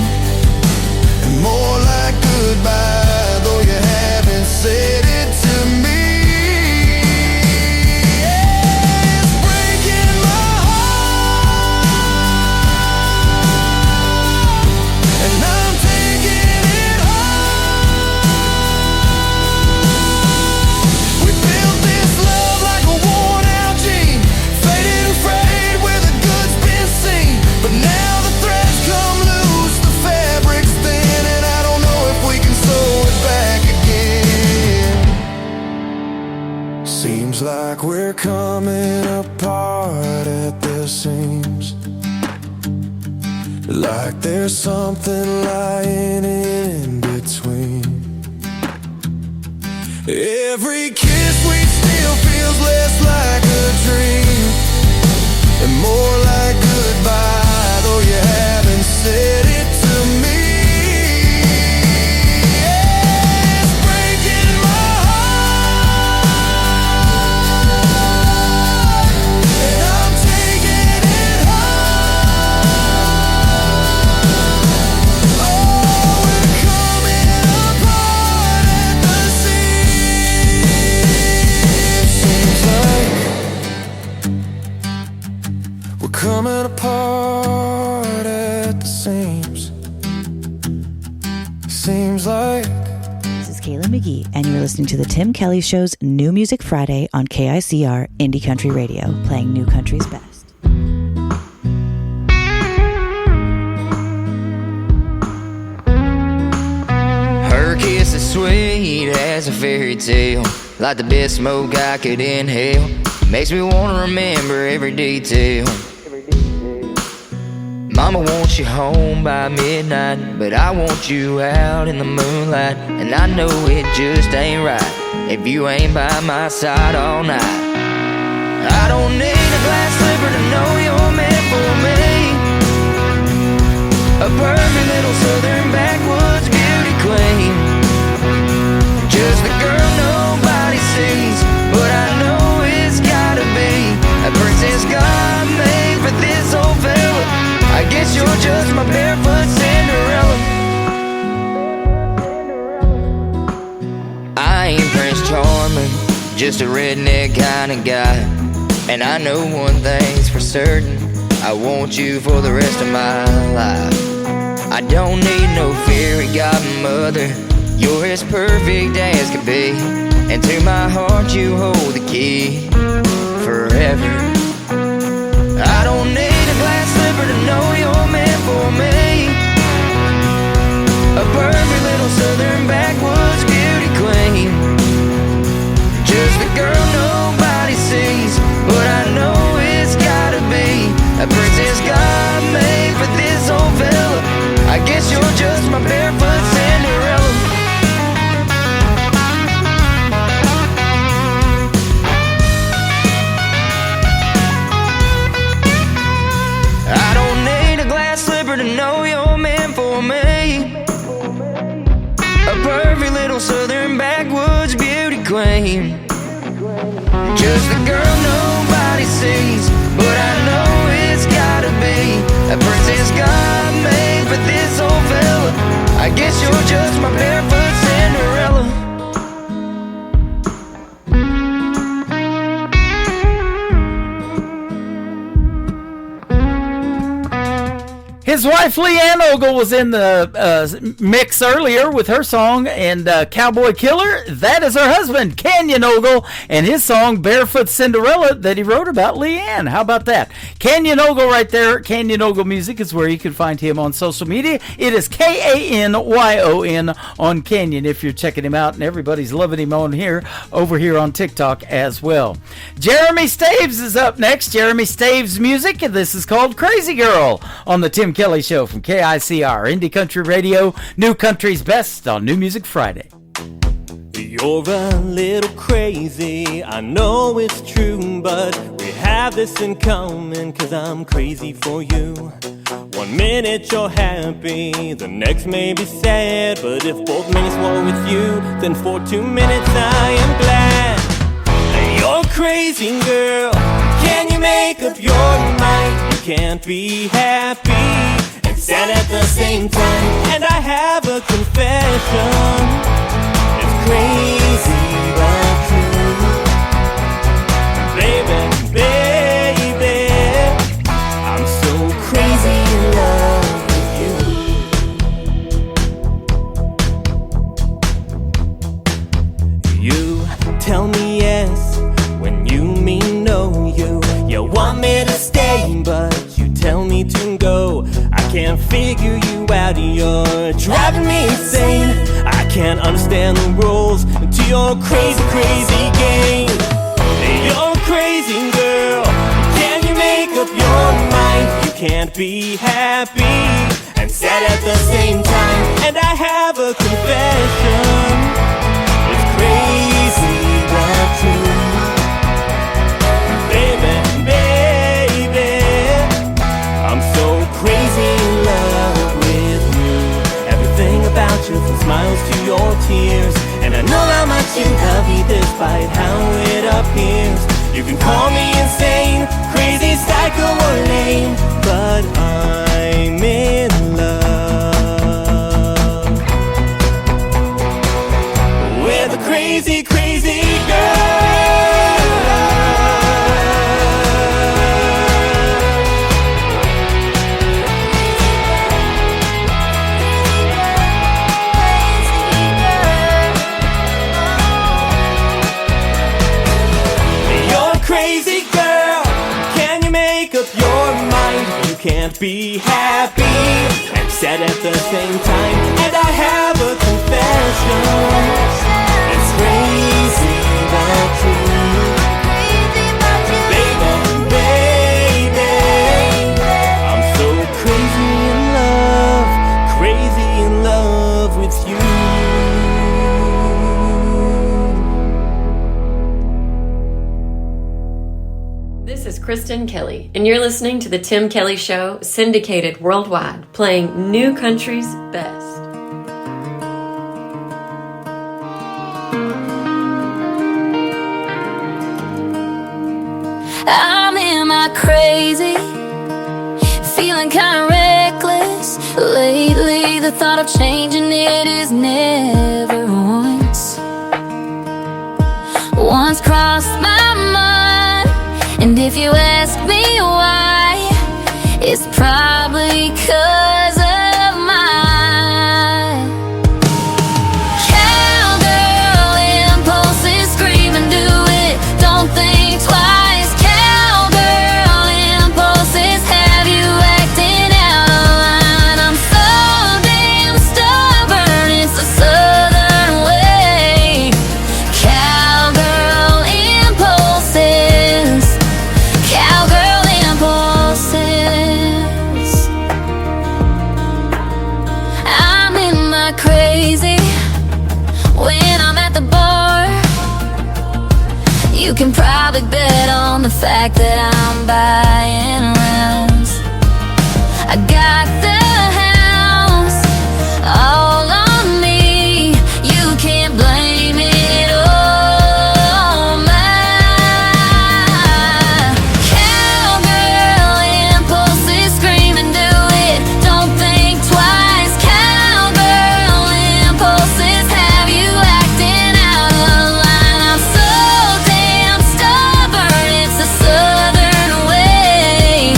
and more like goodbye, though you haven't said it to me. like we're coming apart at the seams, like there's something lying in between. Every kiss we steal feels less like a dream and more like goodbye, though you haven't said it to me. It's breaking my heart, and I'm taking it home. Oh, we're coming apart at the seams. Seems like we're coming apart at the seams. Seems like. This is Kayla McGee, and you're listening to the Tim Kelly Show's New Music Friday on KICR Indie Country Radio, playing new country's best. Her kiss is sweet as a fairy tale, like the best smoke I could inhale. Makes me wanna remember every detail. Mama wants you home by midnight, but I want you out in the moonlight. And I know it just ain't right if you ain't by my side all night. I don't need a glass slipper to know you're meant for me, a perfect little southern backwoods beauty queen, just the girl nobody sees, but I know it's gotta be a princess God made for this old fella. I guess you're just my barefoot Cinderella. I ain't Prince Charming, just a redneck kind of guy. And I know one thing's for certain, I want you for the rest of my life. I don't need no fairy godmother, you're as perfect as could be. And to my heart you hold the key forever. I don't need a glass slipper to know you're meant for me, a perfect little southern backwoods beauty queen, just the girl nobody sees, but I know it's gotta be a princess God made for this old fella. I guess you're just my barefoot Cinderella. I don't need a glass slipper to know you're meant for me, a perfect little southern backwoods beauty queen, just the girl nobody sees, but I know it's gotta be a princess God made for this old fella. I guess you're just my barefoot Cinderella. His wife Leanne Ogle was in the mix earlier with her song, and Cowboy Killer, that is her husband, Canyon Ogle, and his song Barefoot Cinderella that he wrote about Leanne. How about that? Canyon Ogle right there. Canyon Ogle Music is where you can find him on social media. It is Kanyon on Canyon if you're checking him out, and everybody's loving him over here on TikTok as well. Jeremy Staves is up next. Jeremy Staves Music, and this is called Crazy Girl on the Tim Kelly Show from KICR Indie Country Radio, new country's best on New Music Friday. You're a little crazy, I know it's true, but we have this in common, 'cause I'm crazy for you. 1 minute you're happy, the next may be sad, but if both minutes were with you, then for 2 minutes I am glad. You're crazy, girl, can you make up your mind? You can't be happy and sad at the same time. And I have a confession, it's crazy but true. Baby, baby, I'm so crazy in love with you. You tell me yes when you mean no. You want me to stay, but you tell me to go. I can't figure you out, you're driving me insane. I can't understand the rules to your crazy, crazy game. You're crazy girl. Can you make up your mind? You can't be happy and sad at the same time. And I have a confession. It's crazy but true. Baby, baby, I'm so crazy in love with you. Everything about you, from smiles to your tears. And I know how much you love me despite how it appears. You can call me insane, crazy, psycho, or lame, but I'm in love with a crazy, crazy girl. Crazy girl, can you make up your mind? You can't be happy and sad at the same time. And I have a confession. It's crazy but true. Baby, baby, I'm so crazy in love with you. This is Kristen Kelly, and you're listening to The Tim Kelly Show, syndicated worldwide, playing new country's best. I'm in my crazy, feeling kinda reckless. Lately, the thought of changing it is never once crossed my mind. And if you ask me why, it's probably 'cause of my cowgirl impulses. Scream and do it, don't think twice. Cowgirl impulses have you acting out of line. I'm so damn stubborn, it's a southern way. Cowgirl impulses. Cowgirl impulses. I'm in my crazy when I'm at the bar. You can probably bet on the fact that I'm buying rounds. I got the house all on me. You can't blame it on my cowgirl impulses. Scream and do it, don't think twice. Cowgirl impulses have you acting out of line. I'm so damn stubborn, it's a southern way.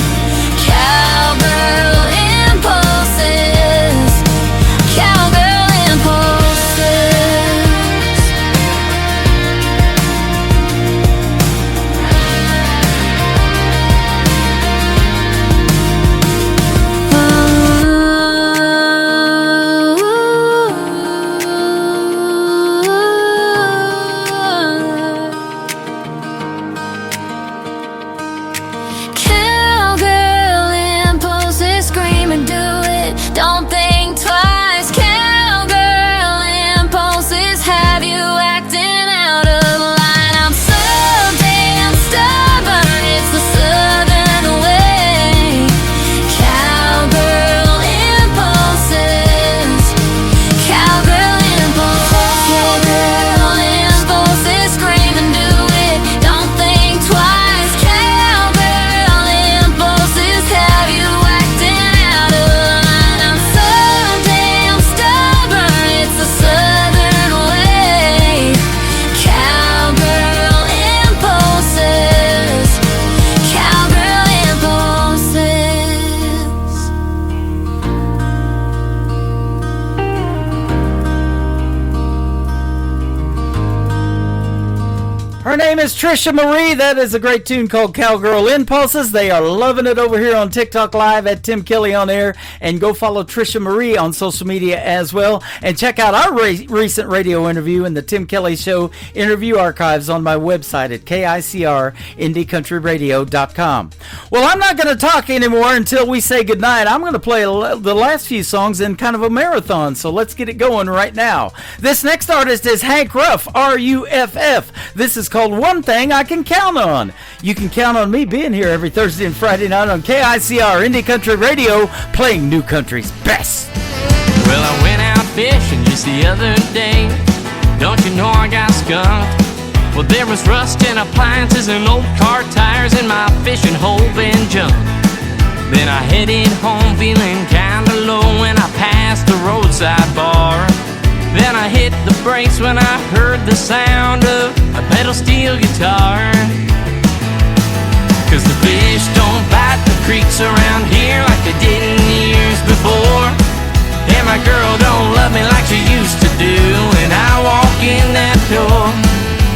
Cowgirl impulses. is Trisha Marie. That is a great tune called Cowgirl Impulses. They are loving it over here on TikTok Live at Tim Kelly on Air. And go follow Trisha Marie on social media as well. And check out our recent radio interview in the Tim Kelly Show interview archives on my website at KICRIndieCountryRadio.com. Well, I'm not going to talk anymore until we say goodnight. I'm going to play the last few songs in kind of a marathon. So let's get it going right now. This next artist is Hank Ruff, R-U-F-F. This is called One Thing I Can Count On. You can count on me being here every Thursday and Friday night on KICR Indie Country Radio, playing new country's best. Well, I went out fishing just the other day. Don't you know I got skunked? Well, there was rust in appliances and old car tires in my fishing hole been junked. Then I headed home feeling kinda low when I passed the roadside bar. Then I hit the brakes when I heard the sound of a pedal steel guitar. Cause the fish don't bite the creeks around here like they did in years before. And my girl don't love me like she used to do when I walk in that door.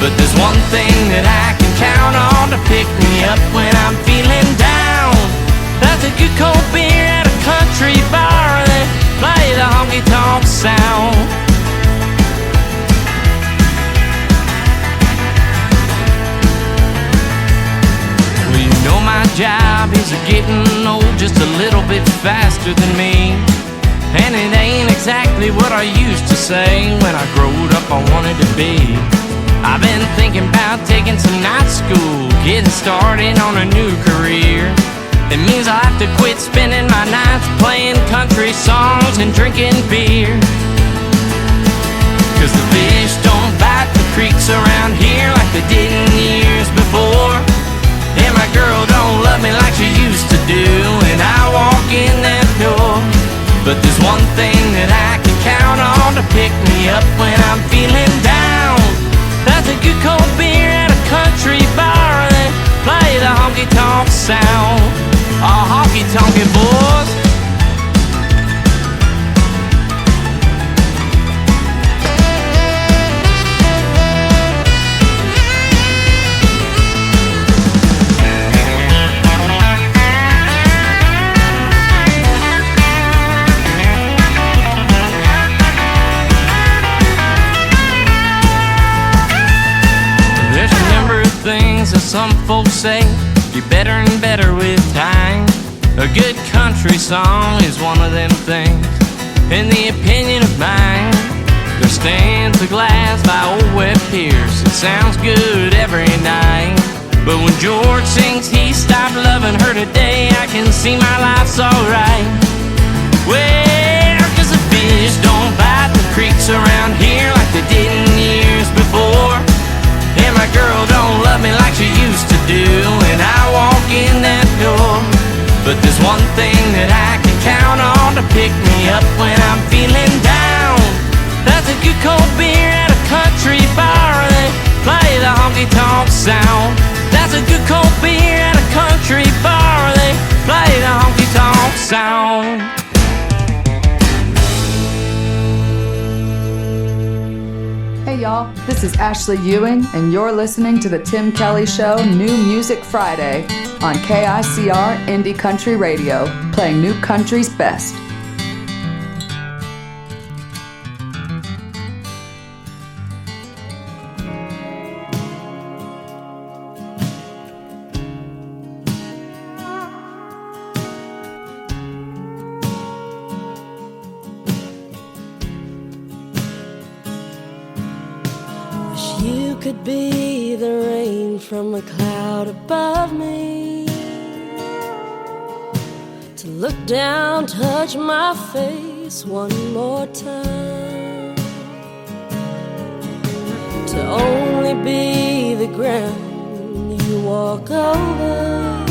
But there's one thing that I can count on to pick me up when I'm feeling down. That's a good cold beer at a country bar that play the honky-tonk sound. My job is getting old just a little bit faster than me. And it ain't exactly what I used to say when I growed up I wanted to be. I've been thinking about taking some night school, getting started on a new career. It means I'll have to quit spending my nights playing country songs and drinking beer. Cause the fish don't bite the creeks around here like they did in years before. And my girl don't love me like she used to do when I walk in that door. But there's one thing that I can count on to pick me up when I'm feeling down. That's a good cold beer at a country bar that play the honky-tonk sound. Oh, honky-tonky boys. Things that some folks say get better and better with time. A good country song is one of them things. In the opinion of mine, there stands a glass by old Webb Pierce. It sounds good every night, but when George sings He Stopped Loving Her Today, I can see my life's alright. Well, cause the fish don't bite the creeks around here like they did in years before. And my girl don't love me like she used to do when I walk in that door. But there's one thing that I can count on to pick me up when I'm feeling down. That's a good cold beer at a country bar that play the honky-tonk sound. That's a good cold beer at a country bar that play the honky-tonk sound. Hey y'all, this is Ashley Ewing, and you're listening to the Tim Kelly Show New Music Friday on KICR Indie Country Radio, playing new country's best. You could be the rain from a cloud above me, to look down, touch my face one more time, to only be the ground you walk over,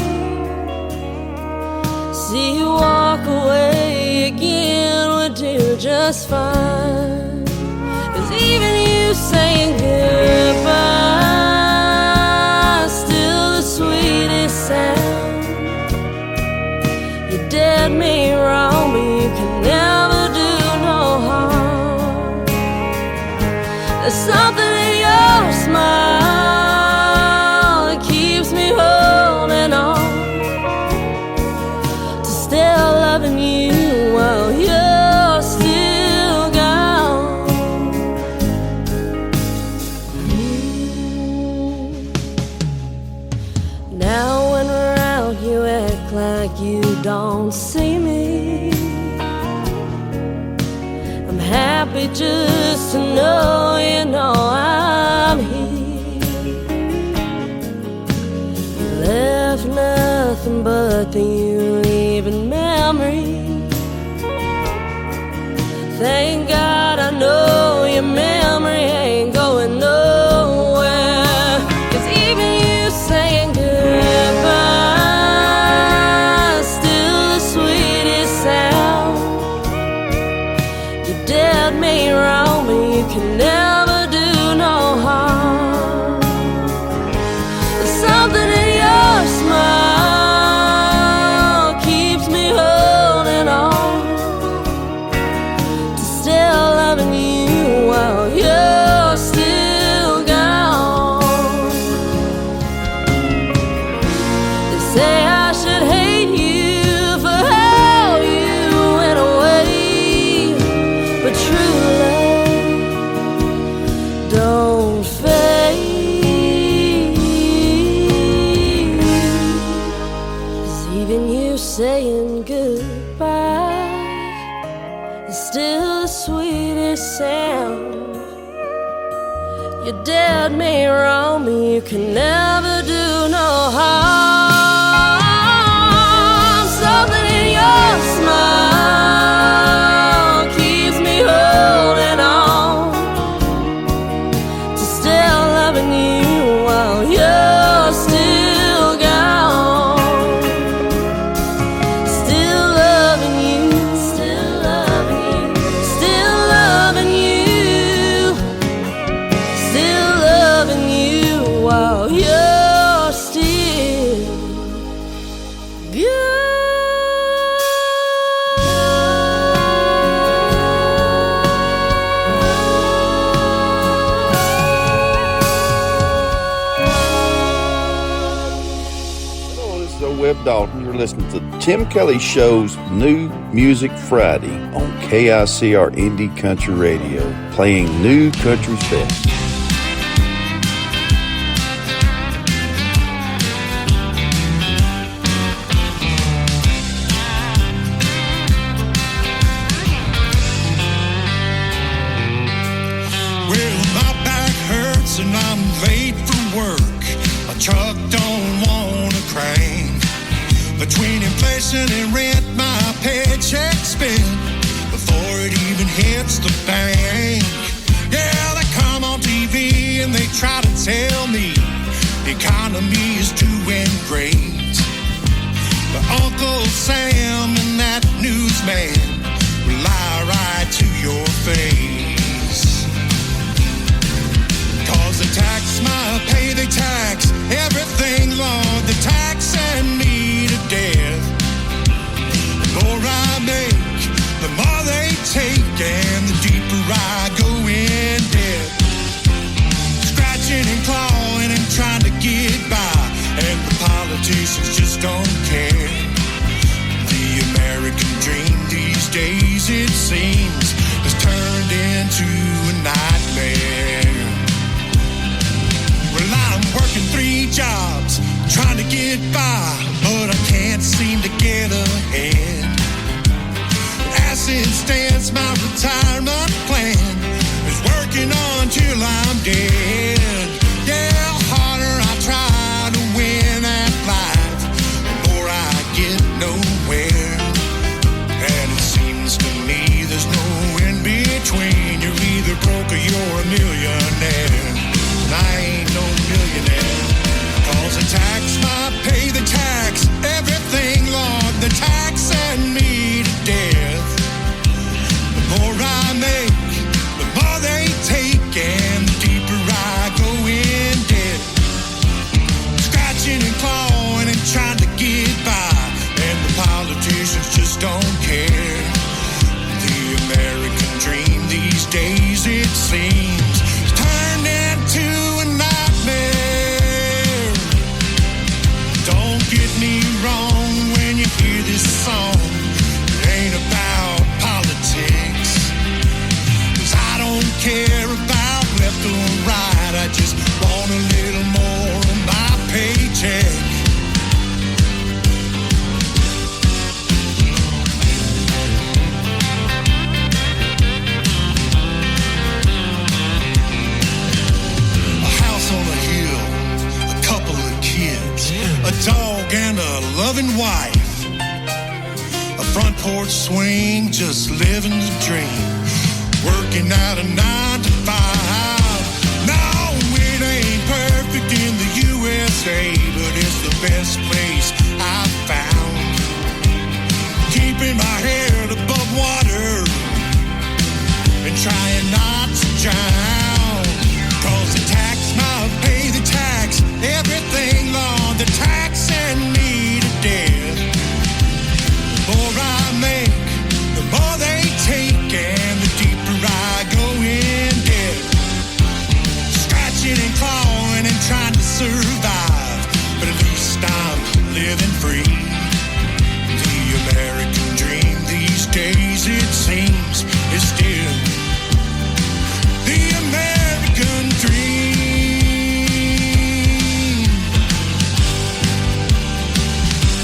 see you walk away again would do just fine. 'Cause even you saying goodbye, still the sweetest sound. You did me wrong, but you can never do no harm. There's something in your smile Now when we're out, you act like you don't see me. I'm happy just to know you know I'm here. You left nothing but the you leaving memory. Thank God I know your memory ain't going nowhere. 'Cause even you saying goodbye is still the sweetest sound. You did me wrong, but you can never do no harm. There's something in your smile keeps me holding on to still loving you while you're still gone. They say I should hate you for how you went away, but true love don't fade. 'Cause even you saying goodbye is still the sweetest sound. You did me wrong, but you can never do no harm. Something in your smile keeps me holding on to still loving you while you're still gone. Still loving you, still loving you, still loving you, still loving you while you're still gone. Hello, this is Webb Dalton. You're listening to Tim Kelly Show's New Music Friday on KICR Indie Country Radio, playing new country's best. Well, my back hurts and I'm late for work. My truck don't wanna crank. Between inflation and rent, my paycheck spent before it even hits the bank. Yeah, they come on TV and they try to tell me the economy is doing great. But Uncle Sam and that newsman will lie right to your face. 'Cause they tax my pay, they tax everything, Lord. They tax and me to death. The more I make, the more they take, and the deeper I go in debt. Scratching and clawing and trying to get by, and the politicians just don't care. The American dream these days, it seems, has turned into a nightmare. Well, I'm working 3 jobs, trying to get by, but I can't seem to get ahead. As it stands, my retirement plan is working on till I'm dead. Yeah, the harder I try to win at life, the more I get nowhere. And it seems to me there's no in between. You're either broke or you're a millionaire. And I ain't no millionaire. 'Cause they tax my pay, they tax everything, Lord. They tax and me to death. The more I make, the more they take, and the deeper I go in debt. Scratching and clawing and trying to get by, and the politicians just don't care. The American dream these days, it seems, has turned into a nightmare. Don't get me wrong when you hear this song. It ain't about politics. 'Cause I don't care about left or right. I just want a little more of my paycheck. dog and a loving wife. A front porch swing, just living the dream. Working out a 9 to 5. No, it ain't perfect in the USA, but it's the best place I've found. Keeping my head above water and trying not to drown. Cause the tax might pay the tax, everything on the taxing me to death. The more I make, the more they take, and the deeper I go in debt. Scratching and clawing and trying to survive, but at least I'm living free. The American dream these days, it seems, is still the American dream.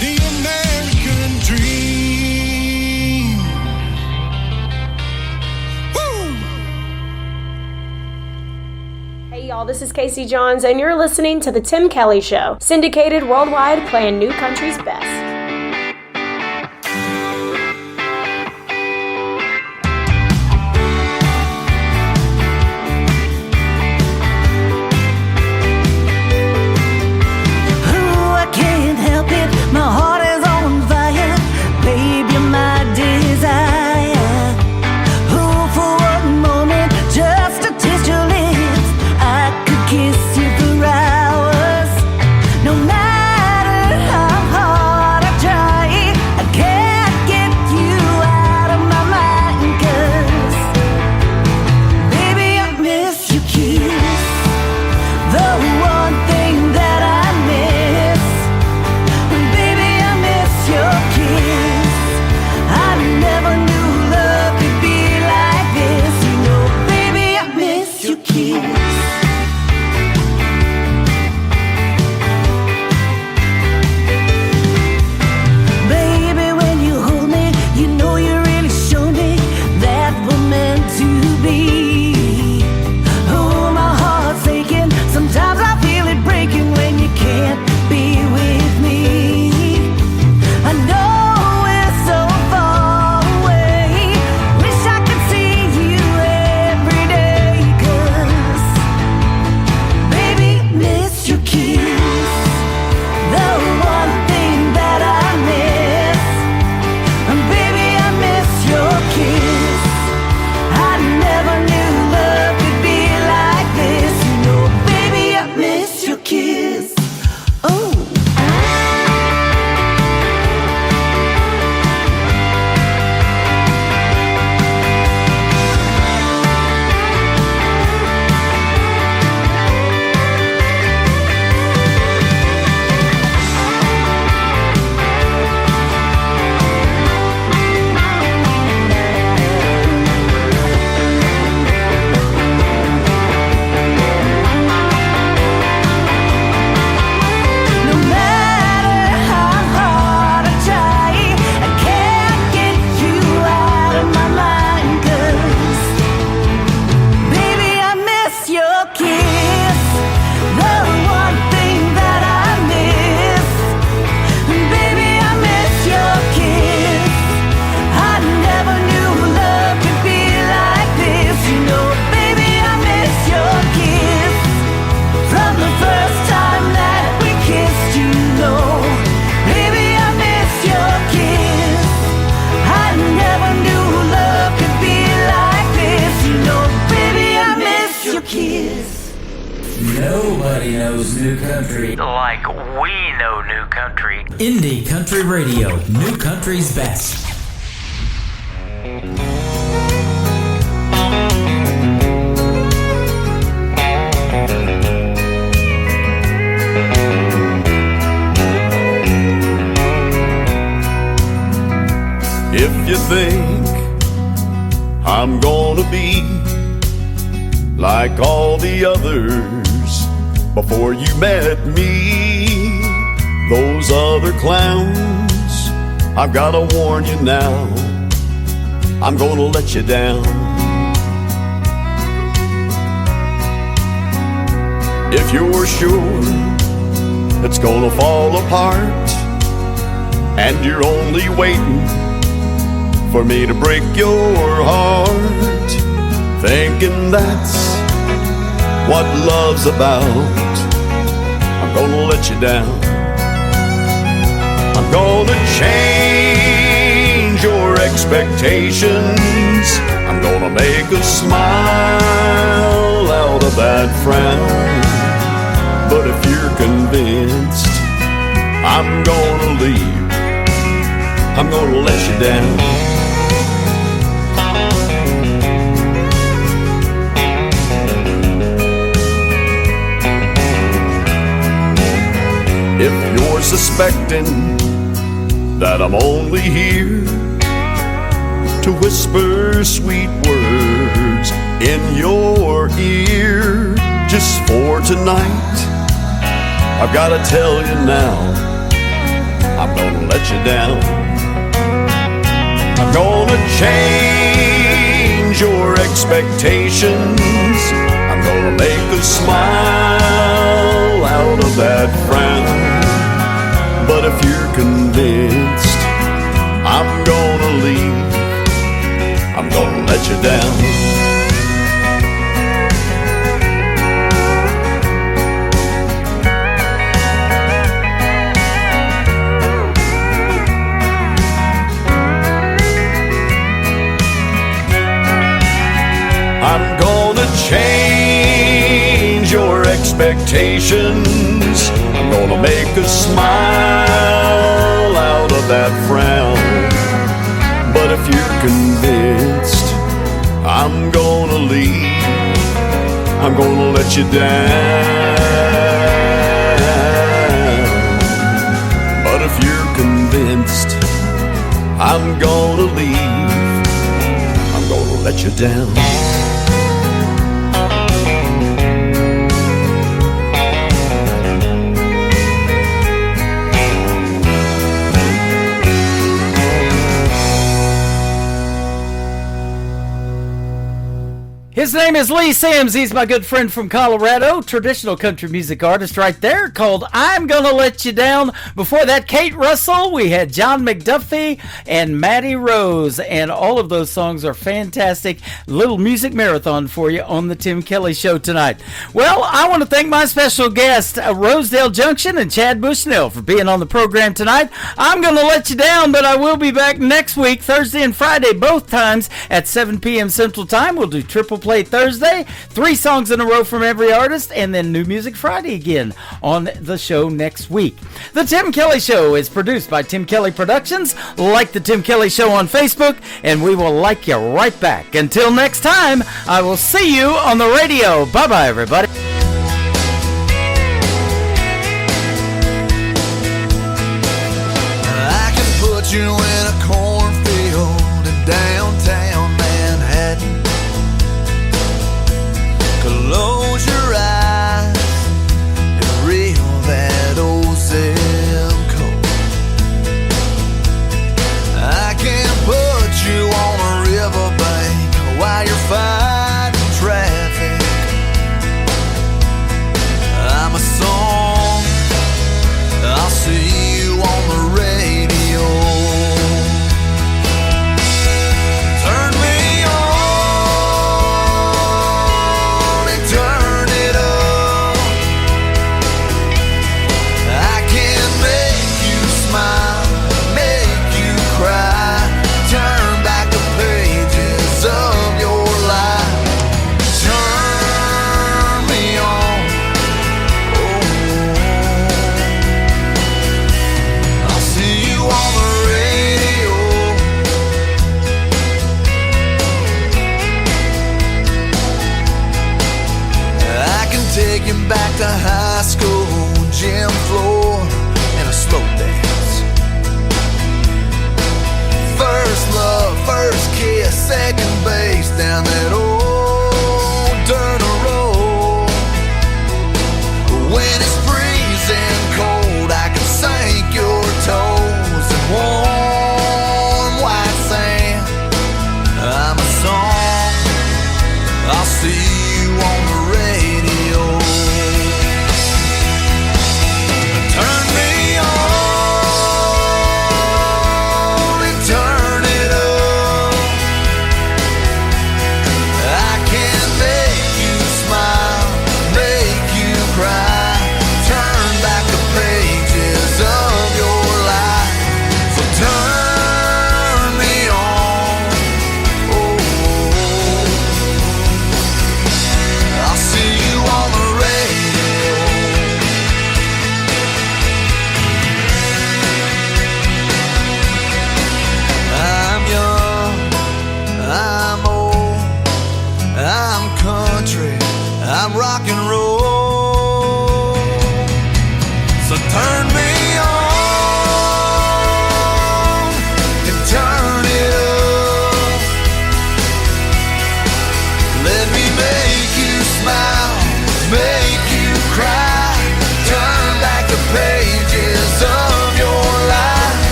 The American dream. Woo! Hey y'all, this is Casey Johns, and you're listening to The Tim Kelly Show, syndicated worldwide, playing new country's best. My heart is on fire, babe, you're my desire. Who for one moment, just to taste your lips, I could kiss you for hours. No matter how hard I try, I can't get you out of my mind. 'Cause baby, I miss your kiss, the one thing that I miss. Your kiss, I never knew love could be like this. You know, baby, I miss your kiss. Baby, when you hold me, you know you really show me that we're meant to be. Oh, my heart's aching, sometimes I feel it breaking when you can't be with me. I know we're so far away, wish I could see you every day. 'Cause baby, miss your kiss, the one thing that I miss. And baby, I miss your kiss, I never knew love could be like this. You know, baby, I miss your kiss. Oh. No matter how hard I try, I can't get you out of my mind. 'Cause baby, I miss your kiss, the one thing that I miss. Baby, I miss your kiss, I never knew love could be like this. You know, baby, I miss your kiss, from the first time that we kissed. You know, baby, I miss your kiss, I never knew love could be like this. You know, baby, I miss your kiss. Nobody knows new country like we know new country. Indie Country Radio, new country's best. If you think I'm gonna be like all the others before you met me, those other clowns, I've gotta warn you now, I'm gonna let you down. If you're sure that's gonna fall apart, and you're only waiting for me to break your heart, thinking that's what love's about. I'm gonna let you down. I'm gonna change your expectations. I'm gonna make a smile out of that frown. But if you're convinced I'm gonna leave, I'm gonna let you down. If you're suspecting that I'm only here to whisper sweet words in your ear just for tonight, I've gotta tell you now, I'm gonna let you down. I'm gonna change your expectations. I'm gonna make a smile out of that frown. But if you're convinced I'm gonna leave, I'm gonna let you down. I'm gonna change your expectations. I'm gonna make a smile out of that frown. But if you're convinced I'm gonna leave, I'm gonna let you down. But if you're convinced I'm gonna leave, I'm gonna let you down. His name is Lee Sims. He's my good friend from Colorado, traditional country music artist right there, called I'm Gonna Let You Down. Before that, Kate Russell, we had John McDuffie and Maddie Rose, and all of those songs are fantastic. Little music marathon for you on the Tim Kelly Show tonight. Well, I want to thank my special guest, Rosedale Junction and Chad Bushnell, for being on the program tonight. I'm gonna let you down, but I will be back next week, Thursday and Friday, both times at 7 p.m. Central Time. We'll do Triple Play Thursday, 3 songs in a row from every artist, and then New Music Friday again on the show next week. The Tim Kelly Show is produced by Tim Kelly Productions. Like the Tim Kelly Show on Facebook, and we will like you right back. Until next time, I will see you on the radio. Bye-bye, everybody.